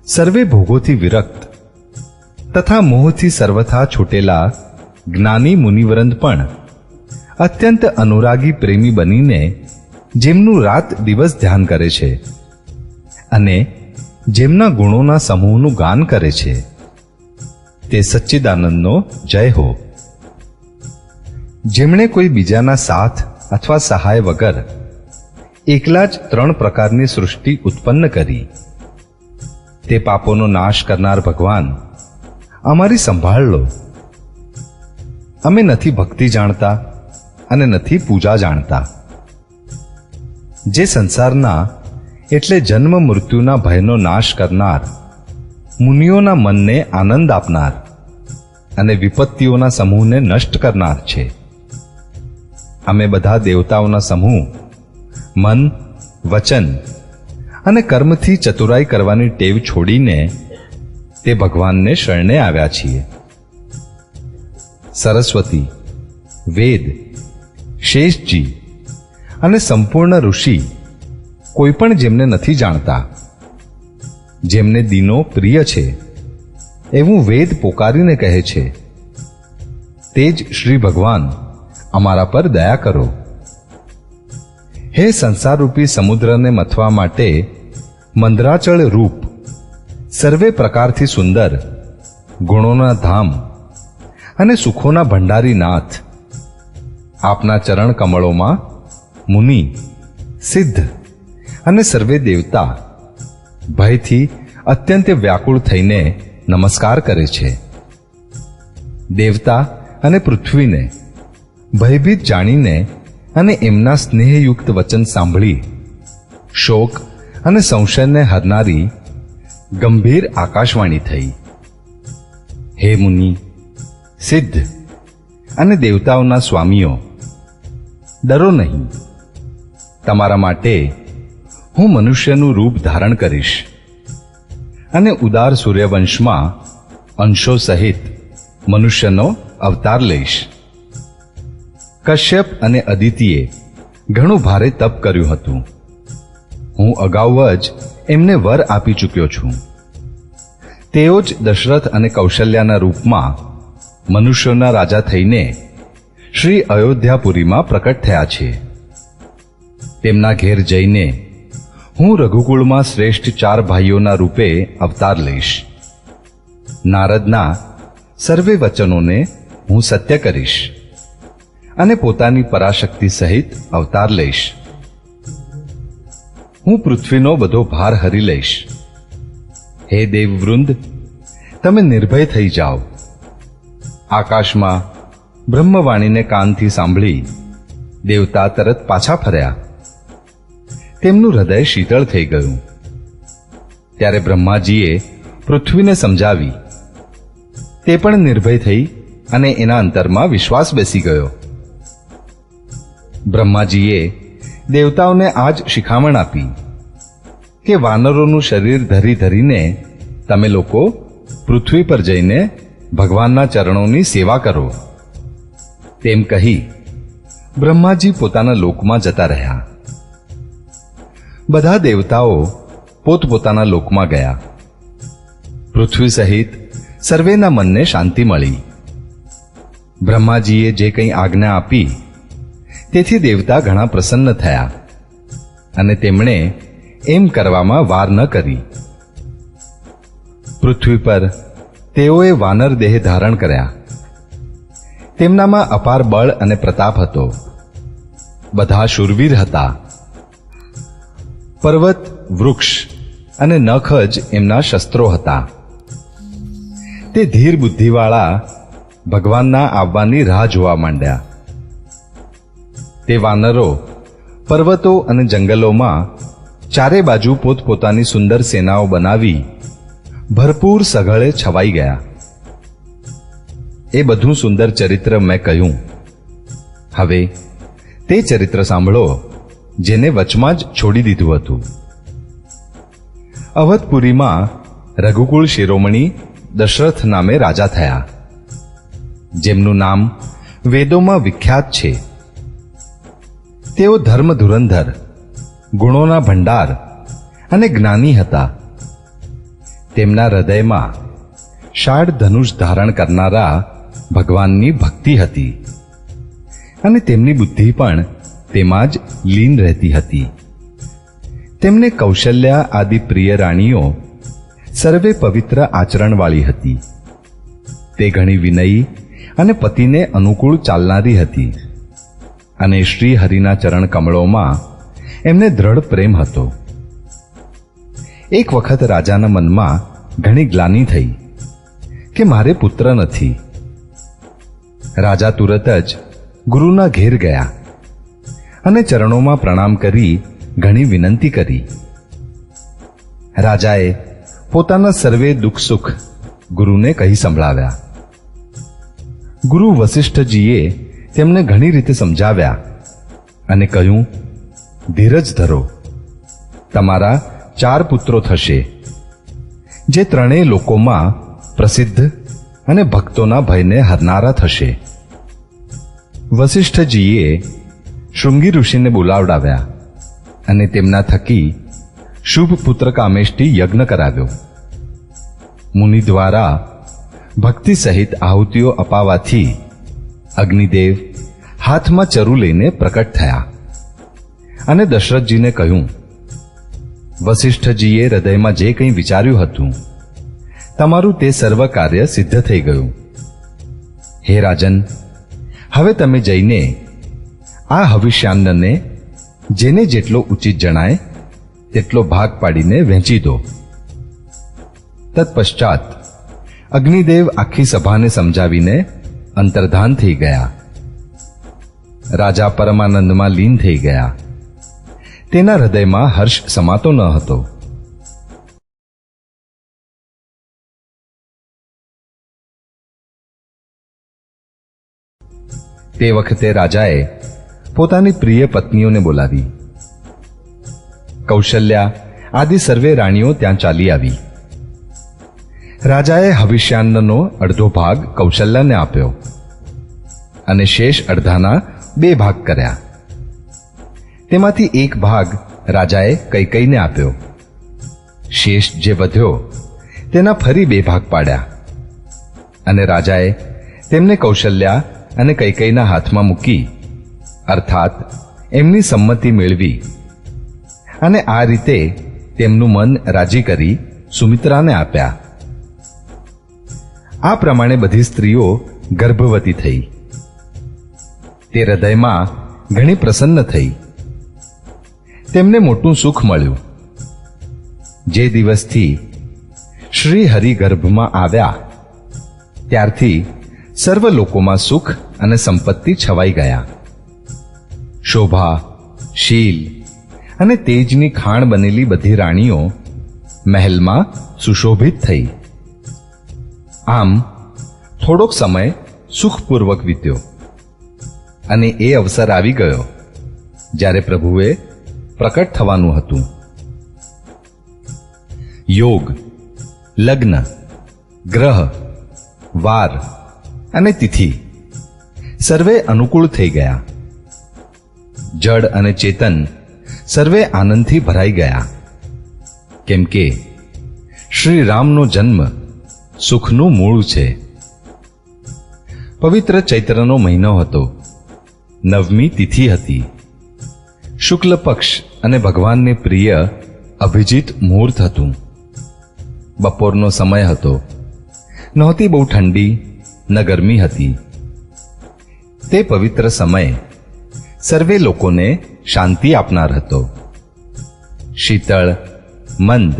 સર્વે ભોગોથી વિરક્ત તથા મોહથી સર્વથા છૂટેલા જ્ઞાની મુનિવૃંદ પણ અત્યંત અનુરાગી પ્રેમી બનીને જેમનું રાત દિવસ ધ્યાન કરે છે અને જેમના ગુણોના સમૂહનું ગાન કરે છે, તે સચ્ચિદાનંદનો જય હો. જેમણે કોઈ બીજાના સાથ અથવા સહાય વગર એકલા જ 3 પ્રકારની સૃષ્ટિ ઉત્પન્ન કરી, તે પાપોનો નાશ કરનાર ભગવાન, અમારી સંભાળ લો. અમે નથી ભક્તિ જાણતા અને નથી પૂજા જાણતા. જે સંસારના એટલે જન્મ મૃત્યુના ભયનો નાશ કરનાર, મુનિઓના મનને આનંદ આપનાર અને વિપત્તિઓના સમૂહને નષ્ટ કરનાર છે. અમે બધા દેવતાઓના સમૂહ મન, વચન અને કર્મથી ચતુરાઈ કરવાની ટેવ છોડીને તે ભગવાનને શરણે આવ્યા છીએ. સરસ્વતી, વેદ, શેષજી અને સંપૂર્ણ ઋષિ કોઈ પણ જેમને નથી જાણતા, જેમને દીનો પ્રિય છે એવું વેદ પોકારીને કહે છે, તે જ શ્રી ભગવાન અમારા પર દયા કરો. હે સંસારરૂપી સમુદ્રને મથવા માટે મંદરાચળ રૂપ, સર્વે પ્રકારથી સુંદર, ગુણોના ધામ અને સુખોના ભંડારી નાથ, આપના ચરણ કમળોમાં મુનિ, સિદ્ધ અને સર્વે દેવતા ભયથી અત્યંત વ્યાકુળ થઈને નમસ્કાર કરે છે. દેવતા અને પૃથ્વીને ભયભીત જાણીને અને એમના સ્નેહયુક્ત વચન સાંભળી શોક અને સંશયને હરનારી ગંભીર આકાશવાણી થઈ. હે મુનિ, સિદ્ધ અને દેવતાઓના સ્વામીઓ, ડરો નહીં. તમારા માટે હું મનુષ્યનું રૂપ ધારણ કરીશ અને ઉદાર સૂર્યવંશમાં અંશો સહિત મનુષ્યનો અવતાર લઈશ. કશ્યપ અને અદિતિએ ઘણું ભારે તપ કર્યું હતું. હું અગાઉ જ એમને વર આપી ચૂક્યો છું. તેઓ જ દશરથ અને કૌશલ્યાના રૂપમાં મનુષ્યોના રાજા થઈને શ્રી અયોધ્યાપુરીમાં પ્રકટ થયા છે. તેમના ઘેર જઈને હું રઘુકુળમાં શ્રેષ્ઠ 4 ભાઈઓના રૂપે અવતાર લઈશ. નારદના સર્વે વચનોને હું સત્ય કરીશ અને પોતાની પરાશક્તિ સહિત અવતાર લઈશ. હું પૃથ્વીનો બધો ભાર હરી લઈશ. હે દેવવૃંદ, તમે નિર્ભય થઈ જાઓ. આકાશમાં બ્રહ્મવાણીને કાનથી સાંભળી દેવતા તરત પાછા ફર્યા. તેમનું હૃદય શીતળ થઈ ગયું. ત્યારે બ્રહ્માજીએ પૃથ્વીને સમજાવી. તે પણ નિર્ભય થઈ અને એના અંતરમાં વિશ્વાસ બેસી ગયો. બ્રહ્માજીએ દેવતાઓને આ જ શિખામણ આપી કે વાનરોનું શરીર ધરી ધરીને તમે લોકો પૃથ્વી પર જઈને ભગવાનના ચરણોની સેવા કરો. તેમ કહી બ્રહ્માજી પોતાના લોકમાં જતા રહ્યા. બધા દેવતાઓ પોતપોતાના લોકમાં ગયા. પૃથ્વી સહિત સર્વેના મનને શાંતિ મળી. બ્રહ્માજીએ જે કંઈ આજ્ઞા આપી તેથી દેવતા ઘણા પ્રસન્ન થયા અને તેમણે એમ કરવામાં વાર ન કરી. પૃથ્વી પર તેઓએ વાનર દેહ ધારણ કર્યા. તેમનામાં અપાર બળ અને પ્રતાપ હતો. બધા શૂરવીર હતા. પર્વત, વૃક્ષ અને નખ જ એમના શસ્ત્રો હતા. તે ધીર બુદ્ધિવાળા ભગવાનના આવવાની રાહ જોવા માંડ્યા. તે વાનરો પર્વતો અને જંગલોમાં ચારે બાજુ પોતપોતાની સુંદર સેનાઓ બનાવી ભરપૂર સઘળે છવાઈ ગયા. એ બધું સુંદર ચરિત્ર મેં કહ્યું. હવે તે ચરિત્ર સાંભળો જેને વચમાં જ છોડી દીધું હતું. અવધપુરીમાં રઘુકુળ શિરોમણી દશરથ નામે રાજા થયા. જેમનું નામ વેદોમાં વિખ્યાત છે. તેઓ ધર્મ ધુરંધર, ગુણોના ભંડાર અને જ્ઞાની હતા. તેમના હૃદયમાં શાળ ધનુષ ધારણ કરનારા ભગવાનની ભક્તિ હતી અને તેમની બુદ્ધિ પણ તેમાં જ લીન રહેતી હતી. તેમને કૌશલ્યા આદિ પ્રિય રાણીઓ સર્વે પવિત્ર આચરણવાળી હતી. તે ઘણી વિનયી અને પતિને અનુકૂળ ચાલનારી હતી અને શ્રી હરિના ચરણ કમળોમાં એમને દ્રઢ પ્રેમ હતો. એક વખત રાજાના મનમાં ઘણી ગ્લાનિ થઈ કે મારે પુત્ર નથી. રાજા તુરત જ ગુરુના ઘેર ગયા અને ચરણોમાં પ્રણામ કરી ઘણી વિનંતી કરી. રાજાએ પોતાના સર્વે દુઃખ સુખ ગુરુને કહી સંભળાવ્યા. ગુરુ વસિષ્ઠજીએ તેમને ઘણી રીતે સમજાવ્યા અને કહ્યું, ધીરજ ધરો, તમારા 4 પુત્રો થશે, જે ત્રણેય લોકોમાં પ્રસિદ્ધ અને ભક્તોના ભયને હરનારા થશે. વસિષ્ઠજીએ શૃંગી ઋષિને બોલાવડાવ્યા અને તેમના થકી શુભ પુત્ર કામેષ્ટી યજ્ઞ કરાવ્યો. મુનિ દ્વારા ભક્તિ સહિત આહુતિઓ અપાવાથી અગ્નિદેવ હાથમાં ચરુ લઈને પ્રકટ થયા અને દશરથજીને કહ્યું, વસિષ્ઠજીએ હૃદયમાં જે કંઈ વિચાર્યું હતું, તમારું તે સર્વ કાર્ય સિદ્ધ થઈ ગયું. હે રાજન, હવે તમે જઈને આ હવિષ્યાન્નને જેને જેટલો ઉચિત જણાય તેટલો ભાગ પાડીને વહેંચી દો. તત્પશ્ચાત અગ્નિદેવ આખી સભાને સમજાવીને અંતર્ધાન થઈ ગયા. રાજા પરમાનંદમાં લીન થઈ ગયા. તેના હૃદયમાં હર્ષ સમાતો ન હતો. તે વખતે રાજાએ પોતાની પ્રિય પત્નીઓને બોલાવી. કૌશલ્યા આદિ સર્વે રાણીઓ ત્યાં ચાલી આવી. રાજાએ હવિષ્યાન્નનો અડધો ભાગ કૌશલ્યાને આપ્યો અને શેષ અડધાના 2 ભાગ કર્યા. તેમાંથી એક ભાગ રાજાએ કૈકેયીને આપ્યો. શેષ જે વધ્યો તેના ફરી 2 ભાગ પાડ્યા અને રાજાએ તેમને કૌશલ્યા અને કૈકેયીના હાથમાં મૂકી, અર્થાત એમની સંમતિ મેળવી અને આ રીતે તેમનું મન રાજી કરી સુમિત્રાને આપ્યા. આ પ્રમાણે બધી સ્ત્રીઓ ગર્ભવતી થઈ. તે હૃદયમાં ઘણી પ્રસન્ન થઈ. તેમને મોટું સુખ મળ્યું. જે દિવસથી શ્રી હરિ ગર્ભમાં આવ્યા ત્યારથી સર્વ લોકોમાં સુખ અને સંપત્તિ છવાઈ ગયા. શોભા, શીલ અને તેજની ખાણ બનેલી બધી રાણીઓ મહેલમાં સુશોભિત થઈ. આમ થોડોક સમય સુખપૂર્વક વીત્યો અને એ અવસર આવી ગયો જ્યારે પ્રભુએ પ્રકટ થવાનું હતું. યોગ, લગ્ન, ગ્રહ, વાર અને તિથિ સર્વે અનુકૂળ થઈ ગયા. જડ અને ચેતન સર્વે આનંદથી ભરાઈ ગયા, કેમ કે શ્રી રામનો જન્મ સુખનું મૂળ છે. પવિત્ર ચૈત્રનો મહિનો હતો. 9મી તિથિ હતી. શુક્લ પક્ષ અને ભગવાનને પ્રિય અભિજીત મુહૂર્ત હતું. બપોરનો સમય હતો. નહોતી બહુ ઠંડી ન ગરમી હતી. તે પવિત્ર સમય સર્વે લોકોને શાંતિ આપનાર હતો. શીતળ, મંદ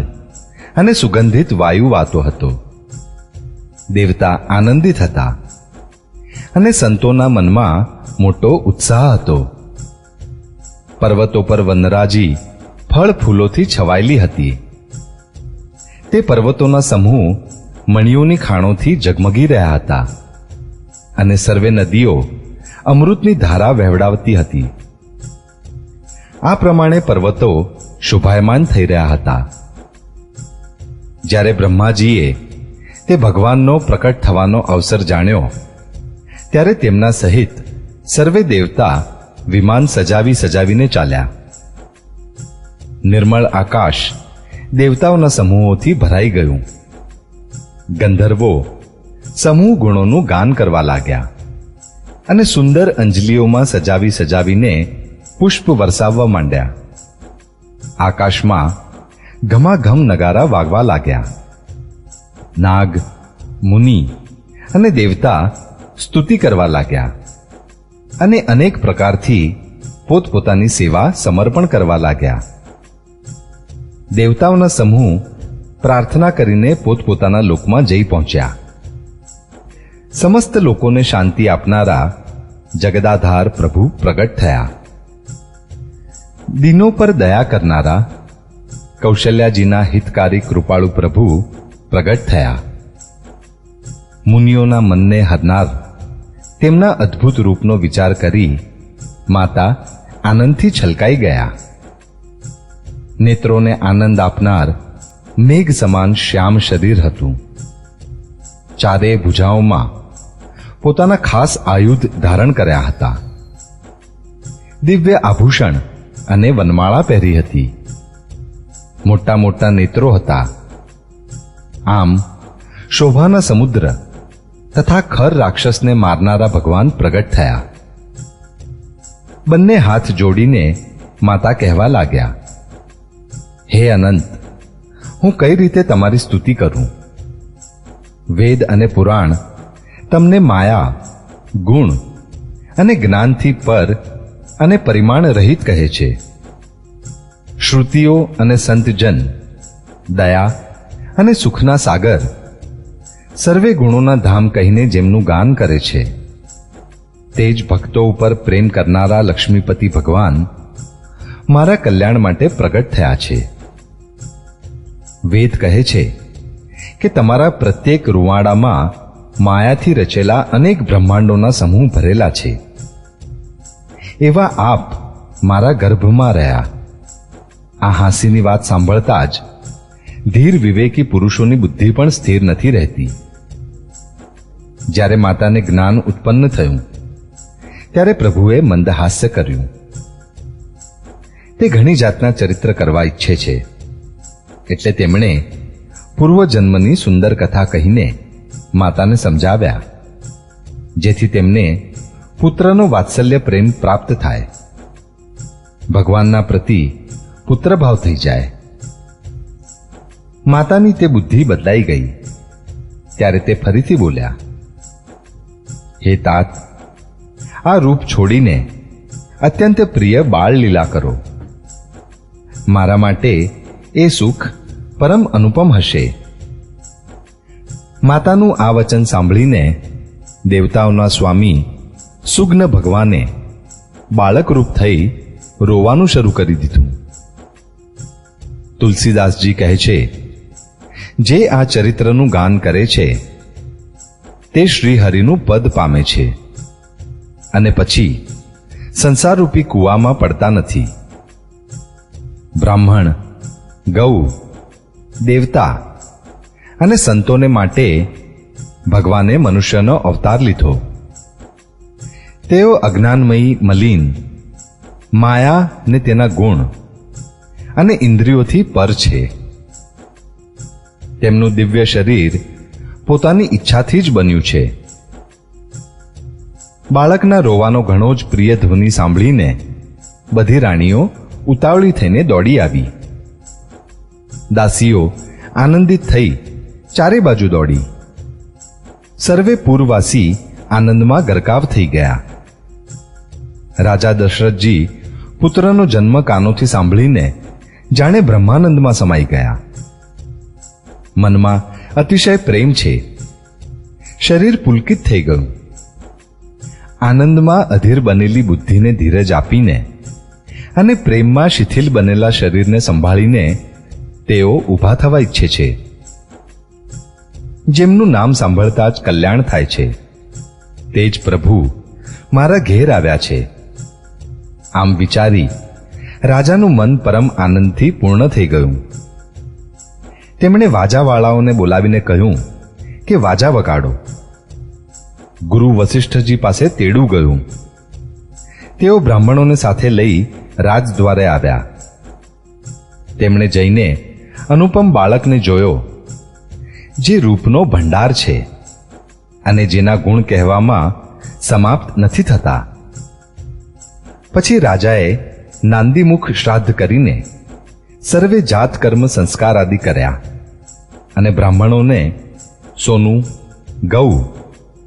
અને સુગંધિત વાયુ વાતો હતો. દેવતા આનંદિત હતા અને સંતોના મનમાં મોટો ઉત્સાહ હતો. પર્વતો પર વનરાજી ફળ ફૂલોથી છવાયેલી હતી. તે પર્વતોના સમૂહ મણિયોની ખાણોથી ઝગમગી રહ્યા હતા અને સર્વે નદીઓ અમૃતની ધારા વહેવડાવતી હતી. આ પ્રમાણે પર્વતો શોભાયમાન થઈ રહ્યા હતા. જ્યારે બ્રહ્માજીએ તે ભગવાનનો પ્રકટ થવાનો અવસર જાણ્યો ત્યારે તેમના સહિત સર્વે દેવતા વિમાન સજાવીને ચાલ્યા. નિર્મળ આકાશ દેવતાઓના સમૂહોથી ભરાઈ ગયું. ગંધર્વો સમૂહ ગુણોનું ગાન કરવા લાગ્યા અને સુંદર અંજલિઓમાં સજાવીને પુષ્પ વરસાવવા માંડ્યા. આકાશમાં ઘમાઘમ નગારા વાગવા લાગ્યા. નાગ, મુનિ અને દેવતા સ્તુતિ કરવા લાગ્યા અને અનેક પ્રકારથી પોતપોતાની સેવા સમર્પણ કરવા લાગ્યા. દેવતાઓના સમૂહ પ્રાર્થના કરીને પોતપોતાના લોકમાં જઈ પહોંચ્યા. સમસ્ત લોકોને શાંતિ આપનારા જગદાધાર પ્રભુ પ્રગટ થયા. દિનો પર દયા કરનારા કૌશલ્યાજીના હિતકારી કૃપાળુ પ્રભુ પ્રગટ થયા. મુનિઓના મનને હરનાર તેમના અદ્ભુત રૂપનો વિચાર કરી માતા આનંદથી છલકાઈ ગયા. નેત્રોને આનંદ આપનાર મેઘ સમાન શ્યામ શરીર હતું. ચારે ભુજાઓમાં પોતાના ખાસ આયુધ ધારણ કર્યા હતા. દિવ્ય આભૂષણ અને વનમાળા પહેરી હતી. મોટા મોટા નેત્રો હતા. આમ શોભાના સમુદ્ર તથા ખર રાક્ષસને મારનારા ભગવાન પ્રગટ થયા. બંને હાથ જોડીને માતા કહેવા લાગ્યા, હે અનંત, હું કઈ રીતે તમારી સ્તુતિ કરું? વેદ અને પુરાણ તમને માયા, ગુણ અને જ્ઞાનથી પર અને પરિમાણ રહિત કહે છે. શ્રુતિઓ અને સંતજન દયા અને સુખના સાગર, સર્વે ગુણોના ધામ કહીને જેમનું ગાન કરે છે, તે જ ભક્તો ઉપર પ્રેમ કરનારા લક્ષ્મીપતિ ભગવાન મારા કલ્યાણ માટે પ્રગટ થયા છે. વેદ કહે છે કે તમારા પ્રત્યેક રૂવાડામાં માયાથી રચેલા અનેક બ્રહ્માંડોના સમૂહ ભરેલા છે. એવા આપ મારા ગર્ભમાં રહ્યા. આ હાંસીની વાત સાંભળતા જ ધીર વિવેકી પુરુષોની બુદ્ધિ પણ સ્થિર નથી રહેતી. જ્યારે માતાને જ્ઞાન ઉત્પન્ન થયું ત્યારે પ્રભુએ મંદહાસ્ય કર્યું. તે ઘણી જાતના ચરિત્ર કરવા ઈચ્છે છે, એટલે તેમણે પૂર્વજન્મની સુંદર કથા કહીને માતાને સમજાવ્યા, જેથી તેમને પુત્રનો વાત્સલ્ય પ્રેમ પ્રાપ્ત થાય, ભગવાનના પ્રતિ પુત્રભાવ થઈ જાય. માતાની તે બુદ્ધિ બદલાઈ ગઈ. ત્યારે તે ફરીથી બોલ્યા, હે તાત, આ રૂપ છોડીને અત્યંત પ્રિય બાળ લીલા કરો. મારા માટે એ સુખ પરમ અનુપમ હશે. માતાનું આ વચન સાંભળીને દેવતાઓના સ્વામી સુગ્ન ભગવાને બાળક રૂપ થઈ રોવાનું શરૂ કરી દીધું. તુલસીદાસજી કહે છે, જે આ ચરિત્રનું ગાન કરે છે તે શ્રીહરિનું પદ પામે છે અને પછી સંસારરૂપી કૂવામાં પડતા નથી. બ્રાહ્મણ, ગૌ, દેવતા અને સંતોને માટે ભગવાને મનુષ્યનો અવતાર લીધો. તેઓ અજ્ઞાનમયી મલિન, માયા ને તેના ગુણ અને ઇન્દ્રિયોથી પર છે. તેમનું દિવ્ય શરીર પોતાની ઈચ્છાથી જ બન્યું છે. બાળકના રોવાનો ઘણો જ પ્રિય ધ્વનિ સાંભળીને બધી રાણીઓ ઉતાવળી થઈને દોડી આવી. દાસીઓ આનંદિત થઈ ચારે બાજુ દોડી. સર્વે પૂરવાસી આનંદમાં ગરકાવ થઈ ગયા. રાજા દશરથજી પુત્રનો જન્મ કાનોથી સાંભળીને જાણે બ્રહ્માનંદમાં સમાઈ ગયા. મનમાં અતિશય પ્રેમ છે. શરીર પુલકિત થઈ ગયું. આનંદમાં અધીર બનેલી બુદ્ધિને ધીરજ આપીને અને પ્રેમમાં શિથિલ બનેલા શરીરને સંભાળીને તેઓ ઊભા થવા ઈચ્છે છે. જેમનું નામ સાંભળતા જ કલ્યાણ થાય છે, તે જ પ્રભુ મારા ઘેર આવ્યા છે. આમ વિચારી રાજાનું મન પરમ આનંદથી પૂર્ણ થઈ ગયું. તેમણે વાજાવાળાઓને બોલાવીને કહ્યું કે વાજા વગાડો. ગુરુ વશિષ્ઠજી પાસે તેડું ગયું. તેઓ બ્રાહ્મણોને સાથે લઈ રાજદ્વારે આવ્યા. તેમણે જઈને અનુપમ બાળકને જોયો, જે રૂપનો ભંડાર છે અને જેના ગુણ કહેવામાં સમાપ્ત નથી થતા. પછી રાજાએ નાંદીમુખ શ્રાદ્ધ કરીને સર્વે જાત કર્મ સંસ્કાર આદિ કર્યા અને બ્રાહ્મણોને સોનું, ગૌ,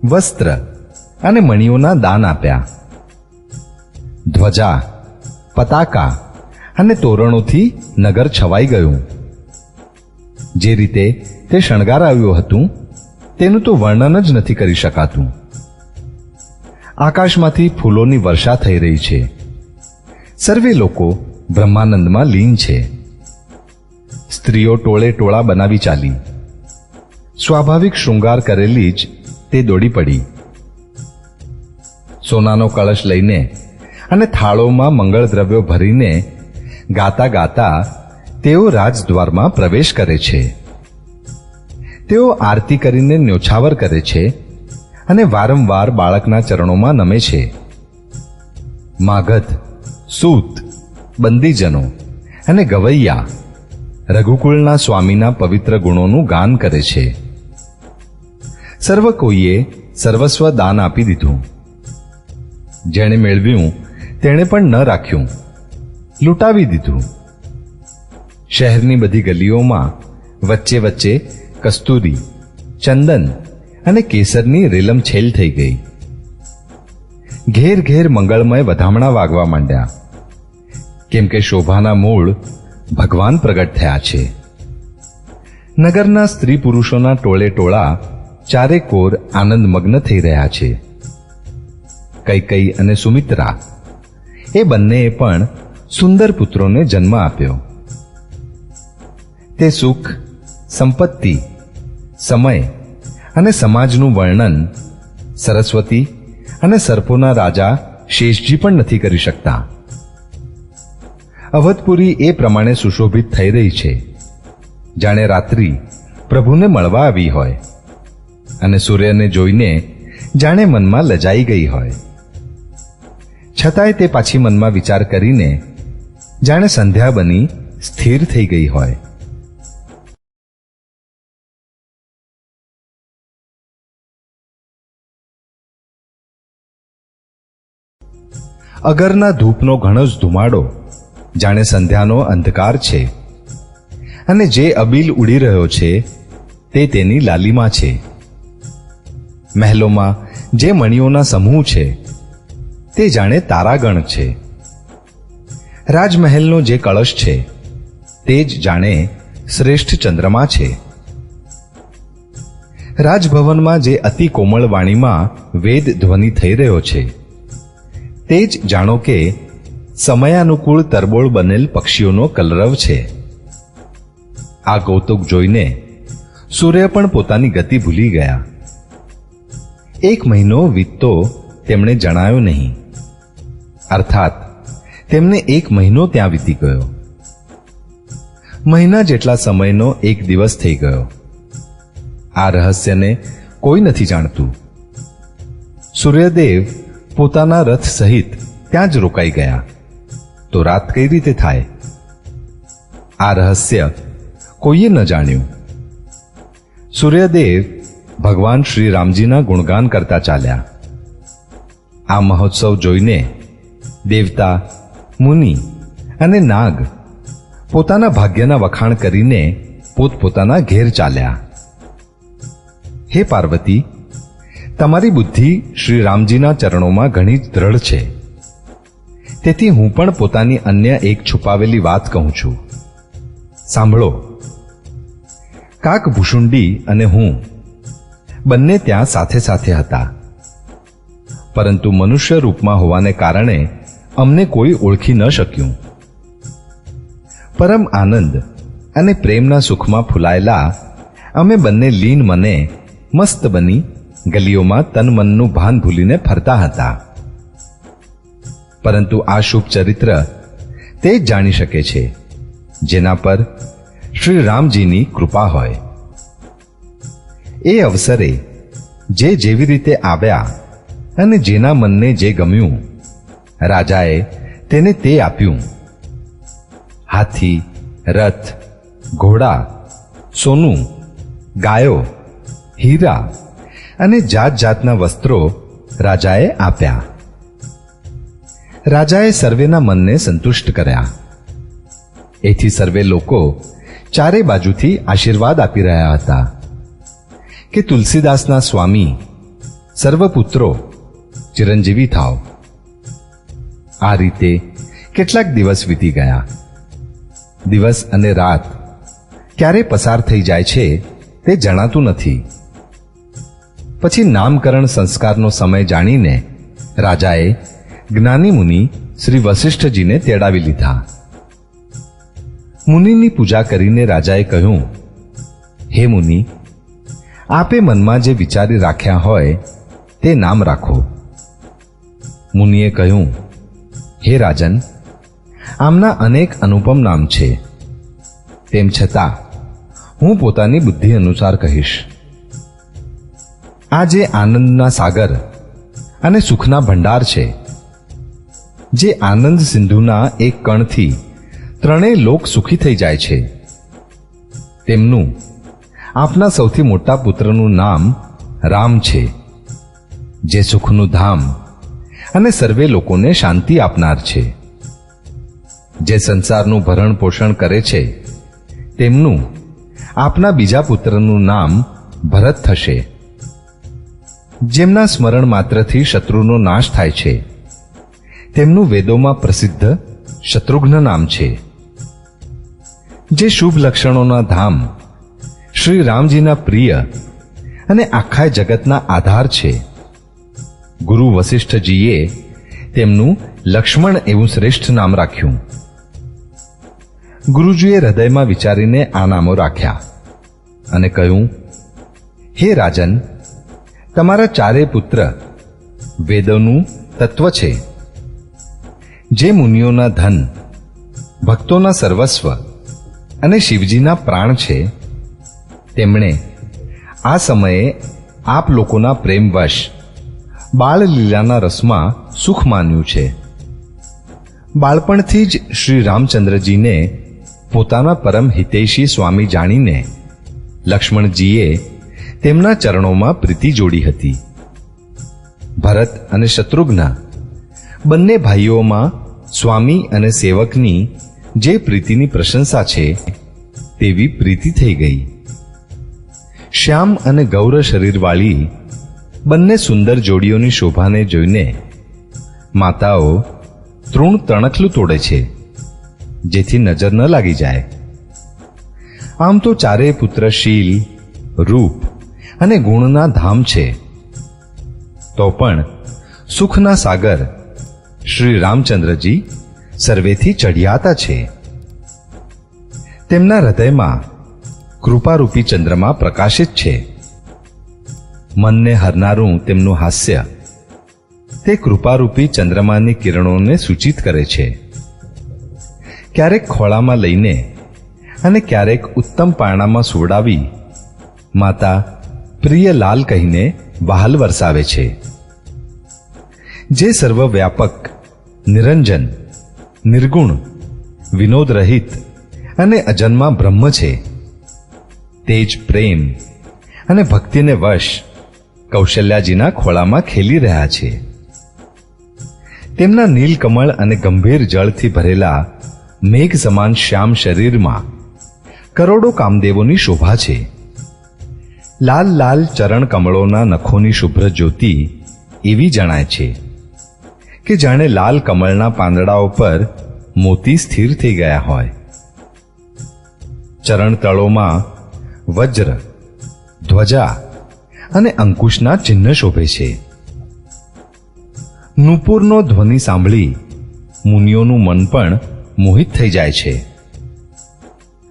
વસ્ત્ર અને મણિઓના દાન આપ્યા. ધ્વજા, પતાકા અને તોરણોથી નગર છવાઈ ગયું. જે રીતે તે શણગારાયું હતું તેનું તો વર્ણન જ નથી કરી શકાતું. આકાશમાંથી ફૂલોની વર્ષા થઈ રહી છે. સર્વે લોકો બ્રહ્માનંદમાં લીન છે. સ્ત્રીઓ ટોળે ટોળા બનાવી ચાલી. સ્વાભાવિક શૃંગાર કરેલી જ તે દોડી પડી. સોનાનો કળશ લઈને અને થાળોમાં મંગળ દ્રવ્યો ભરીને ગાતા ગાતા તેઓ રાજદ્વારમાં પ્રવેશ કરે છે. તેઓ આરતી કરીને ન્યોછાવર કરે છે અને વારંવાર બાળકના ચરણોમાં નમે છે. માગધ, સૂત, બંદીજનો અને ગવૈયા રઘુકુળના સ્વામીના પવિત્ર ગુણોનું ગાન કરે છે. સર્વ કોઈએ સર્વસ્વ દાન આપી દીધું. જેણે મેળવ્યું તેણે પણ ન રાખ્યું, લૂંટાવી દીધું. શહેરની બધી ગલીઓમાં વચ્ચે વચ્ચે કસ્તુરી, ચંદન અને કેસરની રેલમછેલ થઈ ગઈ. ઘેર ઘેર મંગળમય વધામણા વાગવા માંડ્યા, કેમ કે શોભાના મૂળ ભગવાન પ્રગટ થયા છે. નગરના સ્ત્રી પુરુષોના ટોળે ટોળા ચારે કોર આનંદમગ્ન થઈ રહ્યા છે. કૈકેયી અને સુમિત્રા એ બંનેએ પણ સુંદર પુત્રોને જન્મ આપ્યો. તે સુખ, સંપત્તિ, સમય અને સમાજનું વર્ણન સરસ્વતી અને સર્પોના રાજા શેષજી પણ નથી કરી શકતા. અવધપુરી એ પ્રમાણે સુશોભિત થઈ રહી છે, જાણે રાત્રિ પ્રભુને મળવા આવી હોય અને સૂર્યને જોઈને જાણે મનમાં લજાઈ ગઈ હોય. છતાંય તે પાછી મનમાં વિચાર કરીને જાણે સંધ્યા બની સ્થિર થઈ ગઈ હોય. અગરના ધૂપનો ઘણો જ ધુમાડો જાણે સંધ્યાનો અંધકાર છે અને જે અબીલ ઉડી રહ્યો છે તે તેની લાલીમા છે. મહેલોમાં જે મણિઓના સમૂહ છે તે જાણે તારાગણ છે. રાજમહેલનો જે કળશ છે તે જ જાણે શ્રેષ્ઠ ચંદ્રમા છે. રાજભવનમાં જે અતિ કોમળ વાણીમાં વેદ ધ્વનિ થઈ રહ્યો છે તે જ જાણો કે સમયાનુકૂળ તરબોળ બનેલ પક્ષીઓનો કલરવ છે. આ કૌતુક જોઈને સૂર્ય પણ પોતાની ગતિ ભૂલી ગયા. 1 મહિનો વીતતો તેમણે જણાયો નહીં, અર્થાત તેમને 1 મહિનો ત્યાં વીતી ગયો. મહિના જેટલા સમયનો 1 દિવસ થઈ ગયો. આ રહસ્યને કોઈ નથી જાણતું. સૂર્યદેવ પોતાના રથ સહિત ત્યાં જ રોકાઈ ગયા, તો રાત કઈ રીતે થાય? આ રહસ્ય કોઈએ ન જાણ્યું. સૂર્યદેવ ભગવાન શ્રી રામજીના ગુણગાન કરતા ચાલ્યા. આ મહોત્સવ જોઈને દેવતા, મુનિ અને નાગ પોતાના ભાગ્યના વખાણ કરીને પોતપોતાના ઘેર ચાલ્યા. હે પાર્વતી, તમારી બુદ્ધિ શ્રી રામજીના ચરણોમાં ઘણી જ દ્રઢ છે. તેથી હું પણ પોતાની અન્ય એક છુપાવેલી વાત કહું છું. સાંભળો. કાકભૂષુંડી અને હું બંને ત્યાં સાથે સાથે હતા, પરંતુ મનુષ્ય રૂપમાં હોવાને કારણે અમને કોઈ ઓળખી ન શક્યું. પરમ આનંદ અને પ્રેમના સુખમાં ફૂલાયેલા અમે બંને લીન મને મસ્ત બની ગલીઓમાં તન મનનું ભાન ભૂલીને ફરતા હતા. પરંતુ આ શુભ ચરિત્ર તે જ જાણી શકે છે જેના પર શ્રી રામજીની કૃપા હોય. એ અવસરે જે જેવી રીતે આવ્યા અને જેના મનને જે ગમ્યું, રાજાએ તેને તે આપ્યું. હાથી, રથ, ઘોડા, સોનું, ગાયો, હીરા અને જાત જાતના વસ્ત્રો રાજાએ આપ્યા. રાજાએ સર્વેના મનને સંતુષ્ટ કર્યા. એથી સર્વે લોકો ચારે બાજુથી આશીર્વાદ આપી રહ્યા હતા કે તુલસીદાસના સ્વામી સર્વપુત્રો ચિરંજીવી થાવ. આ રીતે કેટલાક દિવસ વીતી ગયા. દિવસ અને રાત ક્યારે પસાર થઈ જાય છે તે જણાતું નથી. પછી નામકરણ સંસ્કારનો સમય જાણીને રાજાએ જ્ઞાની મુનિ શ્રી વશિષ્ઠજીને તેડાવી લીધા. મુનિની પૂજા કરીને રાજાએ કહ્યું, હે મુનિ, આપે મનમાં જે વિચારી રાખ્યા હોય તે નામ રાખો. મુનિએ કહ્યું, હે રાજન, આમના અનેક અનુપમ નામ છે. તેમ છતાં હું પોતાની બુદ્ધિ અનુસાર કહીશ. આ જે આનંદના સાગર અને સુખના ભંડાર છે, જે આનંદ સિંધુના એક કણથી ત્રણેય લોક સુખી થઈ જાય છે, તેમનું આપના સૌથી મોટા પુત્રનું નામ રામ છે, જે સુખનું ધામ અને સર્વે લોકોને શાંતિ આપનાર છે. જે સંસારનું ભરણ પોષણ કરે છે, તેમનું આપના બીજા પુત્રનું નામ ભરત થશે. જેમના સ્મરણ માત્રથી શત્રુનો નાશ થાય છે, તેમનું વેદોમાં પ્રસિદ્ધ શત્રુઘ્ન નામ છે. જે શુભ લક્ષણોના ધામ શ્રી રામજીના પ્રિય અને આખા જગતના આધાર છે, ગુરુ વશિષ્ઠજીએ તેમનું લક્ષ્મણ એવું શ્રેષ્ઠ નામ રાખ્યું. ગુરુજીએ હૃદયમાં વિચારીને આ નામો રાખ્યા અને કહ્યું, હે રાજન, તમારા ચારે પુત્ર વેદોનું તત્વ છે. જે મુનિઓના ધન, ભક્તોના સર્વસ્વ અને શિવજીના પ્રાણ છે, તેમણે આ સમયે આપ લોકોના પ્રેમવશ બાળ લીલાના રસમાં સુખ માન્યું છે. બાળપણથી જ શ્રી રામચંદ્રજીને પોતાના પરમ હિતૈષી સ્વામી જાણીને લક્ષ્મણજીએ તેમના ચરણોમાં પ્રીતિ જોડી હતી. ભરત અને શત્રુઘ્ન બંને ભાઈઓમાં સ્વામી અને સેવકની જે પ્રીતિની પ્રશંસા છે, તેવી પ્રીતિ થઈ ગઈ. શ્યામ અને ગૌર શરીરવાળી બંને સુંદર જોડીઓની શોભાને જોઈને માતાઓ તૃણ તણખલું તોડે છે, જેથી નજર ન લાગી જાય. આમ તો ચારેય પુત્ર શીલ, રૂપ અને ગુણના ધામ છે, તો પણ સુખના સાગર શ્રી રામચંદ્રજી સર્વેથી ચઢિયાતા છે. તેમના હૃદયમાં કૃપારૂપી ચંદ્રમા પ્રકાશિત છે. મનને હરનારું તેમનું હાસ્ય તે કૃપારૂપી ચંદ્રમાની કિરણોને સૂચિત કરે છે. ક્યારેક ખોળામાં લઈને અને ક્યારેક ઉત્તમ પારણામાં સુવડાવી માતા પ્રિય લાલ કહીને વહાલ વરસાવે છે. જે સર્વવ્યાપક, નિરંજન, નિર્ગુણ, વિનોદ રહિત અને અજન્મા બ્રહ્મ છે, તે જ પ્રેમ અને ભક્તિને વશ કૌશલ્યાજીના ખોળામાં ખેલી રહ્યા છે. તેમના નીલકમળ અને ગંભીર જળથી ભરેલા મેઘ સમાન શ્યામ શરીરમાં કરોડો કામદેવોની શોભા છે. લાલ લાલ ચરણ કમળોના નખોની શુભ્ર જ્યોતિ એવી જણાય છે કે જાણે લાલ કમળના પાંદડાઓ પર મોતી સ્થિર થઈ ગયા હોય. ચરણ તળોમાં વજ્ર, ધ્વજા અને અંકુશના ચિહ્ન શોભે છે. નુપુરનો ધ્વનિ સાંભળી મુનિઓનું મન પણ મોહિત થઈ જાય છે.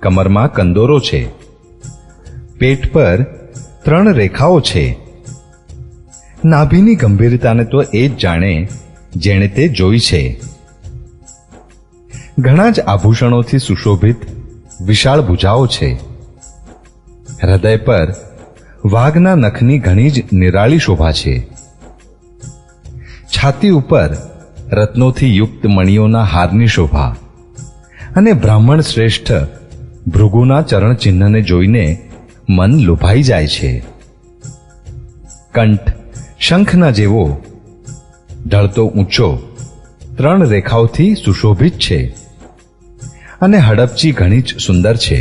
કમરમાં કંદોરો છે, પેટ પર 3 રેખાઓ છે. નાભીની ગંભીરતાને તો એ જ જાણે જેણે તે જોઈ છે. ઘણા જ આભૂષણોથી સુશોભિત વિશાળ ભુજાઓ છે. હૃદય પર વાઘના નખની ઘણી જ નિરાળી શોભા છે. છાતી ઉપર રત્નોથી યુક્ત મણિઓના હારની શોભા અને બ્રાહ્મણ શ્રેષ્ઠ ભૃગુના ચરણ ચિહ્નને જોઈને મન લુભાઈ જાય છે. કંઠ શંખના જેવો ઢળતો ઊંચો 3 રેખાઓથી સુશોભિત છે અને હડપચી ઘણી જ સુંદર છે.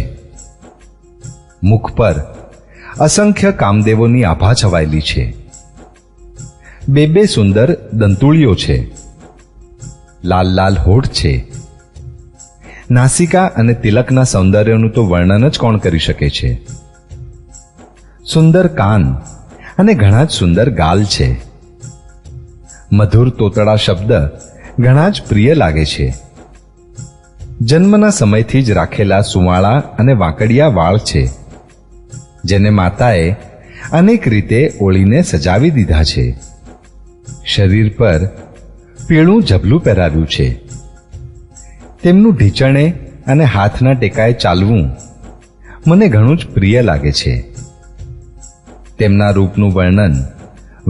મુખ પર અસંખ્ય કામદેવોની આભા છવાયેલી છે. 2 સુંદર દંતુળીઓ છે. લાલ લાલ હોઠ છે. નાસિકા અને તિલકના સૌંદર્યનું તો વર્ણન જ કોણ કરી શકે છે. સુંદર કાન અને ઘણા જ સુંદર ગાલ છે. મધુર તોતડા શબ્દ ઘણા જ પ્રિય લાગે છે. જન્મના સમયથી જ રાખેલા સુવાળા અને વાંકડિયા વાળ છે, જેને માતાએ અનેક રીતે ઓળીને સજાવી દીધા છે. શરીર પર પીળું ઝબલું પહેરાવ્યું છે. તેમનું ઢીંચણે અને હાથના ટેકાએ ચાલવું મને ઘણું જ પ્રિય લાગે છે. તેમના રૂપનું વર્ણન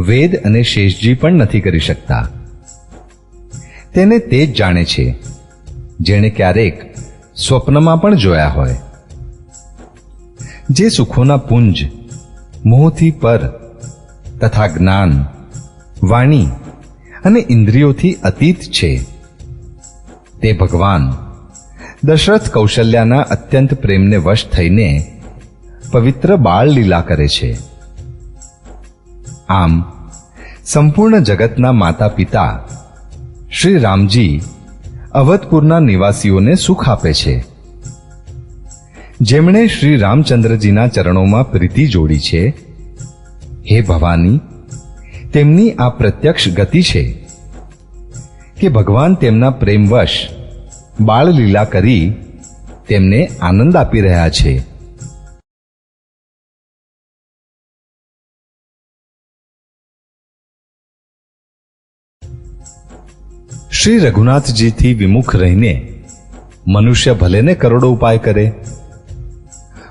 વેદ અને શેષજી પણ નથી કરી શકતા. તેને તે જ જાણે છે જેણે ક્યારેક સ્વપ્નમાં પણ જોયા હોય. જે સુખોના પુંજ મોહથી પર તથા જ્ઞાન, વાણી અને ઇન્દ્રિયોથી અતીત છે, તે ભગવાન દશરથ કૌશલ્યાના અત્યંત પ્રેમને વશ થઈને પવિત્ર બાળ લીલા કરે છે. આમ સંપૂર્ણ જગતના માતા પિતા શ્રી રામજી અવધપુરના નિવાસીઓને સુખ આપે છે. જેમણે શ્રી રામચંદ્રજીના ચરણોમાં પ્રીતિ જોડી છે, હે ભવાની, તેમની આ પ્રત્યક્ષ ગતિ છે કે ભગવાન તેમના પ્રેમવશ બાળ લીલા કરી તેમને આનંદ આપી રહ્યા છે. શ્રી રઘુનાથજીથી વિમુખ રહીને મનુષ્ય ભલે ને કરોડો ઉપાય કરે,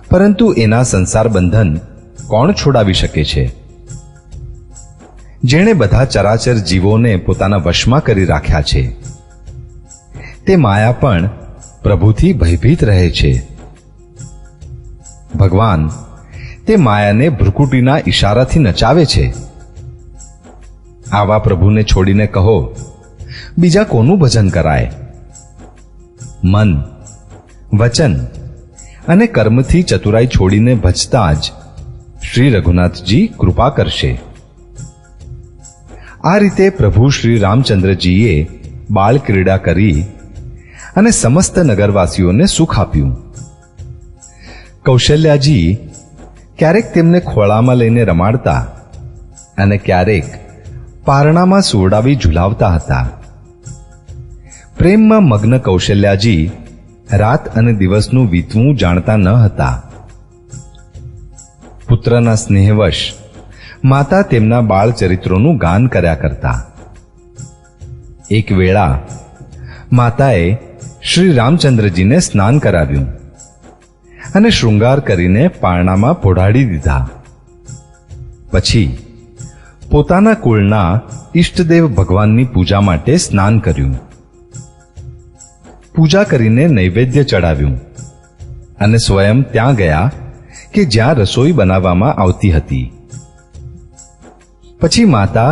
પરંતુ એના સંસાર બંધન કોણ છોડાવી શકે છે? જેણે બધા ચરાચર જીવોને પોતાના વશમાં કરી રાખ્યા છે, તે માયા પણ પ્રભુથી ભયભીત રહે છે. ભગવાન તે માયાને ભ્રુકુટીના ઈશારાથી નચાવે છે. આવા પ્રભુને છોડીને કહો, બીજા કોનું ભજન કરાય? મન, વચન અને કર્મથી ચતુરાઈ છોડીને ભજતા જ શ્રી રઘુનાથજી કૃપા કરશે. આ રીતે પ્રભુ શ્રી રામચંદ્રજીએ બાળ ક્રીડા કરી અને સમસ્ત નગરવાસીઓને સુખ આપ્યું. કૌશલ્યાજી ક્યારેક તેમને ખોળામાં લઈને રમાડતા અને ક્યારેક પારણામાં સુવડાવી ઝુલાવતા હતા. પ્રેમમાં મગ્ન કૌશલ્યાજી રાત અને દિવસનું વીતવું જાણતા ન હતા. પુત્રના સ્નેહવશ માતા તેમના બાળ ચરિત્રોનું ગાન કર્યા કરતા. એક વેળા માતાએ શ્રી રામચંદ્રજીને સ્નાન કરાવ્યું અને શૃંગાર કરીને પારણામાં પોઢાડી દીધા. પછી પોતાના કુળના ઈષ્ટદેવ ભગવાનની પૂજા માટે સ્નાન કર્યું. પૂજા કરીને નૈવેદ્ય ચડાવ્યું અને સ્વયં ત્યાં ગયા કે જ્યાં રસોઈ બનાવવામાં આવતી હતી. પછી માતા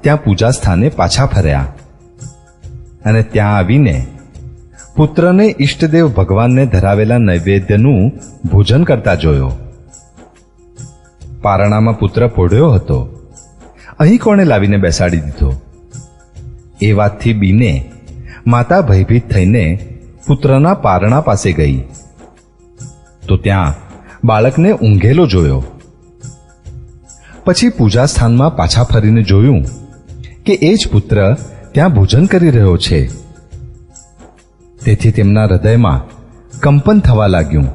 ત્યાં પૂજા સ્થાને પાછા ફર્યા અને ત્યાં આવીને પુત્રને ઈષ્ટદેવ ભગવાનને ધરાવેલા નૈવેદ્યનું ભોજન કરતા જોયો. પારણામાં પુત્ર પોઢ્યો હતો, અહીં કોણે લાવીને બેસાડી દીધો? એ વાતથી બીને માતા ભયભીત થઈને પુત્રના પારણા પાસે ગઈ તો ત્યાં બાળકને ઊંઘેલો જોયો. પછી પૂજા સ્થાનમાં પાછા ફરીને જોયું કે એ જ પુત્ર ત્યાં ભોજન કરી રહ્યો છે. તેથી તેમના હૃદયમાં કંપન થવા લાગ્યું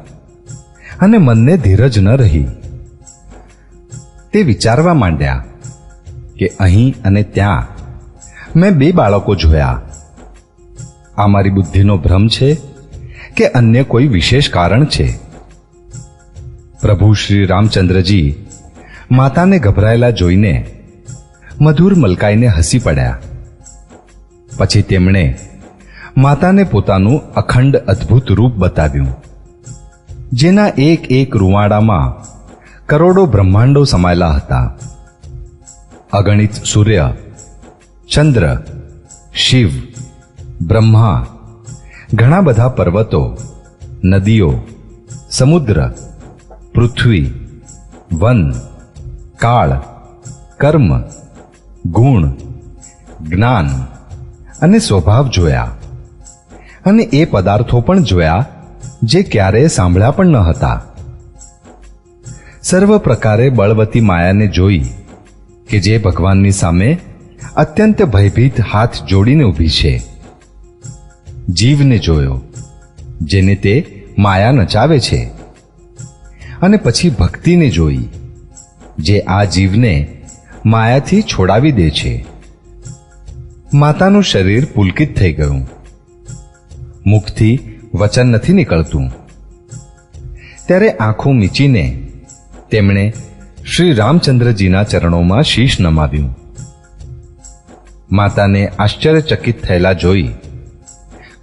અને મનને ધીરજ ન રહી. તે વિચારવા માંડ્યા કે અહીં અને ત્યાં મેં 2 બાળકો જોયા. આ મારી બુદ્ધિનો ભ્રમ છે કે અન્ય કોઈ વિશેષ કારણ છે? પ્રભુ શ્રી રામચંદ્રજી માતાને ગભરાયેલા જોઈને મધુર મલકાઈને હસી પડ્યા. પછી તેમણે માતાને પોતાનું અખંડ અદ્ભુત રૂપ બતાવ્યું, જેના એક એક રૂવાડામાં કરોડો બ્રહ્માંડો સમાયેલા હતા. અગણિત સૂર્ય, ચંદ્ર, શિવ, બ્રહ્મા, ઘણા બધા પર્વતો, નદીઓ, સમુદ્ર, પૃથ્વી, વન, કાળ, કર્મ, ગુણ, જ્ઞાન અને સ્વભાવ જોયા. અને એ પદાર્થો પણ જોયા જે ક્યારેય સાંભળ્યા પણ ન હતા. સર્વ પ્રકારે બળવતી માયાને જોઈ કે જે ભગવાનની સામે અત્યંત ભયભીત હાથ જોડીને ઊભી છે. જીવને જોયો જેને તે માયા નચાવે છે, અને પછી ભક્તિને જોઈ જે આ જીવને માયાથી છોડાવી દે છે. માતાનું શરીર પુલકિત થઈ ગયું. મુખથી વચન નથી નીકળતું. ત્યારે આંખો મીચીને તેમણે શ્રી રામચંદ્રજીના ચરણોમાં શીશ નમાવ્યું. માતાને આશ્ચર્યચકિત થયેલા જોઈ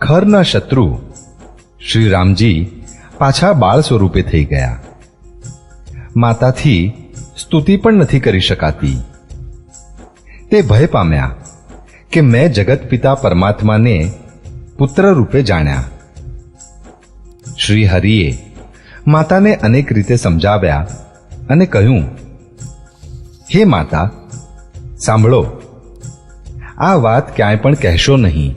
ખરના શત્રુ શ્રી રામજી પાછા બાળ સ્વરૂપે થઈ ગયા. માતાથી સ્તુતિ પણ નથી કરી શકાતી. તે ભય પામ્યા કે મેં જગત પિતા પરમાત્માને પુત્ર રૂપે જાણ્યા. શ્રી હરિએ માતાને અનેક રીતે સમજાવ્યા અને કહ્યું, હે માતા, સાંભળો, આ વાત ક્યાંય પણ કહેશો નહીં.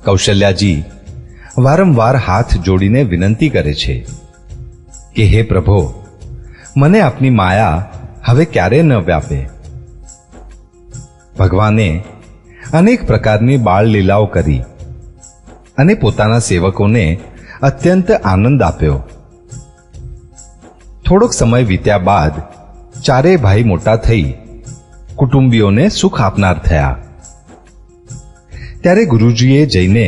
કૌશલ્યાજી વારંવાર હાથ જોડીને વિનંતી કરે છે કે હે પ્રભો, મને આપની માયા હવે ક્યારે ન વ્યાપે. ભગવાને અનેક પ્રકારની બાળ લીલાઓ કરી અને પોતાના સેવકોને અત્યંત આનંદ આપ્યો. થોડોક સમય વીત્યા બાદ ચારેય ભાઈ મોટા થઈ કુટુંબીઓને સુખ આપનાર થયા. ત્યારે ગુરુજીએ જઈને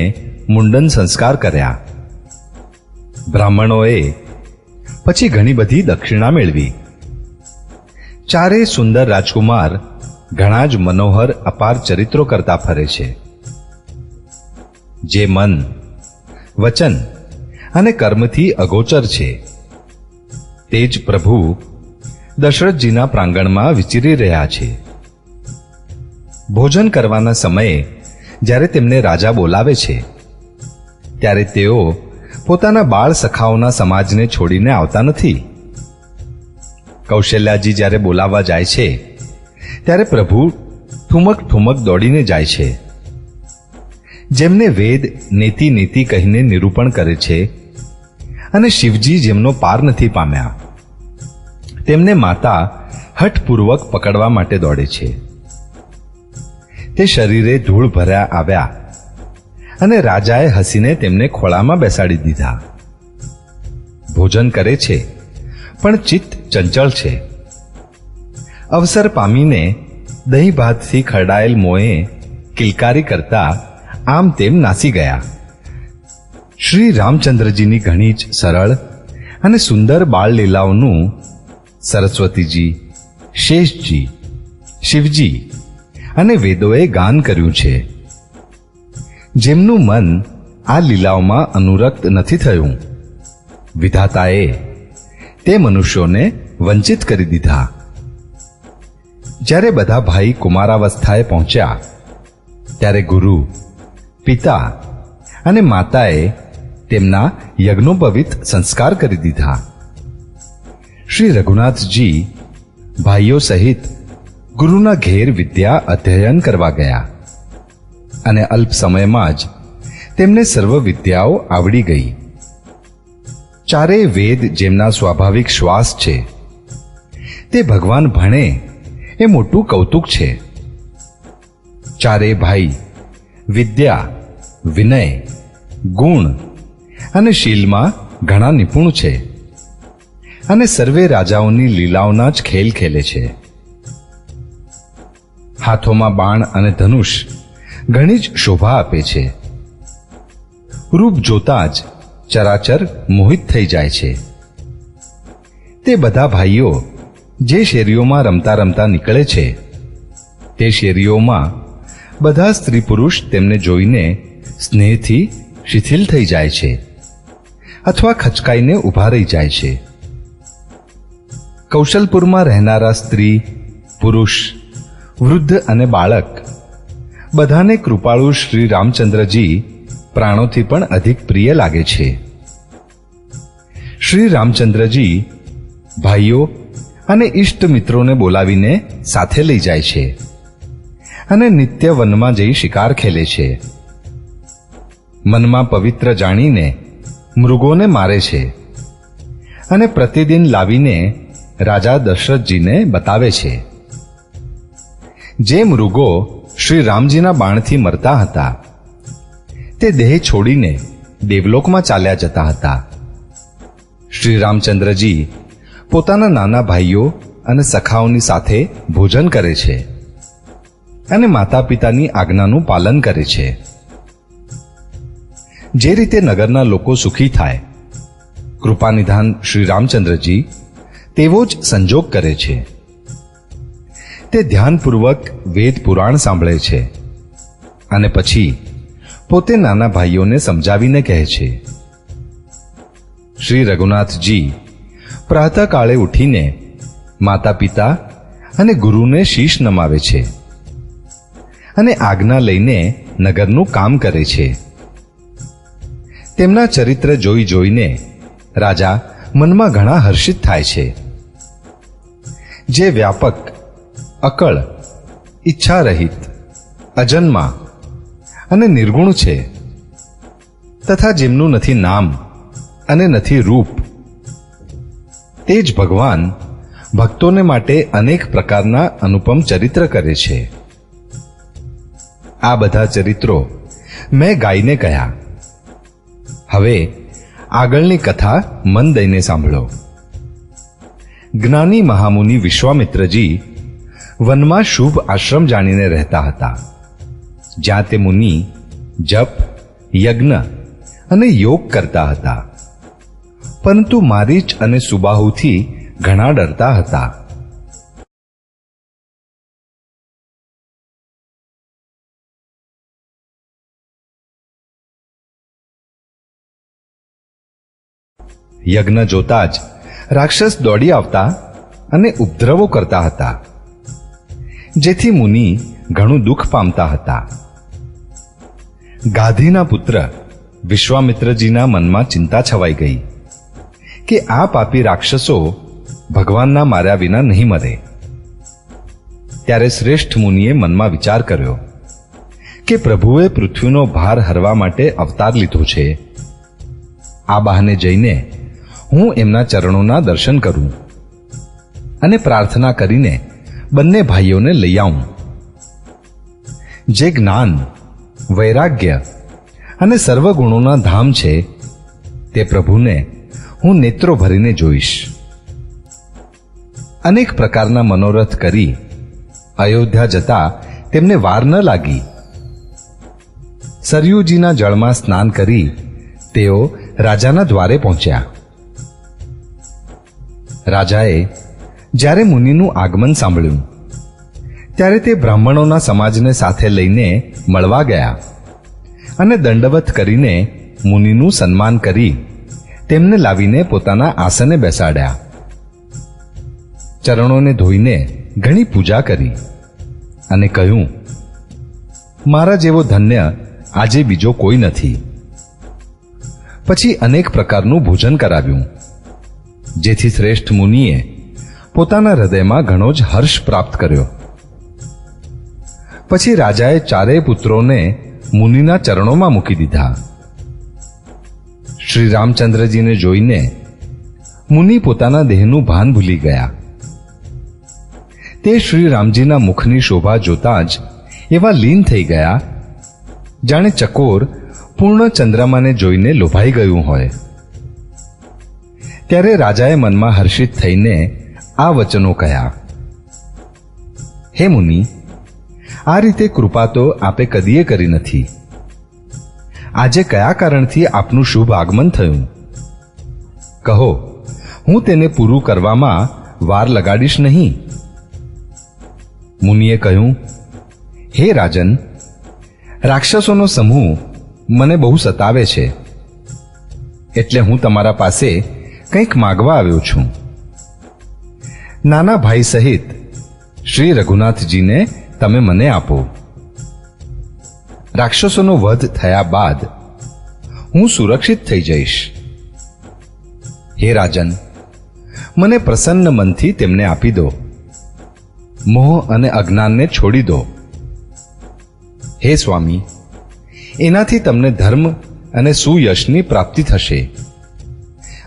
મુંડન સંસ્કાર કર્યા. બ્રાહ્મણોએ પછી ઘણી બધી દક્ષિણા મેળવી. ચારેય સુંદર રાજકુમાર ઘણા જ મનોહર અપાર ચરિત્રો કરતા ફરે છે. જે મન, વચન અને કર્મથી અગોચર છે, તે જ પ્રભુ દશરથજીના પ્રાંગણમાં વિચરી રહ્યા છે. ભોજન કરવાના સમયે જ્યારે તેમને રાજા બોલાવે છે, ત્યારે તેઓ પોતાના બાળ સખાઓના સમાજને છોડીને આવતા નથી. કૌશલ્યાજી જ્યારે બોલાવવા જાય છે, ત્યારે પ્રભુ ઠુમક ઠુમક દોડીને જાય છે. જેમને વેદ નેતિ નીતિ કહીને નિરૂપણ કરે છે અને શિવજી જેમનો પાર નથી પામ્યા, તેમને માતા હઠપૂર્વક પકડવા માટે દોડે છે. તે શરીરે ધૂળ ભર્યા આવ્યા અને રાજાએ હસીને તેમને ખોળામાં બેસાડી દીધા. ભોજન કરે છે પણ ચિત્ત ચંચળ છે. અવસર પામીને દહીં ભાતથી ખરડાયેલ મોંએ કિલકારી કરતા આમ તેમ નાસી ગયા. શ્રી રામચંદ્રજીની ઘણી જ સરળ અને સુંદર બાળ લીલાઓનું સરસ્વતીજી, શેષજી, શિવજી અને વેદોએ ગાન કર્યું છે. જેમનું મન આ લીલાઓમાં અનુરક્ત નથી થયું, વિધાતાએ તે મનુષ્યોને વંચિત કરી દીધા. જ્યારે બધા ભાઈ કુમારાવસ્થાએ પહોંચ્યા, ત્યારે ગુરુ, પિતા અને માતાએ તેમના યજ્ઞોપવિત સંસ્કાર કરી દીધા. શ્રી રઘુનાથજી ભાઈઓ સહિત ગુરુના ઘેર વિદ્યા અધ્યયન કરવા ગયા અને અલ્પ સમયમાં જ તેમને સર્વ વિદ્યાઓ આવડી ગઈ. ચારેય વેદ જેમના સ્વાભાવિક શ્વાસ છે, તે ભગવાન ભણે એ મોટું કૌતુક છે. ચારેય ભાઈ વિદ્યા, વિનય, ગુણ અને શીલમાં ઘણા નિપુણ છે અને સર્વે રાજાઓની લીલાઓના જ ખેલ ખેલે છે. હાથોમાં બાણ અને ધનુષ ઘણી જ શોભા આપે છે. રૂપ જોતા જ ચરાચર મોહિત થઈ જાય છે. તે બધા ભાઈઓ જે શેરીઓમાં રમતા રમતા નીકળે છે તે શેરીઓમાં બધા સ્ત્રી પુરુષ તેમને જોઈને સ્નેહથી શિથિલ થઈ જાય છે અથવા ખચકાઈને ઊભા રહી જાય છે. કૌશલપુરમાં રહેનારા સ્ત્રી, પુરુષ, વૃદ્ધ અને બાળક બધાને કૃપાળુ શ્રી રામચંદ્રજી પ્રાણોથી પણ અધિક પ્રિય લાગે છે. શ્રી રામચંદ્રજી ભાઈઓ અને ઇષ્ટ મિત્રોને બોલાવીને સાથે લઈ જાય છે અને નિત્ય વનમાં જઈ શિકાર ખેલે છે. મનમાં પવિત્ર જાણીને મૃગોને મારે છે અને પ્રતિદિન લાવીને રાજા દશરથજીને બતાવે છે. જે મૃગો શ્રી રામજીના બાણથી મરતા હતા તે દેહ છોડીને દેવલોકમાં ચાલ્યા જતા હતા. શ્રી રામચંદ્રજી પોતાના નાના ભાઈઓ અને સખાઓની સાથે ભોજન કરે છે અને માતા પિતાની આજ્ઞાનું પાલન કરે છે. જે રીતે નગરના લોકો સુખી થાય, કૃપાનિધાન શ્રી રામચંદ્રજી તેવો જ સંજોગ કરે છે. તે ધ્યાનપૂર્વક વેદ પુરાણ સાંભળે છે અને પછી પોતે નાના ભાઈઓને સમજાવીને કહે છે. શ્રી રઘુનાથજી પ્રાતઃકાળે ઉઠીને માતા પિતા અને ગુરુને શીશ નમાવે છે અને આજ્ઞા લઈને નગરનું કામ કરે છે. તેમના ચરિત્ર જોઈ જોઈને રાજા મનમાં ઘણા હર્ષિત થાય છે. જે વ્યાપક, અકળ, ઈચ્છારહિત, અજન્મા અને નિર્ગુણ છે તથા જેમનું નથી નામ અને નથી રૂપ, તે જ ભગવાન ભક્તોને માટે અનેક પ્રકારના અનુપમ ચરિત્ર કરે છે. આ બધા ચરિત્રો મેં ગાઈને કહ્યા. હવે આગળની કથા મન દઈને સાંભળો. જ્ઞાની મહામુનિ વિશ્વામિત્રજી વનમાં શુભ આશ્રમ જાણીને રહેતા હતા, જ્યાં તે મુનિ જપ, યજ્ઞ અને યોગ કરતા હતા, પરંતુ મારીચ અને સુબાહુથી ઘણા ડરતા હતા. યજ્ઞ જોતા જ રાક્ષસ દોડી આવતા અને ઉપદ્રવો કરતા હતા, જેથી મુનિ ઘણું દુઃખ પામતા હતા. ગાધીના પુત્ર વિશ્વામિત્રજીના મનમાં ચિંતા છવાઈ ગઈ કે આ પાપી રાક્ષસો ભગવાનના માર્યા વિના નહીં મરે. ત્યારે શ્રેષ્ઠ મુનિએ મનમાં વિચાર કર્યો કે પ્રભુએ પૃથ્વીનો ભાર હરવા માટે અવતાર લીધો છે. આ બહાને જઈને હું એમના ચરણોના દર્શન કરું અને પ્રાર્થના કરીને બંને ભાઈઓને લઈ આવું. જે જ્ઞાન, વૈરાગ્ય અને સર્વગુણોના ધામ છે તે પ્રભુને હું નેત્રો ભરીને જોઈશ. અનેક પ્રકારના મનોરથ કરી અયોધ્યા જતા તેમને વાર ન લાગી. સરયુજીના જળમાં સ્નાન કરી તેઓ રાજાના દ્વારે પહોંચ્યા. રાજાએ જ્યારે મુનિનું આગમન સાંભળ્યું ત્યારે તે બ્રાહ્મણોના સમાજને સાથે લઈને મળવા ગયા અને દંડવત કરીને મુનિનું સન્માન કરી તેમને લાવીને પોતાના આસને બેસાડ્યા. ચરણોને ધોઈને ઘણી પૂજા કરી અને કહ્યું, મારા જેવો ધન્ય આજે બીજો કોઈ નથી. પછી અનેક પ્રકારનું ભોજન કરાવ્યું, જેથી શ્રેષ્ઠ મુનિએ પોતાના હૃદયમાં ઘણો જ હર્ષ પ્રાપ્ત કર્યો. પછી રાજાએ ચારેય પુત્રોને મુનિના ચરણોમાં મૂકી દીધા. શ્રી રામચંદ્રજીને જોઈને મુનિ પોતાના દેહનું ભાન ભૂલી ગયા. તે શ્રી રામજીના મુખની શોભા જોતા જ એવા લીન થઈ ગયા જાણે ચકોર પૂર્ણ ચંદ્રમાને જોઈને લોભાઈ ગયું હોય. ત્યારે રાજાએ મનમાં હર્ષિત થઈને આ વચનો કહ્યા, હે મુનિ, આ રીતે કૃપા તો આપે કદીએ કરી નથી. આજે કયા કારણથી આપનું શુભ આગમન થયું? કહો, હું તેને પૂરું કરવામાં વાર લગાડીશ નહીં. મુનિએ કહ્યું, હે રાજન, રાક્ષસોનો સમૂહ મને બહુ સતાવે છે, એટલે હું તમારા પાસે કંઈક માગવા આવ્યો છું. નાના ભાઈ સહિત શ્રી રઘુનાથજીને તમે મને આપો. રાક્ષસોનો વધ થયા બાદ હું સુરક્ષિત થઈ જઈશ. હે રાજન, મને પ્રસન્ન મનથી તેમને આપી દો. મોહ અને અજ્ઞાનને છોડી દો. હે સ્વામી, એનાથી તમને ધર્મ અને સુયશની પ્રાપ્તિ થશે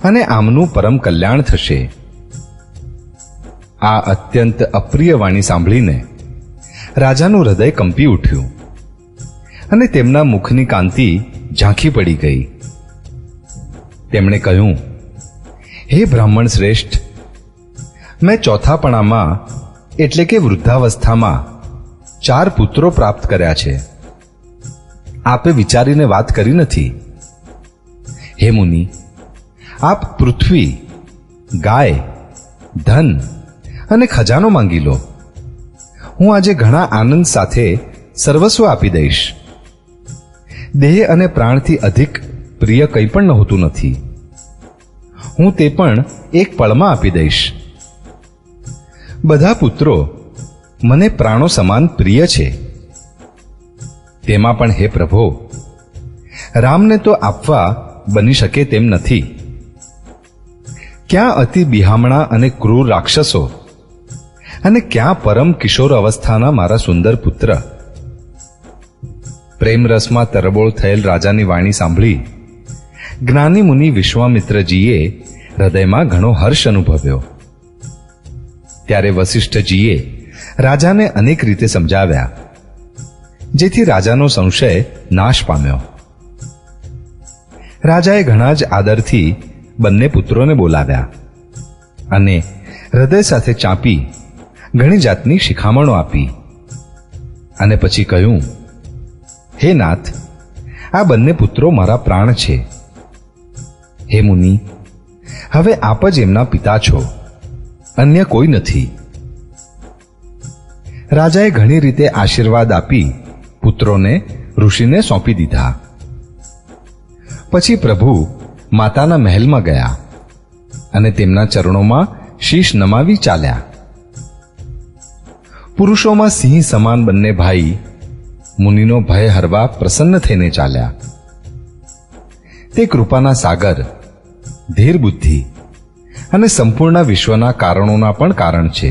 અને આમનું પરમ કલ્યાણ થશે. આ અત્યંત અપ્રિય વાણી સાંભળીને રાજાનું હૃદય કંપી ઉઠ્યું અને તેમના મુખની કાંતિ ઝાંખી પડી ગઈ. તેમણે કહ્યું, હે બ્રાહ્મણ શ્રેષ્ઠ, મેં ચોથાપણામાં એટલે કે વૃદ્ધાવસ્થામાં 4 પુત્રો પ્રાપ્ત કર્યા છે. આપે વિચારીને વાત કરી નથી. હે મુનિ, આપ પૃથ્વી, ગાય, ધન અને ખજાનો માંગી લો. હું આજે ઘણા આનંદ સાથે સર્વસ્વ આપી દઈશ. દેહ અને પ્રાણથી અધિક પ્રિય કંઈ પણ નહોતું નથી. હું તે પણ એક પળમાં આપી દઈશ. બધા પુત્રો મને પ્રાણો સમાન પ્રિય છે. તેમાં પણ હે પ્રભો, રામને તો આપવા બની શકે તેમ નથી. ક્યાં અતિ બિહામણા અને ક્રૂર રાક્ષસો અને ક્યાં પરમ કિશોર અવસ્થાના મારા સુંદર પુત્ર. પ્રેમરસમાં તરબોળ થયેલ રાજાની વાણી સાંભળી જ્ઞાની મુનિ વિશ્વામિત્રજીએ હૃદયમાં ઘણો હર્ષ અનુભવ્યો. ત્યારે વસિષ્ઠજીએ રાજાને અનેક રીતે સમજાવ્યા, જેથી રાજાનો સંશય નાશ પામ્યો. રાજાએ ઘણા જ આદરથી બંને પુત્રોને બોલાવ્યા અને હૃદય સાથે ચાંપી ઘણી જાતની શિખામણો આપી અને પછી કહ્યું, હે નાથ, આ બંને પુત્રો મારા પ્રાણ છે. હે મુનિ, હવે આપ જ એમના પિતા છો, અન્ય કોઈ નથી. રાજાએ ઘણી રીતે આશીર્વાદ આપી પુત્રોને ઋષિને સોંપી દીધા. પછી પ્રભુ માતાના મહેલમાં ગયા અને તેમના ચરણોમાં શીશ નમાવી ચાલ્યા. પુરુષોમાં સિંહ સમાન બંને ભાઈ મુનિનો ભય હરવા પ્રસન્ન થઈને ચાલ્યા. તે કૃપાના સાગર, ધીર બુદ્ધિ અને સંપૂર્ણ વિશ્વના કારણોના પણ કારણ છે.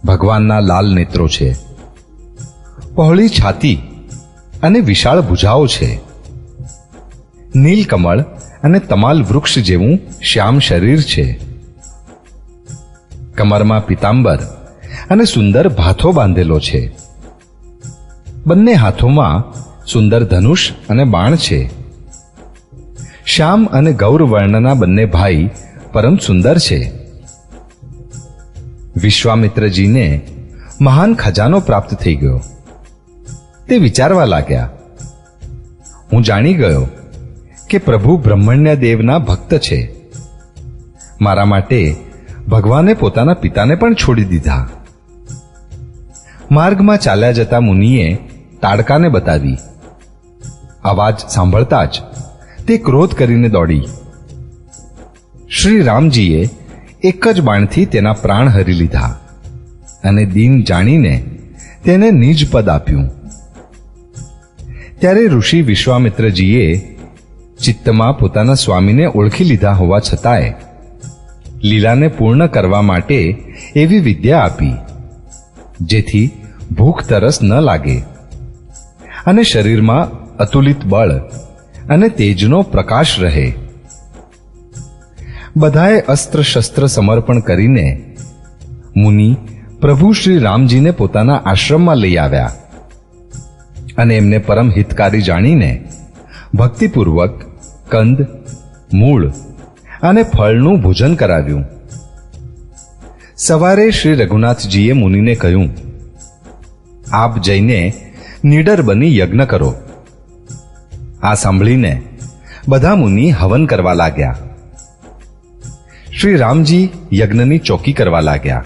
ભગવાનના લાલ નેત્રો છે, પહોળી છાતી અને વિશાળ ભુજાઓ છે. નીલકમળ અને તમાલ વૃક્ષ જેવું શ્યામ શરીર છે. કમરમાં પિતાંબર અને સુંદર ભાથો બાંધેલો છે. બંને હાથોમાં સુંદર ધનુષ અને બાણ છે. શ્યામ અને ગૌર વર્ણના બંને ભાઈ પરમ સુંદર છે. વિશ્વામિત્રજીને મહાન ખજાનો પ્રાપ્ત થઈ ગયો. તે વિચારવા લાગ્યા, હું જાણી ગયો કે પ્રભુ બ્રહ્મણ્ય દેવના ભક્ત છે. મારા માટે ભગવાને પોતાના પિતાને પણ છોડી દીધા. માર્ગમાં ચાલ્યા જતા મુનિએ તાડકાને બતાવી. અવાજ સાંભળતા જ તે ક્રોધ કરીને દોડી. શ્રી રામજીએ એક જ બાણથી તેના પ્રાણ હરી લીધા અને દીન જાણીને તેને નિજ પદ આપ્યું. ત્યારે ઋષિ વિશ્વામિત્રજીએ ચિત્તમાં પોતાના સ્વામીને ઓળખી લીધા હોવા છતાંય લીલાને પૂર્ણ કરવા માટે એવી વિદ્યા આપી જેથી ભૂખ તરસ ન લાગે અને શરીરમાં અતુલિત બળ અને તેજનો પ્રકાશ રહે. બધાએ અસ્ત્ર શસ્ત્ર સમર્પણ કરીને મુનિ પ્રભુ શ્રી રામજીને પોતાના આશ્રમમાં લઈ આવ્યા અને એમને પરમ હિતકારી જાણીને ભક્તિપૂર્વક કંદ, મૂળ અને ફળનું ભોજન કરાવ્યું. સવારે શ્રી રઘુનાથજીએ મુનિને કહ્યું, આપ જઈને નીડર બની યજ્ઞ કરો. આ સાંભળીને બધા મુનિ હવન કરવા લાગ્યા. શ્રી રામજી યજ્ઞની ચોકી કરવા લાગ્યા.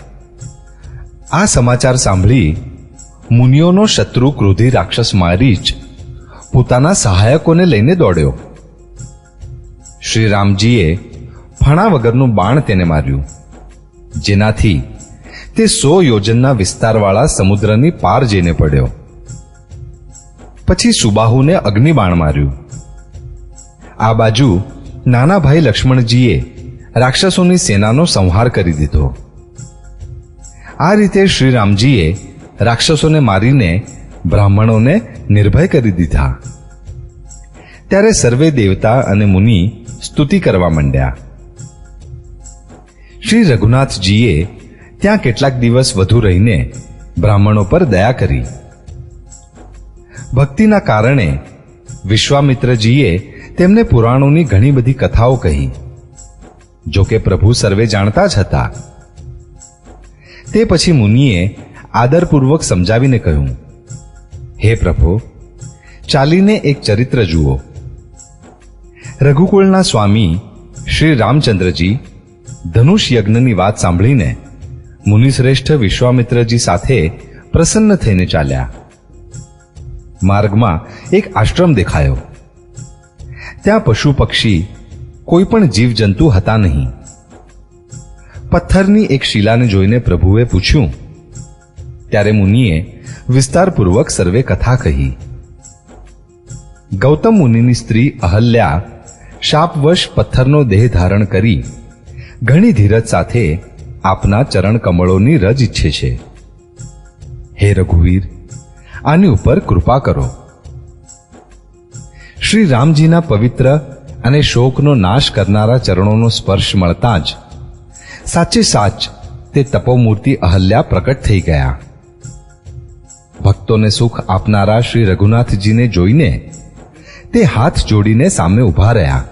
આ સમાચાર સાંભળી મુનિઓનો શત્રુ ક્રોધી રાક્ષસ મારીચ પોતાના સહાયકોને લઈને દોડ્યો. શ્રી રામજીએ ફણા વગરનું બાણ તેને માર્યું, જેનાથી તે 100 યોજનના વિસ્તારવાળા સમુદ્રની પાર જઈને પડ્યો. પછી સુબાહુને અગ્નિબાણ માર્યું. આ બાજુ નાના ભાઈ લક્ષ્મણજીએ રાક્ષસોની સેનાનો સંહાર કરી દીધો. આ રીતે શ્રી રામજીએ રાક્ષસોને મારીને બ્રાહ્મણોને નિર્ભય કરી દીધા. ત્યારે સર્વે દેવતા અને મુનિ સ્તુતિ કરવા માંડ્યા. શ્રી રઘુનાથજીએ ત્યાં કેટલાક દિવસ વધુ રહીને બ્રાહ્મણો પર દયા કરી. ભક્તિના કારણે વિશ્વામિત્રજીએ તેમને પુરાણોની ઘણી બધી કથાઓ કહી. જો કે પ્રભુ સર્વે જાણતા જ હતા. તે પછી મુનિએ આદરપૂર્વક સમજાવીને કહ્યું, હે પ્રભુ, ચાલીને એક ચરિત્ર જુઓ. રઘુકુળના સ્વામી શ્રી રામચંદ્રજી ધનુષ યજ્ઞની વાત સાંભળીને મુનિશ્રેષ્ઠ વિશ્વામિત્રજી સાથે પ્રસન્ન થઈને ચાલ્યા. માર્ગમાં એક આશ્રમ દેખાયો. ત્યાં પશુ પક્ષી કોઈ પણ જીવજંતુ હતા નહીં. પથ્થરની એક શિલાને જોઈને પ્રભુએ પૂછ્યું. ત્યારે મુનિએ વિસ્તારપૂર્વક સર્વે કથા કહી. ગૌતમ મુનિની સ્ત્રી અહલ્યા શાપવશ પથ્થરનો દેહ ધારણ કરી ઘણી ધીરજ સાથે આપના ચરણ કમળોની રજ ઈચ્છે છે. હે રઘુવીર, આની ઉપર કૃપા કરો. શ્રી રામજીના પવિત્ર અને શોકનો નાશ કરનારા ચરણોનો સ્પર્શ મળતા જ સાચે સાચ તે તપોમૂર્તિ અહલ્યા પ્રકટ થઈ ગયા. ભક્તોને સુખ આપનારા શ્રી રઘુનાથજીને જોઈને તે હાથ જોડીને સામે ઊભા રહ્યા.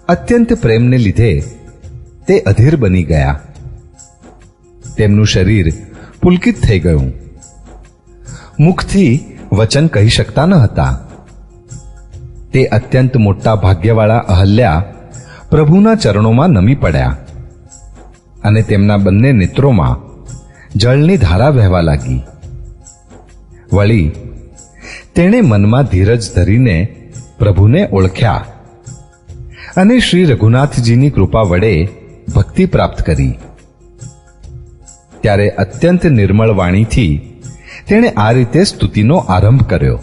અત્યંત પ્રેમને લીધે તે અધીર બની ગયા. તેમનું શરીર પુલકિત થઈ ગયું. મુખથી વચન કહી શકતા ન હતા. તે અત્યંત મોટા ભાગ્યવાળા અહલ્યા પ્રભુના ચરણોમાં નમી પડ્યા અને તેમના બંને નેત્રોમાં જળની ધારા વહેવા લાગી. વળી તેણે મનમાં ધીરજ ધરીને પ્રભુને ઓળખ્યા અને શ્રી રઘુનાથજીની કૃપા વડે ભક્તિ પ્રાપ્ત કરી. ત્યારે અત્યંત નિર્મળ વાણીથી તેણે આ રીતે સ્તુતિનો આરંભ કર્યો.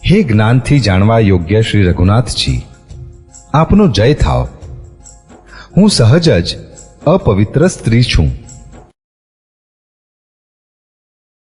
હે જ્ઞાનથી જાણવા યોગ્ય શ્રી રઘુનાથજી, આપનો જય થાવ. હું સહજ જ અપવિત્ર સ્ત્રી છું.